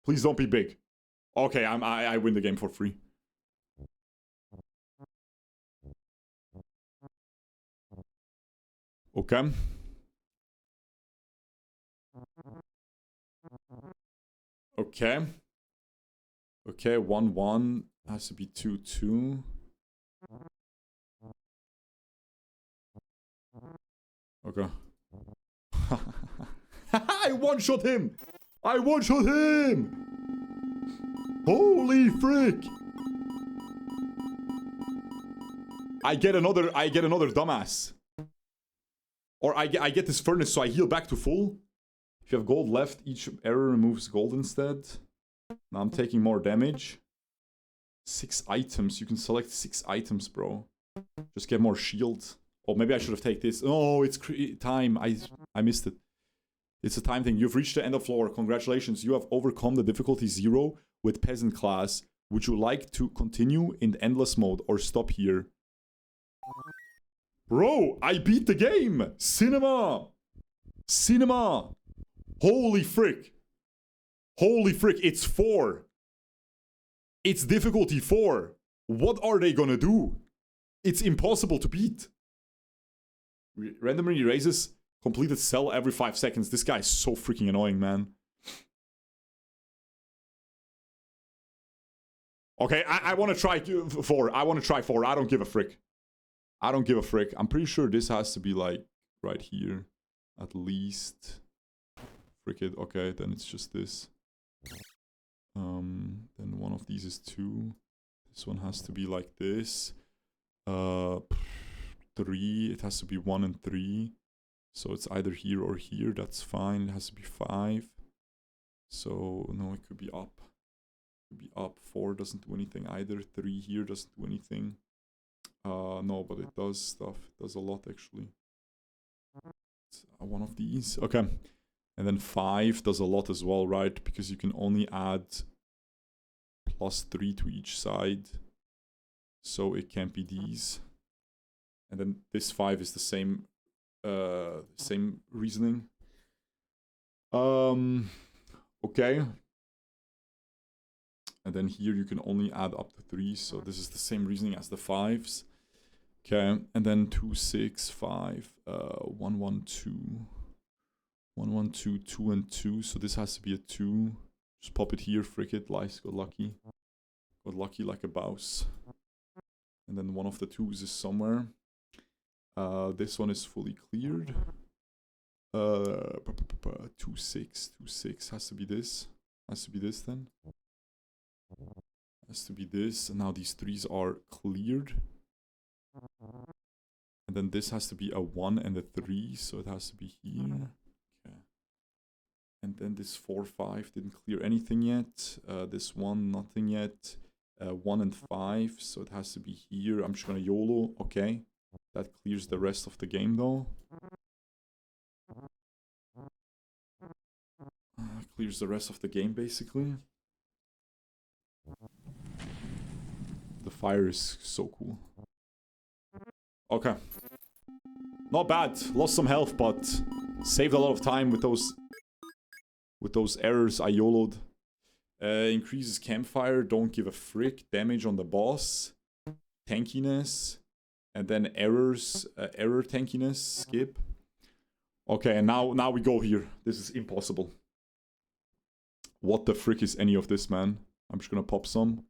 Please don't be big. Okay, I win the game for free. Okay. Okay. Okay, 1, 1. Has to be 2, 2. Okay. I one-shot him! I one-shot him! Holy frick! I get another dumbass. Or I get this furnace, so I heal back to full. If you have gold left, each error removes gold instead. Now I'm taking more damage. 6 items. You can select 6 items, bro. Just get more shield. Oh, maybe I should have taken this. Oh, it's time. I missed it. It's a time thing. You've reached the end of floor. Congratulations. You have overcome the difficulty 0 with peasant class. Would you like to continue in the endless mode or stop here? Bro, I beat the game. Cinema. Cinema. Holy frick. Holy frick. It's 4. It's difficulty 4. What are they gonna do? It's impossible to beat. Randomly erases completed cell every 5 seconds. This guy is so freaking annoying, man. Okay, I want to try 4. I want to try 4. I don't give a frick. I don't give a frick. I'm pretty sure this has to be like right here. At least. Frick it. Okay, then it's just this. Then one of these is 2. This one has to be like this. 3. It has to be 1 and 3. So it's either here or here. That's fine. It has to be 5. So no, it could be up. It could be up. 4 doesn't do anything either. 3 here doesn't do anything. No, but it does stuff. It does a lot actually. It's one of these. Okay. And then 5 does a lot as well, right? Because you can only add +3 to each side. So it can't be these. And then this 5 is the same reasoning. Okay. And then here you can only add up to 3. So this is the same reasoning as the 5s. Okay, and then 2, 6, 5, 1, 1, 2. 1, 1, 2, 2, and 2. So this has to be a 2. Just pop it here, frick it, lice, got lucky. Got lucky like a mouse. And then one of the 2s is somewhere. This one is fully cleared. 2, 6, 2, 6 has to be this. Has to be this then. Has to be this. And now these 3s are cleared. And then this has to be a 1 and a 3, so it has to be here. Okay. And then this 4, 5 didn't clear anything yet. This 1, nothing yet. 1 and 5, so it has to be here. I'm just gonna YOLO. Okay. That clears the rest of the game though. Clears the rest of the game basically. The fire is so cool. Okay. Not bad. Lost some health, but saved a lot of time with those errors I YOLO'd. Increases campfire, don't give a frick. Damage on the boss. Tankiness. And then errors, error tankiness, skip. Okay, and now we go here. This is impossible. What the frick is any of this, man? I'm just gonna pop some.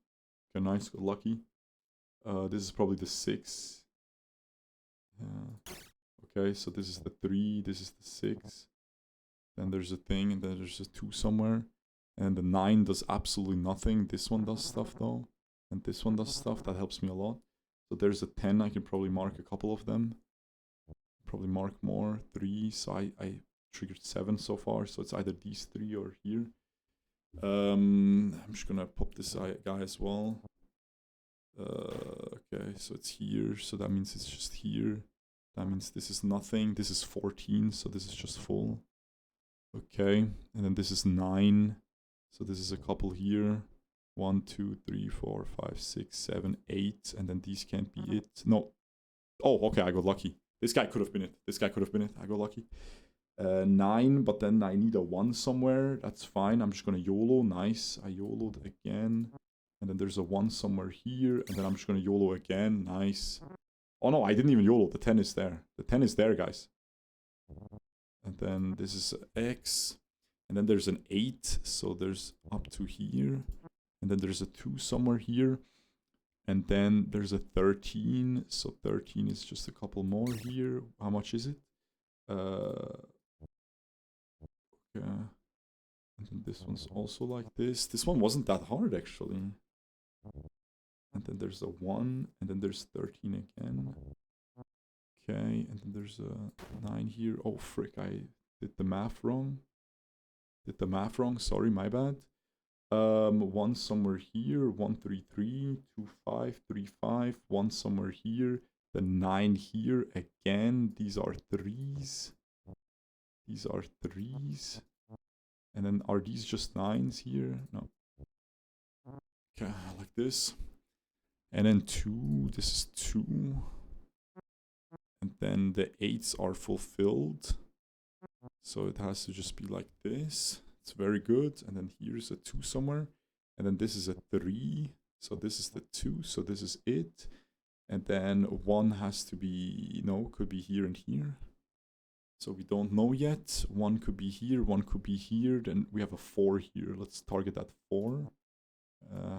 Okay, nice, got lucky. This is probably the 6. Okay, so this is the 3, this is the 6. Then there's a thing, and then there's a 2 somewhere. And the 9 does absolutely nothing. This one does stuff though. And this one does stuff, that helps me a lot. So there's a 10, I can probably mark a couple of them. Probably mark more, 3, so I triggered 7 so far. So it's either these 3 or here. I'm just gonna pop this guy as well. Okay, so it's here, so that means it's just here. That means this is nothing. This is 14, so this is just full. Okay, and then this is 9. So this is a couple here. 1, 2, 3, 4, 5, 6, 7, 8. And then these can't be it. No. Oh, okay, I got lucky. This guy could have been it. This guy could have been it. I got lucky. 9, but then I need a 1 somewhere. That's fine. I'm just gonna YOLO. Nice. I YOLO'd again. And then there's a 1 somewhere here. And then I'm just gonna YOLO again. Nice. Oh no, I didn't even YOLO. The 10 is there. The 10 is there, guys. And then this is X. And then there's an 8. So there's up to here. And then there's a 2 somewhere here. And then there's a 13. So 13 is just a couple more here. How much is it? Okay. And then this one's also like this. This one wasn't that hard, actually. And then there's a 1. And then there's 13 again. Okay. And then there's a 9 here. Oh, frick. I did the math wrong. Sorry, my bad. 1 somewhere here. 1, 3, 3. 2, 5, 3, 5. 1 somewhere here. The 9 here again. These are 3s. These are 3s. And then are these just 9s here? No. Okay, like this. And then 2. This is 2. And then the 8s are fulfilled. So it has to just be like this. It's very good. And then here's a 2 somewhere. And then this is a 3. So this is the 2. So this is it. And then 1 has to be, no, could be here and here. So we don't know yet. 1 could be here, 1 could be here. Then we have a 4 here. Let's target that 4.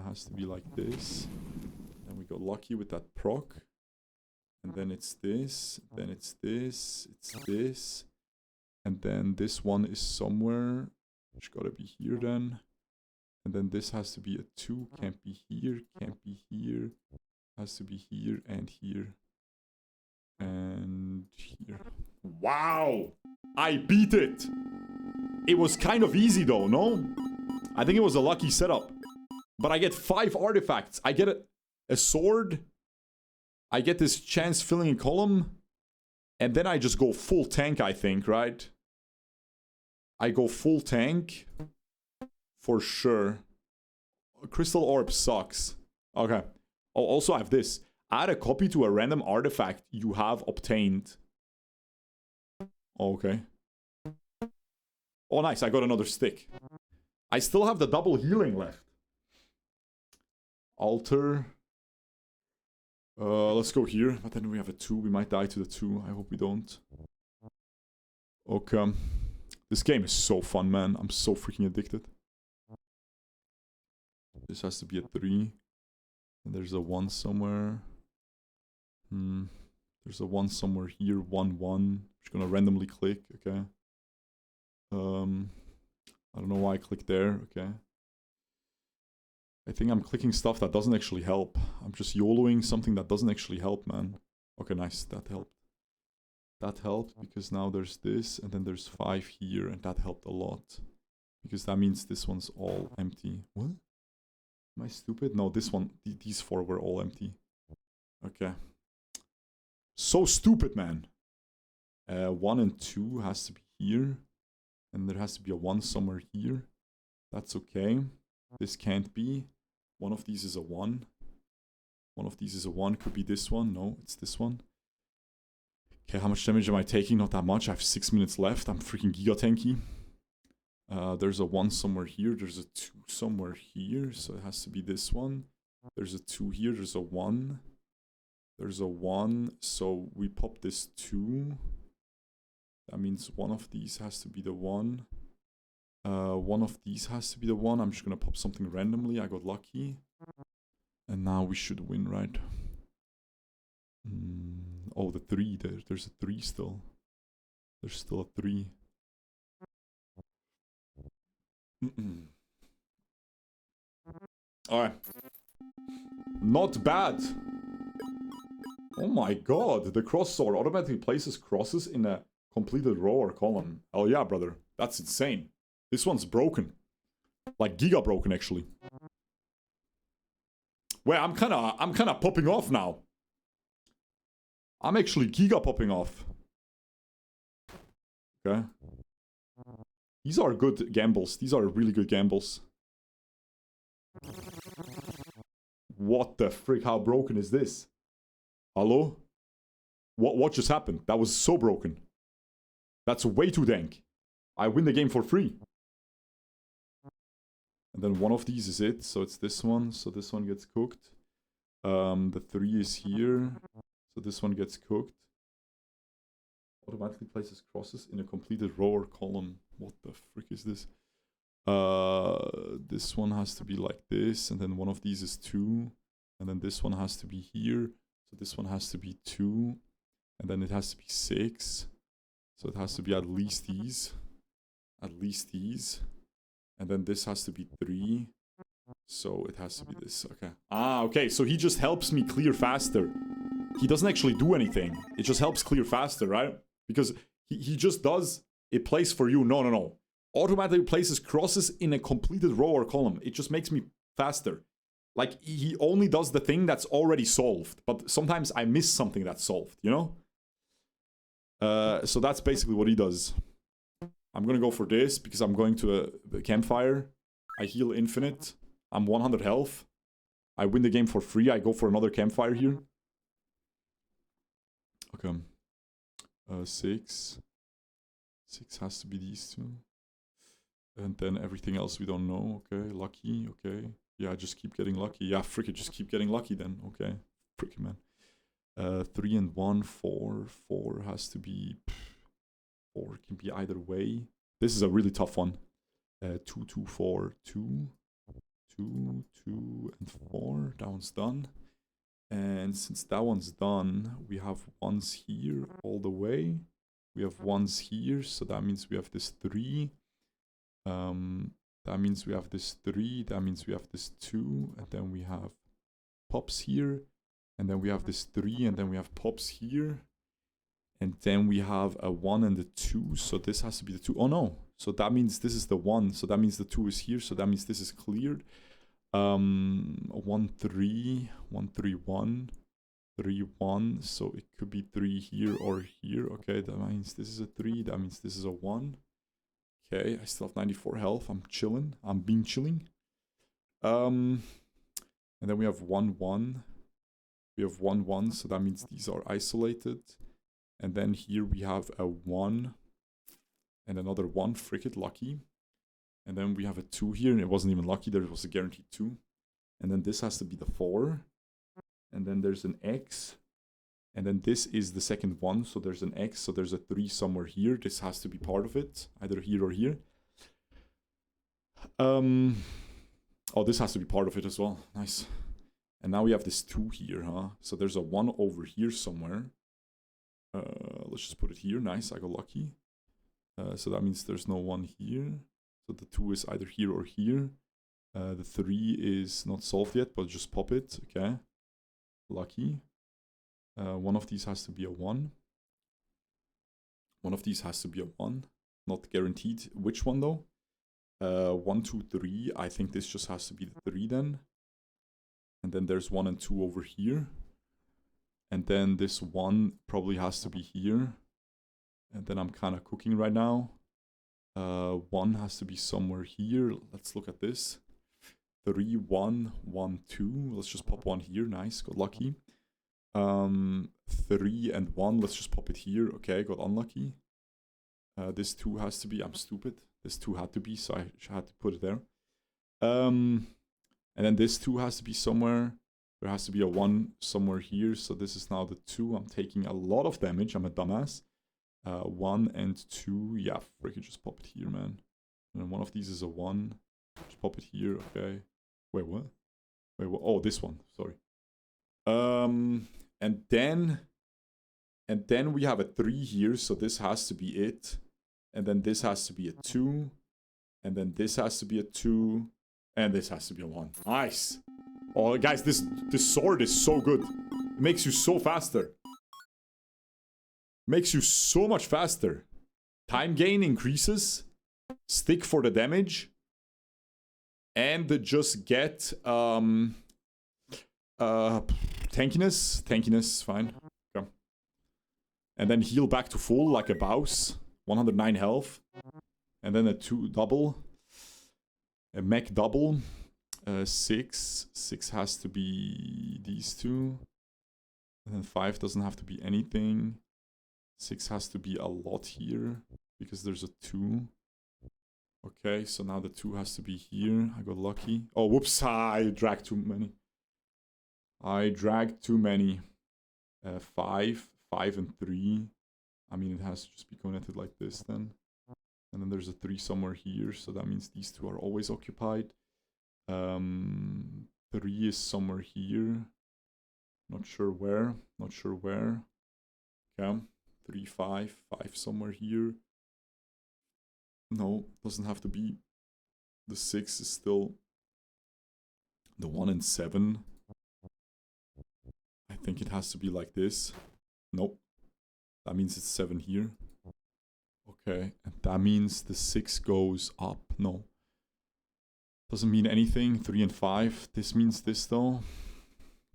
Has to be like this. Then we got lucky with that proc. And then it's this. Then it's this. It's this. And then this one is somewhere. It's gotta be here then. And then this has to be a 2. Can't be here. Can't be here. Has to be here and here. And here. Wow! I beat it! It was kind of easy though, no? I think it was a lucky setup. But I get 5 artifacts. I get a sword. I get this chance filling a column. And then I just go full tank, I think, right? I go full tank. For sure. Crystal orb sucks. Okay. Oh, also I have this. Add a copy to a random artifact you have obtained. Okay. Oh, nice. I got another stick. I still have the double healing left. Alter. Let's go here. But then we have a 2. We might die to the 2. I hope we don't. Okay. This game is so fun, man. I'm so freaking addicted. This has to be a 3. And there's a 1 somewhere. There's a 1 somewhere here. 1, 1. Just gonna randomly click. Okay. I don't know why I clicked there. Okay. I think I'm clicking stuff that doesn't actually help. I'm just YOLOing something that doesn't actually help, man. Okay, nice. That helped. That helped because now there's this and then there's 5 here and that helped a lot. Because that means this one's all empty. What? Am I stupid? No, this one, these 4 were all empty. Okay. So stupid, man. 1 and 2 has to be here. And there has to be a 1 somewhere here. That's okay. This can't be. One of these is a 1. One of these is a 1. Could be this one. No, it's this one. Okay, how much damage am I taking? Not that much. I have 6 minutes left. I'm freaking giga tanky. There's a 1 somewhere here. There's a 2 somewhere here. So it has to be this one. There's a 2 here. There's a 1. There's a 1. So we pop this 2. That means one of these has to be the 1. One of these has to be the 1. I'm just gonna pop something randomly. I got lucky. And now we should win, right? Oh, the 3. There's a 3 still. There's still a 3. Alright. Not bad. Oh my god. The cross sword automatically places crosses in a completed row or column. Oh yeah, brother. That's insane. This one's broken. Like giga broken, actually. Wait, I'm kinda popping off now. I'm actually giga popping off. Okay. These are good gambles. These are really good gambles. What the frick? How broken is this? Hello? What just happened? That was so broken. That's way too dank. I win the game for free. And then one of these is it. So it's this one. So this one gets cooked. The 3 is here. So this one gets cooked. Automatically places crosses in a completed row or column. What the frick is this? This one has to be like this. And then one of these is 2. And then this one has to be here. So this one has to be 2. And then it has to be 6. So it has to be at least these. At least these. And then this has to be 3. So it has to be this. Okay. Ah, okay. So he just helps me clear faster. He doesn't actually do anything. It just helps clear faster, right? Because he just does... It plays for you. No, no, no. Automatically places crosses in a completed row or column. It just makes me faster. Like, he only does the thing that's already solved. But sometimes I miss something that's solved, you know? So that's basically what he does. I'm gonna go for this because I'm going to a campfire. I heal infinite. I'm 100 health. I win the game for free. I go for another campfire here. Okay. 6. 6 has to be these 2. And then everything else we don't know. Okay, lucky. Okay. Yeah, just keep getting lucky. Yeah, frick it. Just keep getting lucky then. Okay. Frick it, man. 3 and 1, 4. 4 has to be... 4 can be either way. This is a really tough one. 2, 2, 4, 2. 2, 2, and 4. That one's done. And since that one's done, we have 1s here all the way. We have 1s here, so that means we have this 3. That means we have this 3. That means we have this 2. And then we have pops here. And then we have this 3. And then we have pops here. And then we have a 1 and a 2. So this has to be the 2. Oh no. So that means this is the 1. So that means the 2 is here. So that means this is cleared. 1, 3. 1, 3, 1. 3, 1. So it could be 3 here or here. Okay, that means this is a 3. That means this is a 1. Okay, I still have 94 health. I'm chilling. I'm being chilling. And then we have 1, 1. We have 1, 1. So that means these are isolated. And then here we have a 1 and another 1, frick it, lucky. And then we have a 2 here, and it wasn't even lucky, there was a guaranteed 2. And then this has to be the 4. And then there's an X. And then this is the second one. So there's an X. So there's a 3 somewhere here. This has to be part of it. Either here or here. Oh, this has to be part of it as well. Nice. And now we have this 2 here, huh? So there's a 1 over here somewhere. Let's just put it here. Nice, I got lucky. So that means there's no 1 here. So the 2 is either here or here. The 3 is not solved yet, but just pop it. Okay. Lucky. One of these has to be a 1. One of these has to be a 1. Not guaranteed. Which one though? 1, 2, 3. I think this just has to be the 3 then. And then there's 1 and 2 over here. And then this 1 probably has to be here. And then I'm kind of cooking right now. 1 has to be somewhere here. Let's look at this. 3, 1, 1, 2. Let's just pop 1 here. Nice, got lucky. 3 and 1. Let's just pop it here. Okay, got unlucky. This 2 has to be. I'm stupid. This 2 had to be, so I had to put it there. And then this 2 has to be somewhere. There has to be a 1 somewhere here. So this is now the 2. I'm taking a lot of damage. I'm a dumbass. 1 and 2. Yeah, freaking just pop it here, man. And then one of these is a 1. Just pop it here. Okay. Wait, what? Wait, what? Oh, this one. Sorry. And then we have a 3 here. So this has to be it. And then this has to be a 2. And then this has to be a 2. And this has to be a 1. Nice. Oh, guys, this sword is so good. It makes you so faster. Makes you so much faster. Time gain increases. Stick for the damage. And just get tankiness. Tankiness, fine. Okay. And then heal back to full like a boss. 109 health. And then a 2 double. A mech double. 6. 6 has to be these 2. And then 5 doesn't have to be anything. 6 has to be a lot here. Because there's a 2. Okay, so now the 2 has to be here. I got lucky. Oh, whoops. I dragged too many. I dragged too many. 5. 5 and 3. I mean, it has to just be connected like this then. And then there's a 3 somewhere here. So that means these 2 are always occupied. 3 is somewhere here. Not sure where. Not sure where. Okay. 3, 5. 5 somewhere here. No, doesn't have to be. The 6 is still the 1 and 7. I think it has to be like this. Nope. That means it's 7 here. Okay, and that means the 6 goes up. No. Doesn't mean anything. 3 and 5. This means this though.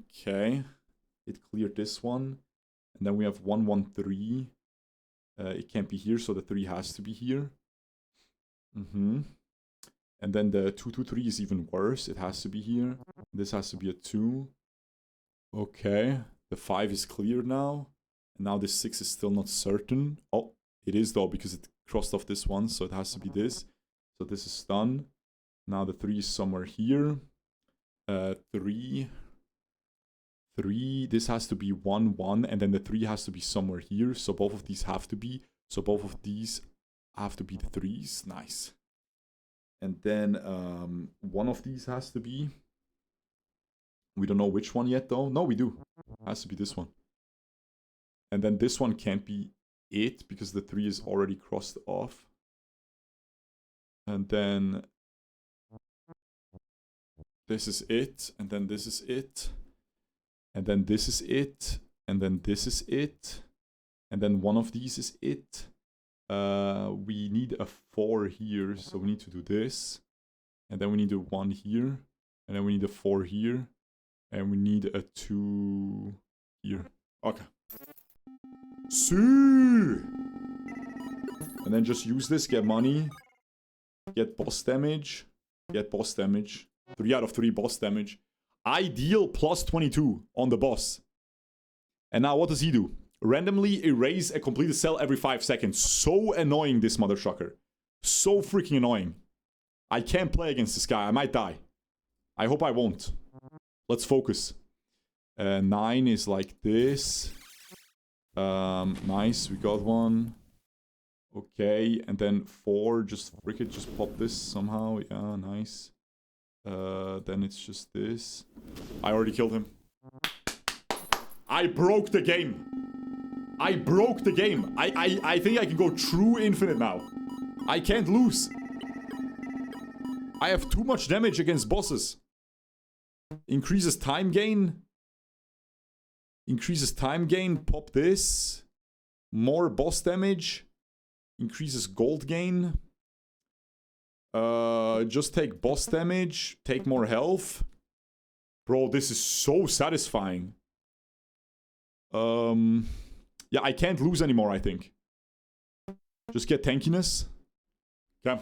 Okay. It cleared this one. And then we have 1, 1, 3. It can't be here, so the 3 has to be here. And then the 2, 2, 3 is even worse. It has to be here. This has to be a 2. Okay. The 5 is cleared now. And now this 6 is still not certain. Oh, it is though, because it crossed off this one. So it has to be this. So this is done. Now the 3 is somewhere here. 3. 3. This has to be 1, 1. And then the 3 has to be somewhere here. So both of these have to be. So both of these have to be the 3s. Nice. And then one of these has to be. We don't know which one yet though. No, we do. It has to be this one. And then this one can't be it because the 3 is already crossed off. And then this is it. And then this is it. And then this is it. And then this is it. And then one of these is it. We need a 4 here. So we need to do this. And then we need a 1 here. And then we need a 4 here. And we need a 2 here. Okay. See. And then just use this, get money, get boss damage, get boss damage. 3 out of 3 boss damage. Ideal plus 22 on the boss. And now what does he do? Randomly erase a completed cell every 5 seconds. So annoying, this mother trucker. So freaking annoying. I can't play against this guy. I might die. I hope I won't. Let's focus. 9 is like this. Nice, we got one. Okay, and then 4, just frick it, just pop this somehow. Yeah, nice. Then it's just this. I already killed him. I broke the game. I broke the game. I think I can go true infinite now. I can't lose. I have too much damage against bosses. Increases time gain. Increases time gain. Pop this. More boss damage. Increases gold gain. Just take boss damage. Take more health. Bro, this is so satisfying. Yeah, I can't lose anymore, I think. Just get tankiness. Okay.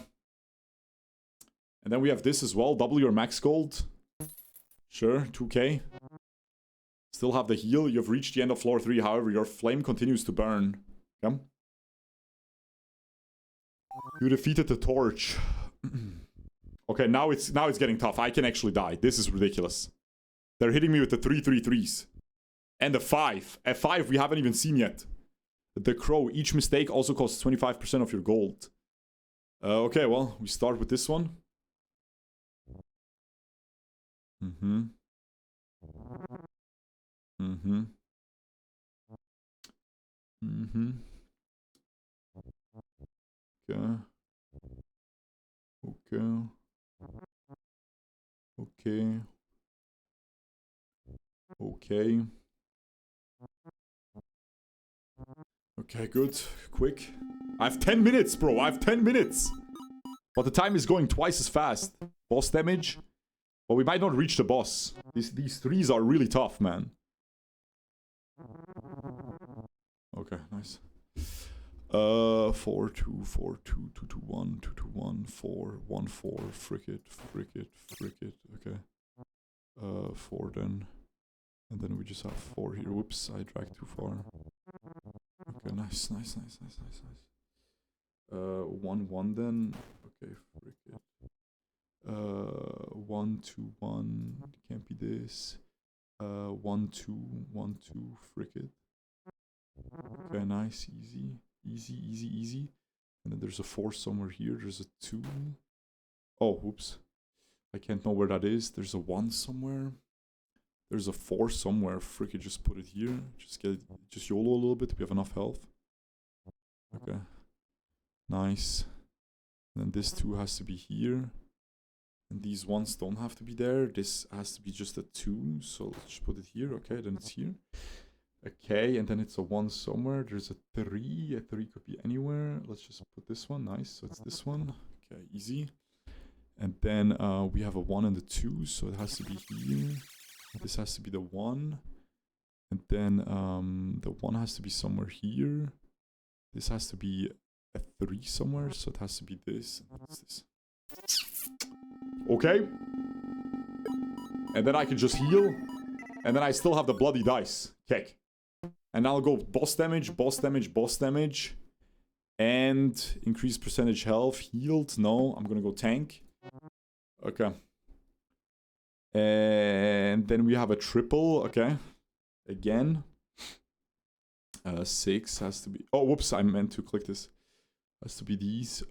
And then we have this as well. Double your max gold. Sure, 2k. Still have the heal. You've reached the end of floor 3. However, your flame continues to burn. Okay. You defeated the torch. Okay, now it's getting tough. I can actually die. This is ridiculous. They're hitting me with the 3/3/3s. And the 5. At 5 we haven't even seen yet. The crow. Each mistake also costs 25% of your gold. Okay, well, we start with this one. Okay. Okay, good. Quick. I have 10 minutes, bro. I have 10 minutes. But the time is going twice as fast. Boss damage. But we might not reach the boss. These 3s are really tough, man. Okay, nice. 4 2 4 2 2 2 1 2 2 1 4 1 4. Frick it. Okay. 4 then. And then we just have 4 here. Whoops, I dragged too far. Okay, nice. 1 1 then. Okay, frick it. 1 2 1. Can't be this. 1 2 1 2. Frick it. Okay, nice, easy. And then there's a 4 somewhere here. There's a 2. Oh, whoops. I can't know where that is. There's a 1 somewhere. There's a 4 somewhere. Frick it, just put it here. Just YOLO a little bit. We have enough health. Okay. Nice. And then this 2 has to be here. And these ones don't have to be there. This has to be just a 2. So let's just put it here. Okay, then it's here. Okay, and then it's a 1 somewhere. There's a 3. A 3 could be anywhere. Let's just put this one. Nice. So it's this one. Okay, easy. And then we have a 1 and a 2. So it has to be here. This has to be the 1. And then the 1 has to be somewhere here. This has to be a 3 somewhere. So it has to be this. And it's this. Okay. And then I can just heal. And then I still have the bloody dice. Kick. And I'll go boss damage. And increase percentage health. Healed. No, I'm gonna go tank. Okay. And then we have a triple. Okay. Again. 6 has to be... Oh, whoops. I meant to click this. Has to be these.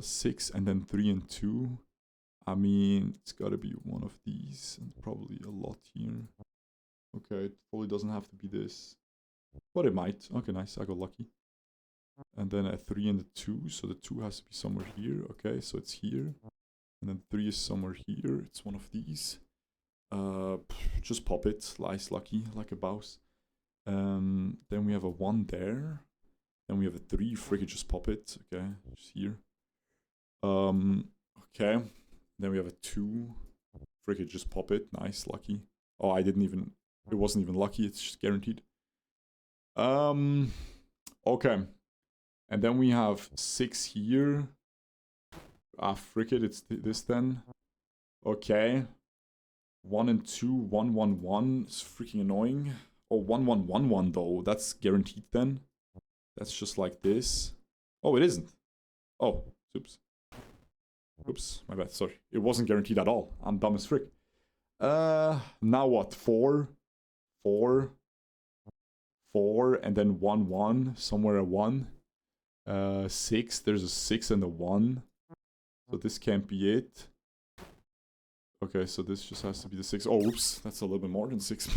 6 and then 3 and 2. I mean, it's gotta be one of these. And probably a lot here. Okay, it probably doesn't have to be this. But it might. Okay, nice. I got lucky. And then a 3 and a 2. So the 2 has to be somewhere here. Okay, so it's here. And then 3 is somewhere here. It's one of these. Just pop it. Nice, lucky. Like a mouse. Then we have a 1 there. Then we have a 3. Frick it, just pop it. Okay, just here. Okay. Then we have a 2. Frick it, just pop it. Nice, lucky. Oh, I didn't even... It wasn't even lucky. It's just guaranteed. Okay. And then we have 6 here. Ah, frick it. It's this then. Okay. 1 and 2. 1 1 1. It's freaking annoying. Oh, 1 1 1 1 though. That's guaranteed then. That's just like this. Oh, it isn't. Oh, oops. Oops, my bad. Sorry. It wasn't guaranteed at all. I'm dumb as frick. Now what? 4, 4, 4, and then 1, 1. Somewhere a 1. 6. There's a 6 and a 1. So this can't be it. Okay, so this just has to be the 6. Oh, oops. That's a little bit more than 6.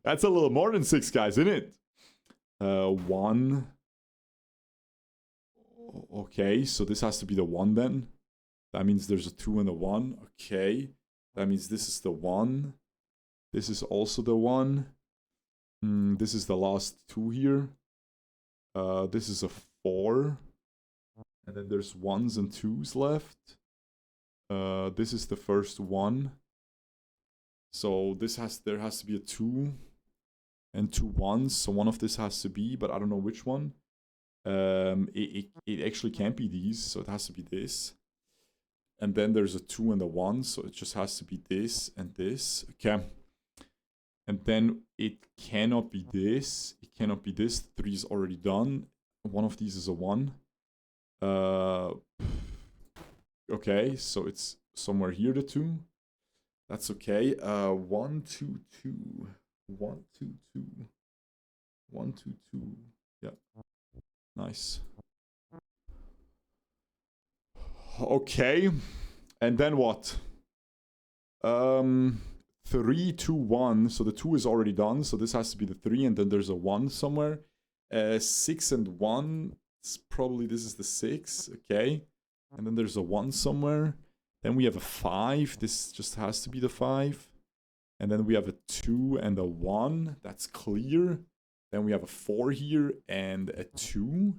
That's a little more than 6, guys, isn't it? 1. Okay, so this has to be the 1 then. That means there's a 2 and a 1. Okay. That means this is the 1. This is also the 1. This is the last 2 here. This is a 4. And then there's 1s and 2s left. This is the first 1. So there has to be a 2 and 2 1s. So one of this has to be, but I don't know which one. It actually can't be these, so it has to be this. And then there's a 2 and a 1, so it just has to be this and this. Okay. And then it cannot be this. It cannot be this. 3 is already done. One of these is a 1. Okay, so it's somewhere here, the 2. That's okay. 1, 2, 2. 1, 2, 2. 1, 2, 2. Yeah. Nice. Okay. And then what? 3, 2, 1. So the 2 is already done. So this has to be the 3. And then there's a 1 somewhere. 6 and 1. It's probably this is the 6. Okay. And then there's a 1 somewhere. Then we have a 5. This just has to be the 5. And then we have a 2 and a 1. That's clear. Then we have a 4 here and a 2.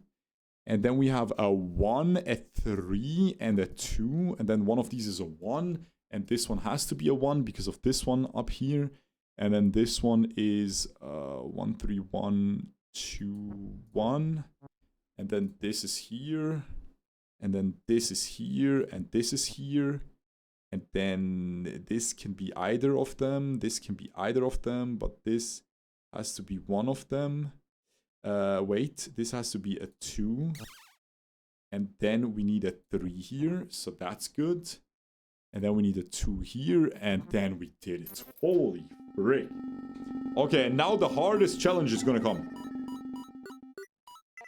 And then we have a 1, a 3, and a 2. And then one of these is a 1. And this one has to be a 1 because of this one up here. And then this one is 1, 3, 1, 2, 1. And then this is here. And then this is here. And this is here. And then this can be either of them. This can be either of them. But this has to be one of them. Wait, this has to be a 2. And then we need a 3 here. So that's good. And then we need a 2 here. And then we did it. Holy frick. Okay, now the hardest challenge is gonna come.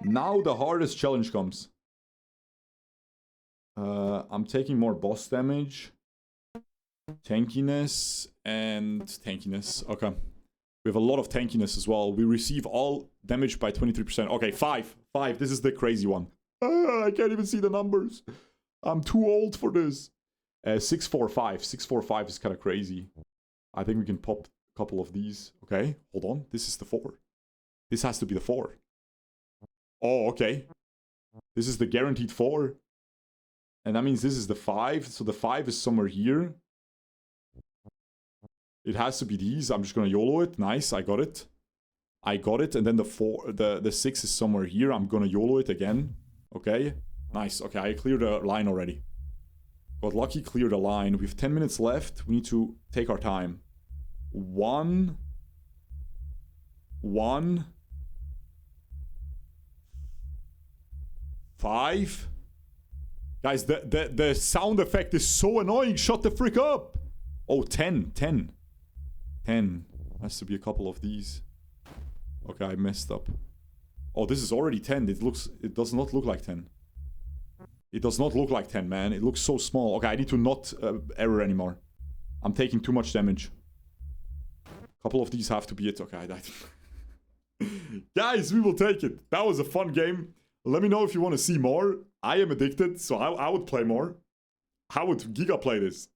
Now the hardest challenge comes. I'm taking more boss damage. Tankiness and tankiness. Okay. We have a lot of tankiness as well. We receive all damage by 23%. Okay, 5. 5. This is the crazy one. I can't even see the numbers. I'm too old for this. 6, 4, 5. 6, 4, 5 is kind of crazy. I think we can pop a couple of these. Okay, hold on. This is the 4. This has to be the 4. Oh, okay. This is the guaranteed 4. And that means this is the 5. So the 5 is somewhere here. It has to be these. I'm just gonna YOLO it. Nice, I got it. I got it. And then the 4, the 6 is somewhere here. I'm gonna YOLO it again. Okay. Nice. Okay, I cleared the line already. Got lucky, cleared the line. We have 10 minutes left. We need to take our time. 1. 1. 5. Guys, the sound effect is so annoying. Shut the frick up. Oh, 10. 10. 10. Has to be a couple of these. Okay, I messed up. Oh, this is already 10. It does not look like 10. It does not look like 10, man. It looks so small. Okay, I need to not error anymore. I'm taking too much damage. A couple of these have to be it. Okay, I died. Guys, we will take it. That was a fun game. Let me know if you want to see more. I am addicted, so I would play more. How would Giga play this?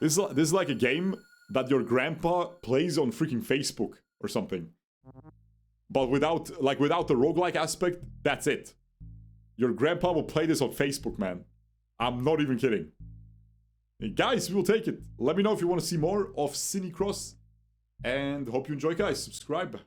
This is like a game that your grandpa plays on freaking Facebook or something. But without the roguelike aspect, that's it. Your grandpa will play this on Facebook, man. I'm not even kidding. Hey, guys, we will take it. Let me know if you want to see more of CiniCross. And hope you enjoy, guys. Subscribe.